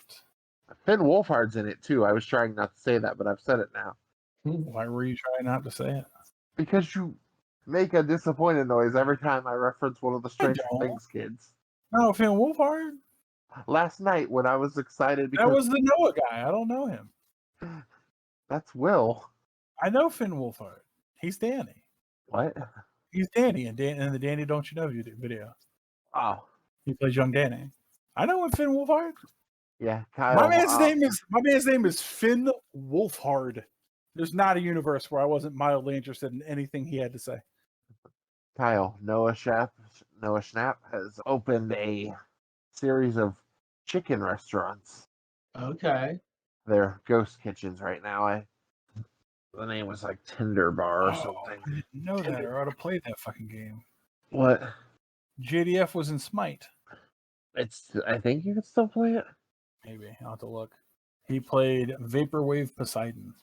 Finn Wolfhard's in it too. I was trying not to say that, but I've said it now. Why were you trying not to say it? Because you make a disappointed noise every time I reference one of the Stranger Things kids. No, Finn Wolfhard. Last night when I was excited because that was the Noah guy. I don't know him. That's Will. I know Finn Wolfhard. He's Danny. What? He's Danny in the Danny Don't You Know video. Oh. He plays young Danny. I know him, Finn Wolfhard. Yeah, Kyle. My man's name is Finn Wolfhard. There's not a universe where I wasn't mildly interested in anything he had to say. Kyle, Noah Schnapp has opened a series of chicken restaurants. Okay. They're ghost kitchens right now. The name was like Tinder Bar or something. I didn't know that, or I ought to play that fucking game. What? JDF was in Smite. I think you could still play it. Maybe. I'll have to look. He played Vaporwave Poseidon.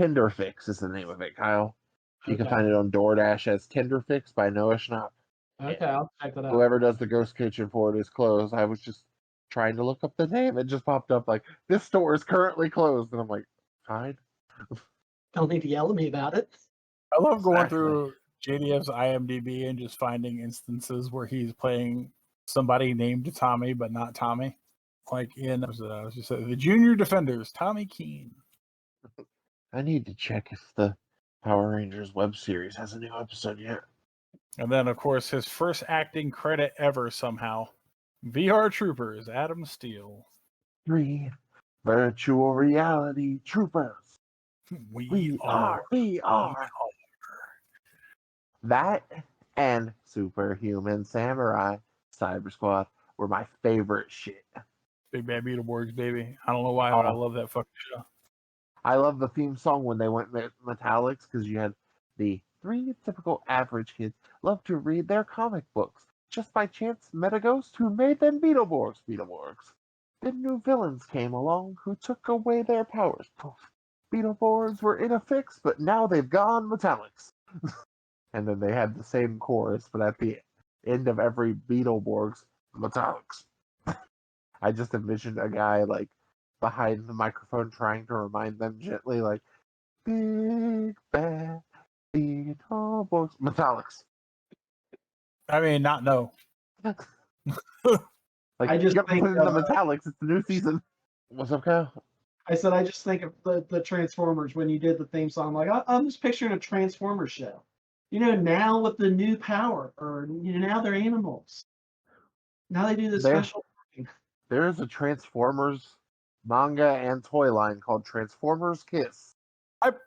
Tinderfix is the name of it, Kyle. You can find it on DoorDash as Tinderfix by Noah Schnapp. Okay, I'll check that out. Whoever does the ghost kitchen for it is closed. I was just trying to look up the name. It just popped up like, this store is currently closed. And I'm like, fine. Don't need to yell at me about it. I love going through JDF's IMDb and just finding instances where he's playing somebody named Tommy, but not Tommy. Like in the Junior Defenders, Tommy Keene. I need to check if the Power Rangers web series has a new episode yet. And then, of course, his first acting credit ever somehow. VR Troopers, Adam Steele. 3 virtual reality troopers. We are VR. That and Superhuman Samurai Cyber Squad were my favorite shit. Big Bad Beetleborgs, baby. I don't know why, but I love that fucking show. I love the theme song when they went metallics because you had the 3 typical average kids love to read their comic books. Just by chance met a ghost who made them Beetleborgs. Then new villains came along who took away their powers. Poof. Beetleborgs were in a fix, but now they've gone metallics. And then they had the same chorus, but at the end of every Beetleborgs, metallics. I just envisioned a guy like behind the microphone trying to remind them gently, like, big bad Beetleborgs, metallics. I mean, not no. Like, I just you gotta think put in the metallics. It's the new season. What's up, Kyle? I said I just think of the Transformers when you did the theme song. Like I'm just picturing a Transformers show. You know, now with the new power, or now they're animals. Now they do this special. There is a Transformers manga and toy line called Transformers Kiss.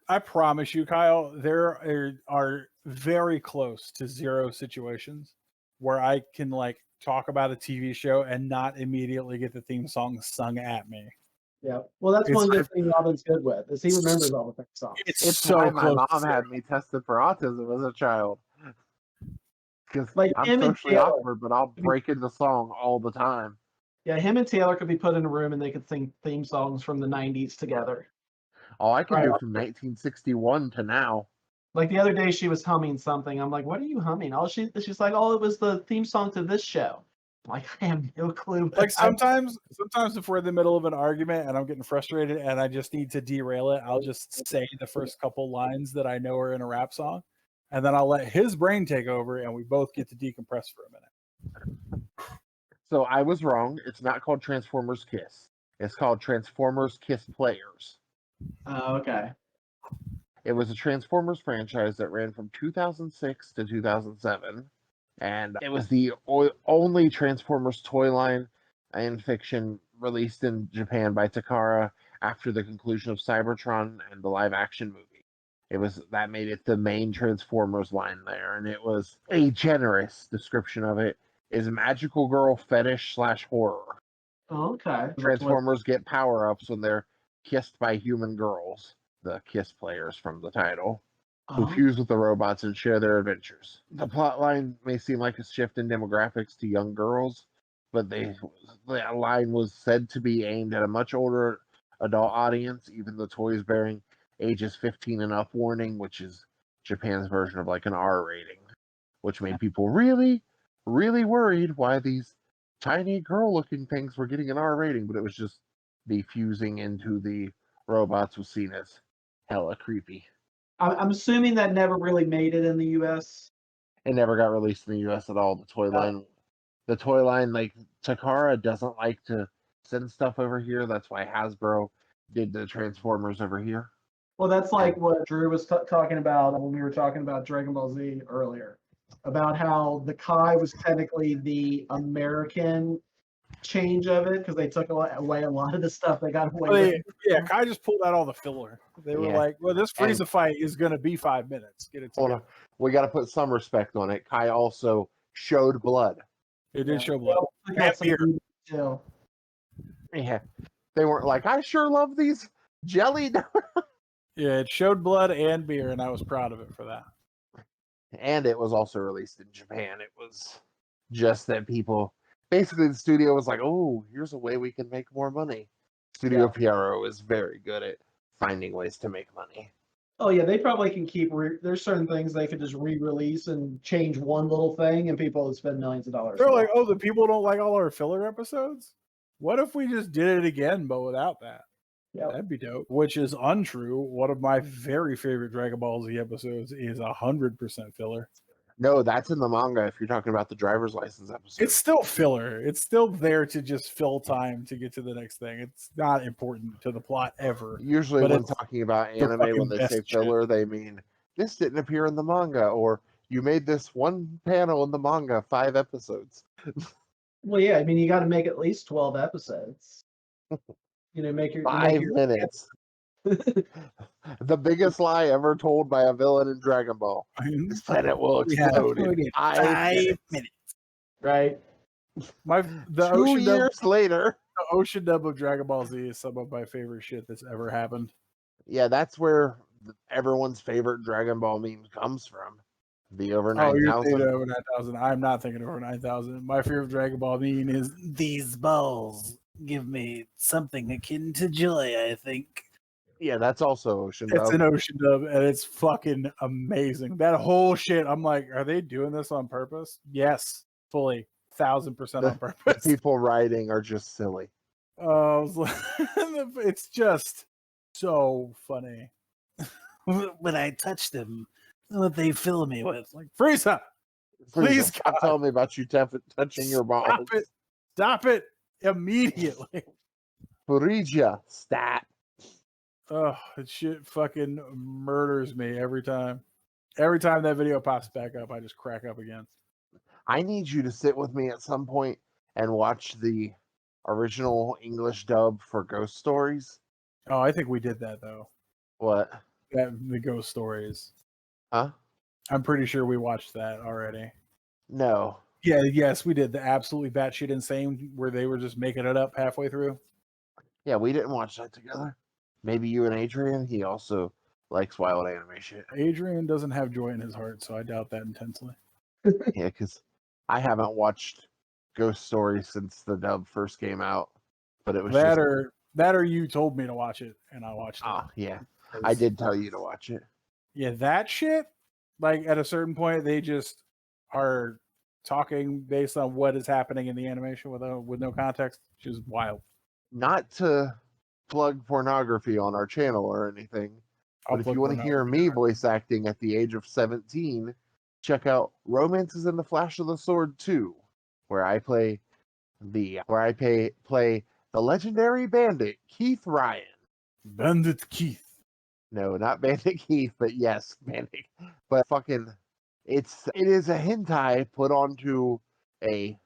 I promise you, Kyle, there are very close to zero situations where I can like talk about a TV show and not immediately get the theme song sung at me. Yeah. Well, that's It's one good like- thing Robin's good with is he remembers all the theme songs. It's It's why so my close. mom had me tested for autism as a child. Because Like I'm him and socially Taylor. awkward, but I'll break into song all the time. Yeah, him and Taylor could be put in a room and they could sing theme songs from the 90s together. All I can Right. do from 1961 to now. Like the other day, she was humming something. I'm like, "What are you humming?" She's like, "Oh, it was the theme song to this show." I'm like, I have no clue. Like sometimes if we're in the middle of an argument and I'm getting frustrated and I just need to derail it, I'll just say the first couple lines that I know are in a rap song, and then I'll let his brain take over, and we both get to decompress for a minute. So I was wrong. It's not called Transformers Kiss. It's called Transformers Kiss Players. Oh, okay. It was a Transformers franchise that ran from 2006 to 2007. And it was the only Transformers toy line in fiction released in Japan by Takara after the conclusion of Cybertron and the live action movie. That made it the main Transformers line there, and it was a generous description of it is magical girl fetish / horror. Oh, okay. Transformers get power-ups when they're kissed by human girls, the Kiss players from the title, who Oh, fuse with the robots and share their adventures. The plotline may seem like a shift in demographics to young girls, but the line was said to be aimed at a much older adult audience, even the toys bearing ages 15 and up warning, which is Japan's version of like an R rating, which made people really, really worried why these tiny girl-looking things were getting an R rating, but it was just the fusing into the robots was seen as hella creepy. I'm assuming that never really made it in the U.S. It never got released in the US at all. The toy line, like Takara doesn't like to send stuff over here. That's why Hasbro did the Transformers over here. Well, that's like what Drew was talking about when we were talking about Dragon Ball Z earlier, about how the Kai was technically the American change of it because they took away a lot of the stuff they got away with. Yeah, Kai just pulled out all the filler. They were like, "Well, this Frieza fight is going to be 5 minutes. Get it Hold together." on. We got to put some respect on it. Kai also showed blood. It did show blood. They got some beer. too. Yeah. They weren't like, I sure love these jelly. Yeah, it showed blood and beer, and I was proud of it for that. And it was also released in Japan. It was just that people, basically the studio was like, oh, here's a way we can make more money. Studio PRO is very good at finding ways to make money. Oh yeah, they probably can keep. There's certain things they could just re-release and change one little thing, and people would spend millions of dollars. They're like, "Oh, the people don't like all our filler episodes. What if we just did it again, but without that? Yeah, That'd be dope." Which is untrue. One of my very favorite Dragon Ball Z episodes is 100% filler. No, that's in the manga if you're talking about the driver's license episode. It's still filler. It's still there to just fill time to get to the next thing. It's not important to the plot ever. Usually but when it's talking about the anime, fucking when they say best filler, they mean this didn't appear in the manga, or you made this one panel in the manga 5 episodes. well, yeah. I mean, you got to make at least 12 episodes. Make your 5 minutes. The biggest lie ever told by a villain in Dragon Ball. This planet will explode in 5 minutes. right. The 2 ocean dub, years later. the ocean dub of Dragon Ball Z is some of my favorite shit that's ever happened. Yeah, that's where everyone's favorite Dragon Ball meme comes from. The over Oh, you're 9,000. thinking over 9,000. I'm not thinking over 9,000. My favorite Dragon Ball meme is these balls give me something akin to joy, I think. Yeah, that's also ocean It's dub. an ocean dub, and it's fucking amazing. That whole shit, I'm like, are they doing this on purpose? Yes, fully, 1,000% on purpose. People writing are just silly. It's just so funny. When I touch them, what they fill me with, like Frieza. Please, stop God. telling me about you touching your balls. Stop it immediately. Frieza, stat. Oh, that shit fucking murders me every time. Every time that video pops back up, I just crack up again. I need you to sit with me at some point and watch the original English dub for Ghost Stories. Oh, I think we did that though. What? The ghost stories. Huh? I'm pretty sure we watched that already. No. Yeah, yes, we did the absolutely batshit insane where they were just making it up halfway through. Yeah, we didn't watch that together. Maybe you and Adrian. He also likes wild anime shit. Adrian doesn't have joy in his heart, so I doubt that intensely. Yeah, because I haven't watched Ghost Stories since the dub first came out. But it was That just... or you told me to watch it and I watched it. Oh, yeah. I did tell you to watch it. Yeah, that shit, like at a certain point, they just are talking based on what is happening in the animation with no context, which is wild. Not to plug pornography on our channel or anything, I'll but if plug you want to one hear out. me voice acting at the age of 17, check out Romances in the Flash of the Sword 2, where I play the legendary bandit Keith Ryan. Bandit Keith. No, not Bandit Keith, but yes, Bandit. But fucking, it is a hentai put onto a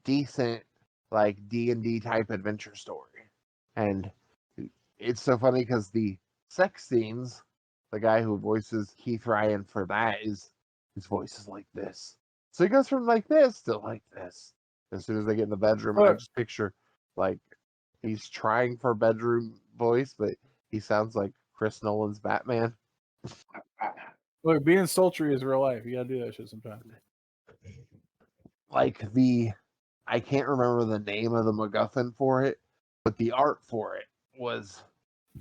decent like D&D type adventure story, and it's so funny because the sex scenes, the guy who voices Keith Ryan for that his voice is like this, so he goes from like this to like this. As soon as they get in the bedroom, I just picture like he's trying for bedroom voice, but he sounds like Chris Nolan's Batman. Look, being sultry is real life. You gotta do that shit sometimes. Like I can't remember the name of the MacGuffin for it, but the art for it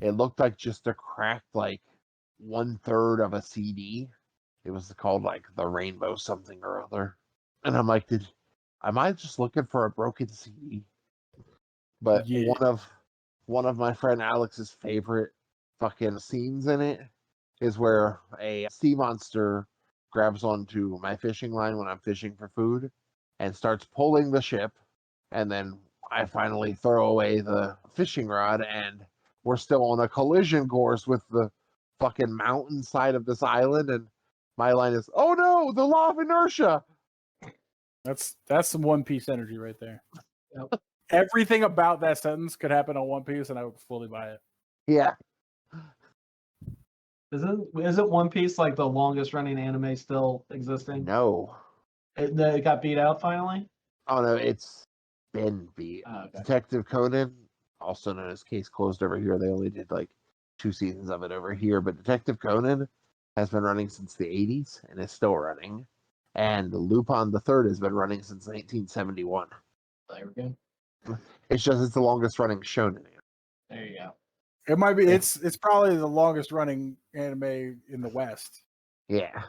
looked like just a cracked like 1/3 of a CD. It was called like the Rainbow something or other. And I'm like, am I just looking for a broken CD? But Yeah. one of my friend Alex's favorite fucking scenes in it is where a sea monster grabs onto my fishing line when I'm fishing for food and starts pulling the ship, and then I finally throw away the fishing rod, and we're still on a collision course with the fucking mountainside of this island, and my line is, "Oh no, the law of inertia!" That's some One Piece energy right there. Yep. Everything about that sentence could happen on One Piece, and I would fully buy it. Yeah. Isn't One Piece like the longest running anime still existing? No. It got beat out finally? Oh no, it's been beat. Oh, okay. Detective Conan, also known as Case Closed over here, they only did like 2 seasons of it over here, but Detective Conan has been running since the 80s and is still running. And Lupin the Third has been running since 1971. There we go. It's the longest running shonen. There you go. It might be. It's probably the longest running anime in the West. Yeah.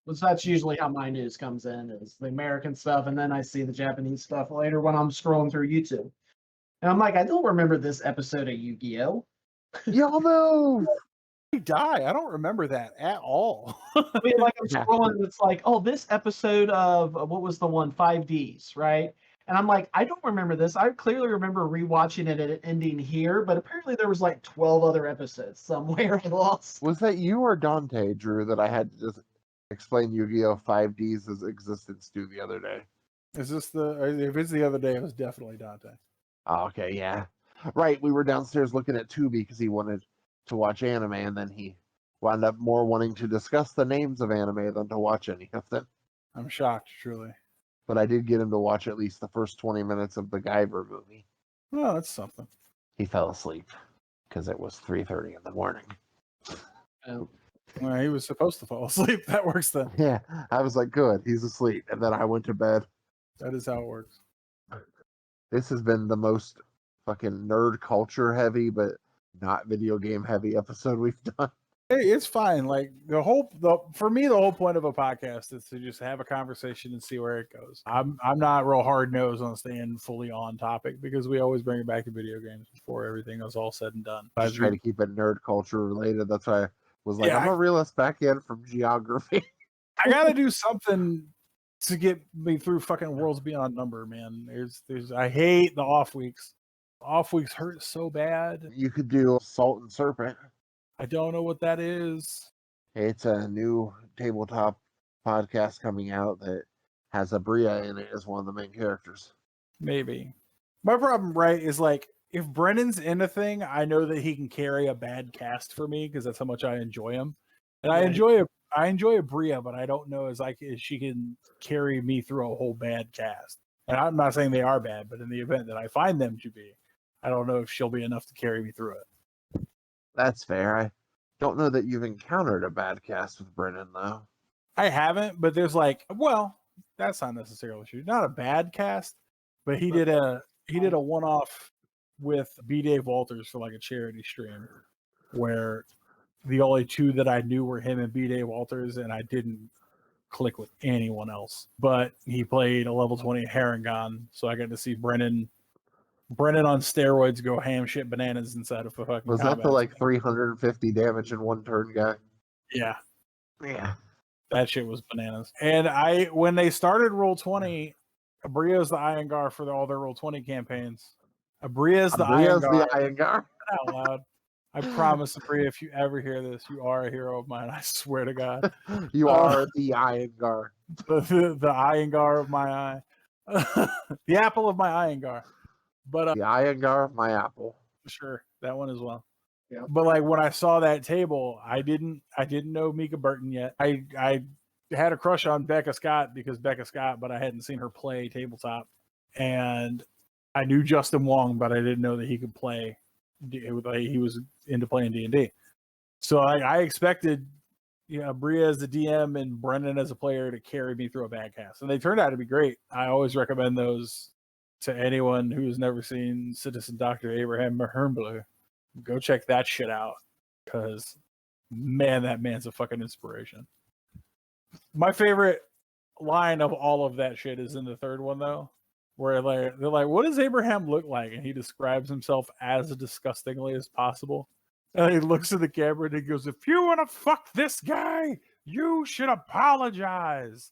Which that's usually how my news comes in, is the American stuff, and then I see the Japanese stuff later when I'm scrolling through YouTube. And I'm like, I don't remember this episode of Yu-Gi-Oh! Y'all know. He died. I don't remember that at all. I mean, like I'm scrolling, it's like, oh, this episode of what was the one, 5Ds, right? And I'm like, I don't remember this. I clearly remember rewatching it and ending here, but apparently there was like 12 other episodes somewhere I lost. Was that you or Dante, Drew, that I had to just explain Yu-Gi-Oh! 5D's existence to the other day? Is this if it's the other day, it was definitely Dante. Oh, okay, yeah. Right, we were downstairs looking at Tubi because he wanted to watch anime, and then he wound up more wanting to discuss the names of anime than to watch any of them. I'm shocked, truly. But I did get him to watch at least the first 20 minutes of the Guyver movie. Well, that's something. He fell asleep because it was 3:30 in the morning. Oh. Well, he was supposed to fall asleep. That works then. Yeah, I was like, good, he's asleep. And then I went to bed. That is how it works. This has been the most fucking nerd culture heavy, but not video game heavy episode we've done. Hey, it's fine. Like for me, the whole point of a podcast is to just have a conversation and see where it goes. I'm not real hard nosed on staying fully on topic because we always bring it back to video games before everything is all said and done. I try to keep it nerd culture related. That's why I was like, Yeah, I'm a realist back in from geography. I gotta do something to get me through fucking Worlds Beyond Number, man. I hate the off weeks. Off weeks hurt so bad. You could do Salt and Serpent. I don't know what that is. It's a new tabletop podcast coming out that has Abria in it as one of the main characters. Maybe. My problem, right, is like if Brennan's in a thing, I know that he can carry a bad cast for me because that's how much I enjoy him. And Yeah. I enjoy a Bria, but I don't know as she can carry me through a whole bad cast. And I'm not saying they are bad, but in the event that I find them to be, I don't know if she'll be enough to carry me through it. That's fair. I don't know that you've encountered a bad cast with Brennan though. I haven't, but there's like, well, that's not necessarily true. Not a bad cast, but he did a one-off with B. Dave Walters for like a charity stream where the only two that I knew were him and B. Dave Walters, and I didn't click with anyone else. But he played a level 20 Harangon, so I got to see Brennan on steroids go ham shit bananas inside of a fucking Was that combat. the like 350 damage in one turn guy? Yeah. Yeah. That shit was bananas. And when they started Roll20, Abria's the Iyengar for all their Roll20 campaigns. Abria's the Iyengar. Out loud. I promise, Abria, if you ever hear this, you are a hero of mine. I swear to God. You are the Iyengar. The Iyengar of my eye. The apple of my Iyengar. But The Iyengar of my apple. sure, that one as well. Yeah. But like when I saw that table, I didn't know Mika Burton yet. I had a crush on Becca Scott because Becca Scott, but I hadn't seen her play tabletop. And I knew Justin Wong, but I didn't know that he could play. He was into playing D&D. So I expected, Bria as the DM and Brendan as a player to carry me through a bad cast. And they turned out to be great. I always recommend those to anyone who's never seen Citizen Dr. Abraham Mahernbleu. Go check that shit out because, man, that man's a fucking inspiration. My favorite line of all of that shit is in the third one, though, where they're like, what does Abraham look like? And he describes himself as disgustingly as possible. And he looks at the camera and he goes, if you want to fuck this guy, you should apologize.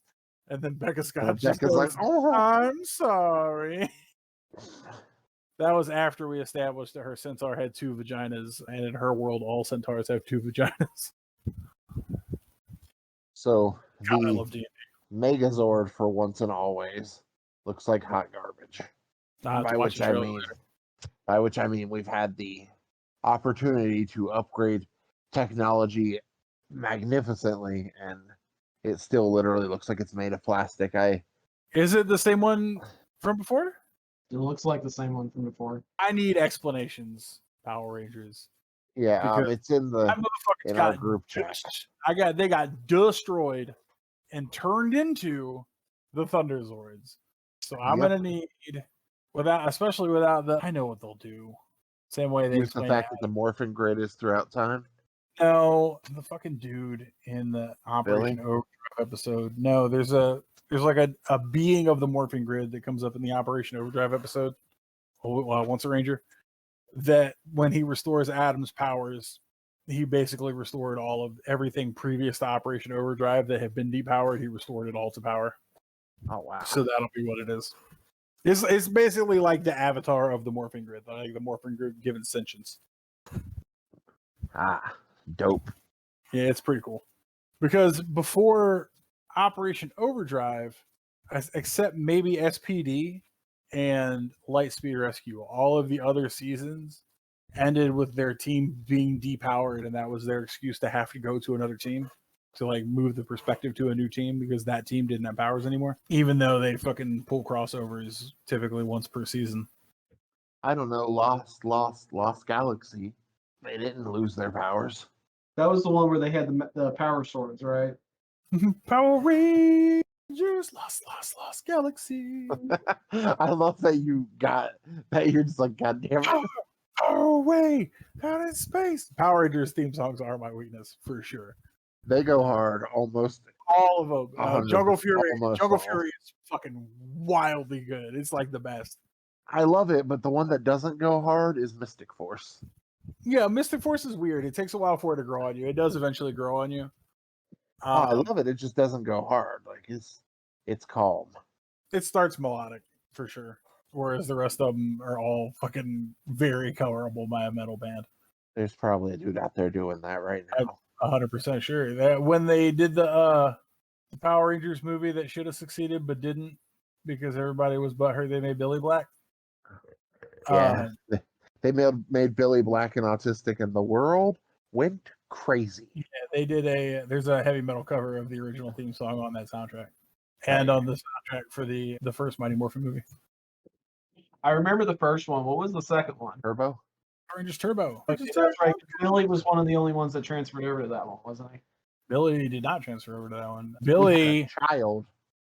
And then Becca Scott just goes, like, oh, I'm sorry. That was after we established that her centaur had 2 vaginas, and in her world, all centaurs have 2 vaginas. So God, I the love D&D. Megazord for once and always looks like hot garbage. By which I mean we've had the opportunity to upgrade technology magnificently, and it still literally looks like it's made of plastic. Is it the same one from before? It looks like the same one from before. I need explanations, Power Rangers. Yeah, it's in That motherfucker's in our group chat. They got destroyed and turned into the Thunderzords. So I'm gonna need especially without I know what they'll do. Same way they use the fact that the morphin grid is throughout time. No, the fucking dude in the Operation Overdrive episode. No, there's like a being of the morphing grid that comes up in the Operation Overdrive episode. Once a Ranger, that when he restores Adam's powers, he basically restored all of everything previous to Operation Overdrive that had been depowered. He restored it all to power. Oh wow! So that'll be what it is. It's basically like the avatar of the morphing grid, like the morphing grid given sentience. Ah, dope. Yeah, it's pretty cool. Because before Operation Overdrive, except maybe SPD and Lightspeed Rescue, all of the other seasons ended with their team being depowered, and that was their excuse to have to go to another team to like move the perspective to a new team because that team didn't have powers anymore, even though they fucking pull crossovers typically once per season. I don't know. Lost Galaxy. They didn't lose their powers. That was the one where they had the power swords, right? Power Rangers, lost Galaxy. I love that you're just like, God damn it. Power away out in space. Power Rangers theme songs are my weakness for sure. They go hard almost. All of them. Jungle Fury. Jungle all. Fury is fucking wildly good. It's like the best. I love it, but the one that doesn't go hard is Mystic Force. Yeah, Mystic Force is weird. It takes a while for it to grow on you. It does eventually grow on you. I love it. It just doesn't go hard. Like it's calm. It starts melodic for sure, whereas the rest of them are all fucking very colorable by a metal band. There's probably a dude out there doing that right now. 100% sure that when they did the Power Rangers movie that should have succeeded but didn't because everybody was butthurt they made Billy Black. Yeah, they made Billy black and autistic, and the world went crazy. Yeah, they did there's a heavy metal cover of the original theme song on that soundtrack, and on the soundtrack for the first Mighty Morphin movie. I remember the first one. What was the second one? Turbo. Power Rangers Turbo. Okay, that's right. Billy was one of the only ones that transferred over to that one, wasn't he? Billy did not transfer over to that one. Billy, child.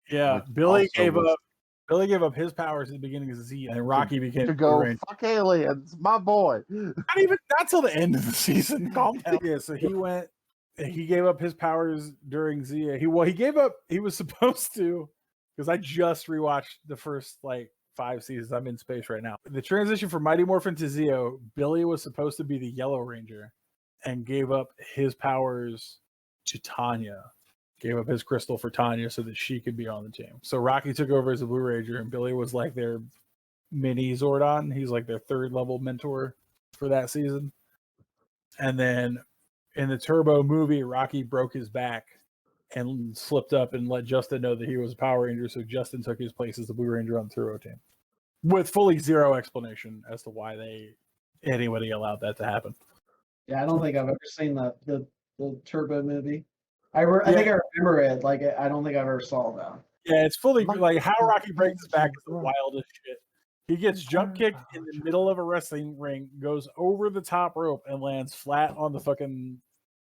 yeah, Billy gave up his powers at the beginning of Z, and Rocky became to go fuck aliens, my boy. Not till the end of the season. Calm down. Yeah, so he gave up his powers during Zia. He was supposed to, because I just rewatched the first 5 seasons. I'm in space right now. The transition from Mighty Morphin to Zeo, Billy was supposed to be the Yellow Ranger and gave up his powers to Tanya. Gave up his crystal for Tanya so that she could be on the team. So Rocky took over as a Blue Ranger, and Billy was like their mini Zordon. He's like their 3rd level mentor for that season. And then in the Turbo movie, Rocky broke his back and slipped up and let Justin know that he was a Power Ranger. So Justin took his place as the Blue Ranger on the Turbo team, with fully zero explanation as to why anybody allowed that to happen. Yeah, I don't think I've ever seen the Turbo movie. I think I remember it. I don't think I've ever saw that. Yeah, it's fully how Rocky breaks his back is the wildest shit. He gets jump kicked in the middle of a wrestling ring, goes over the top rope, and lands flat on the fucking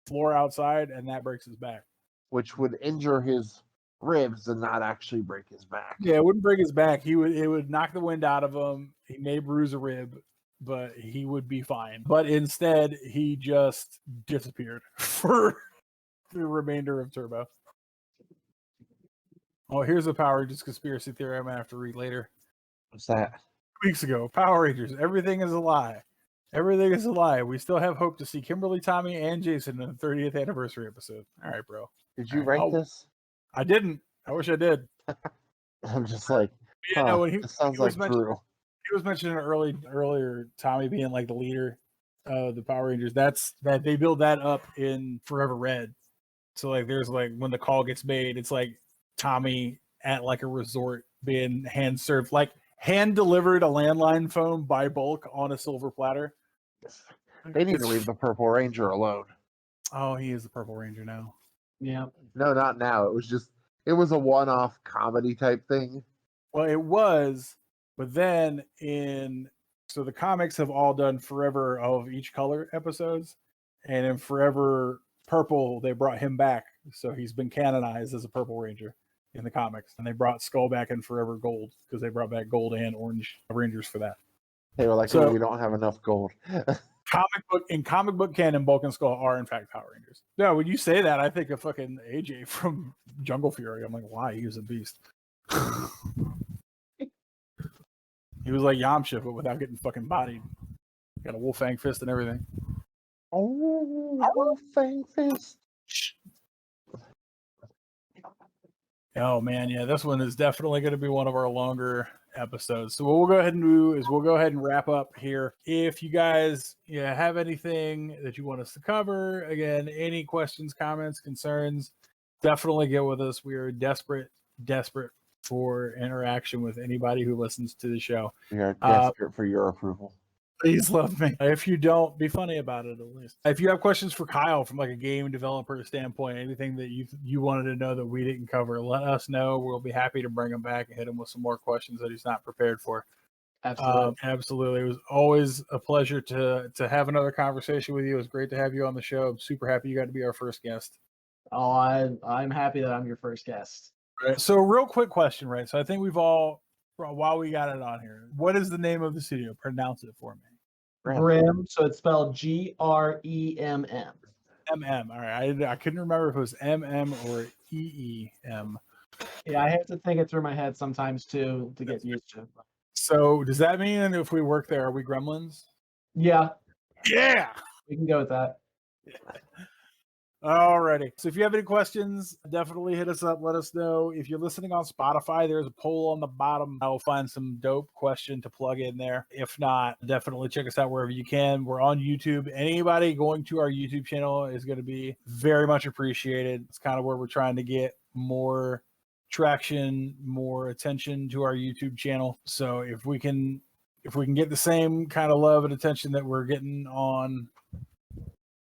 floor outside, and that breaks his back. Which would injure his ribs and not actually break his back. Yeah, it wouldn't break his back. It would knock the wind out of him. He may bruise a rib, but he would be fine. But instead, he just disappeared for the remainder of Turbo. Oh, here's a Power Rangers conspiracy theory I'm going to have to read later. What's that? Weeks ago, Power Rangers, everything is a lie. Everything is a lie. We still have hope to see Kimberly, Tommy, and Jason in the 30th anniversary episode. All right, bro. Did you write this? I didn't. I wish I did. I'm just like, it sounds like true. He was mentioning earlier, Tommy being like the leader of the Power Rangers. That's they build that up in Forever Red. So there's when the call gets made, it's Tommy at a resort being hand served, hand delivered a landline phone by bulk on a silver platter. They need to leave the Purple Ranger alone. Oh, he is the Purple Ranger now. Yeah. No, not now. It was a one-off comedy type thing. Well, it was, but then so the comics have all done Forever of each color episodes, and in Forever Purple, they brought him back. So he's been canonized as a Purple Ranger in the comics. And they brought Skull back in Forever Gold because they brought back Gold and Orange Rangers for that. They were like, so, we don't have enough gold. comic book canon, Bulk and Skull are in fact Power Rangers. No, when you say that, I think of fucking AJ from Jungle Fury. I'm like, why? He was a beast. He was like Yamcha, but without getting fucking bodied. Got a Wolfang fist and everything. Oh, Wolfang fist. Oh man, yeah, this one is definitely going to be one of our longer episodes. So what we'll go ahead and do is we'll go ahead and wrap up here. If you guys have anything that you want us to cover, again, any questions, comments, concerns, definitely get with us. We are desperate for interaction with anybody who listens to the show. We are desperate for your approval. Please love me. If you don't, be funny about it at least. If you have questions for Kyle from a game developer standpoint, anything that you wanted to know that we didn't cover, let us know. We'll be happy to bring him back and hit him with some more questions that he's not prepared for. Absolutely. It was always a pleasure to have another conversation with you. It was great to have you on the show. I'm super happy you got to be our first guest. Oh, I'm happy that I'm your first guest. Right. So real quick question, right? So I think we've all, while we got it on here, what is the name of the studio? Pronounce it for me. Grimm, so it's spelled Gremm. MM. All right. I couldn't remember if it was MM or EEM. Yeah, I have to think it through my head sometimes too to get used to. So does that mean if we work there, are we Gremlins? Yeah. Yeah. We can go with that. Alrighty. So if you have any questions, definitely hit us up. Let us know. If you're listening on Spotify, there's a poll on the bottom. I'll find some dope question to plug in there. If not, definitely check us out wherever you can. We're on YouTube. Anybody going to our YouTube channel is going to be very much appreciated. It's kind of where we're trying to get more traction, more attention to our YouTube channel. So if we can if we can get the same kind of love and attention that we're getting on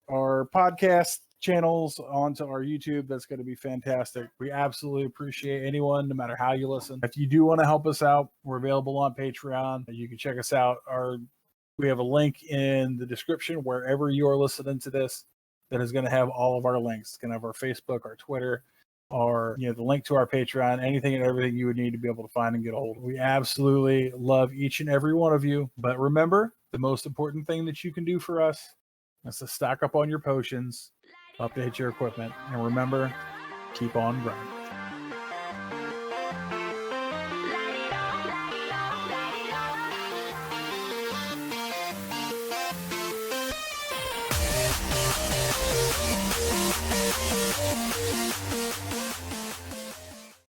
our podcast channels onto our YouTube, that's going to be fantastic. We absolutely appreciate anyone, no matter how you listen. If you do want to help us out, we're available on Patreon. You can check us out. We have a link in the description wherever you are listening to this that is going to have all of our links. It's going to have our Facebook, our Twitter, our the link to our Patreon, anything and everything you would need to be able to find and get a hold of. We absolutely love each and every one of you. But remember, the most important thing that you can do for us is to stock up on your potions, update your equipment, and remember, keep on grinding.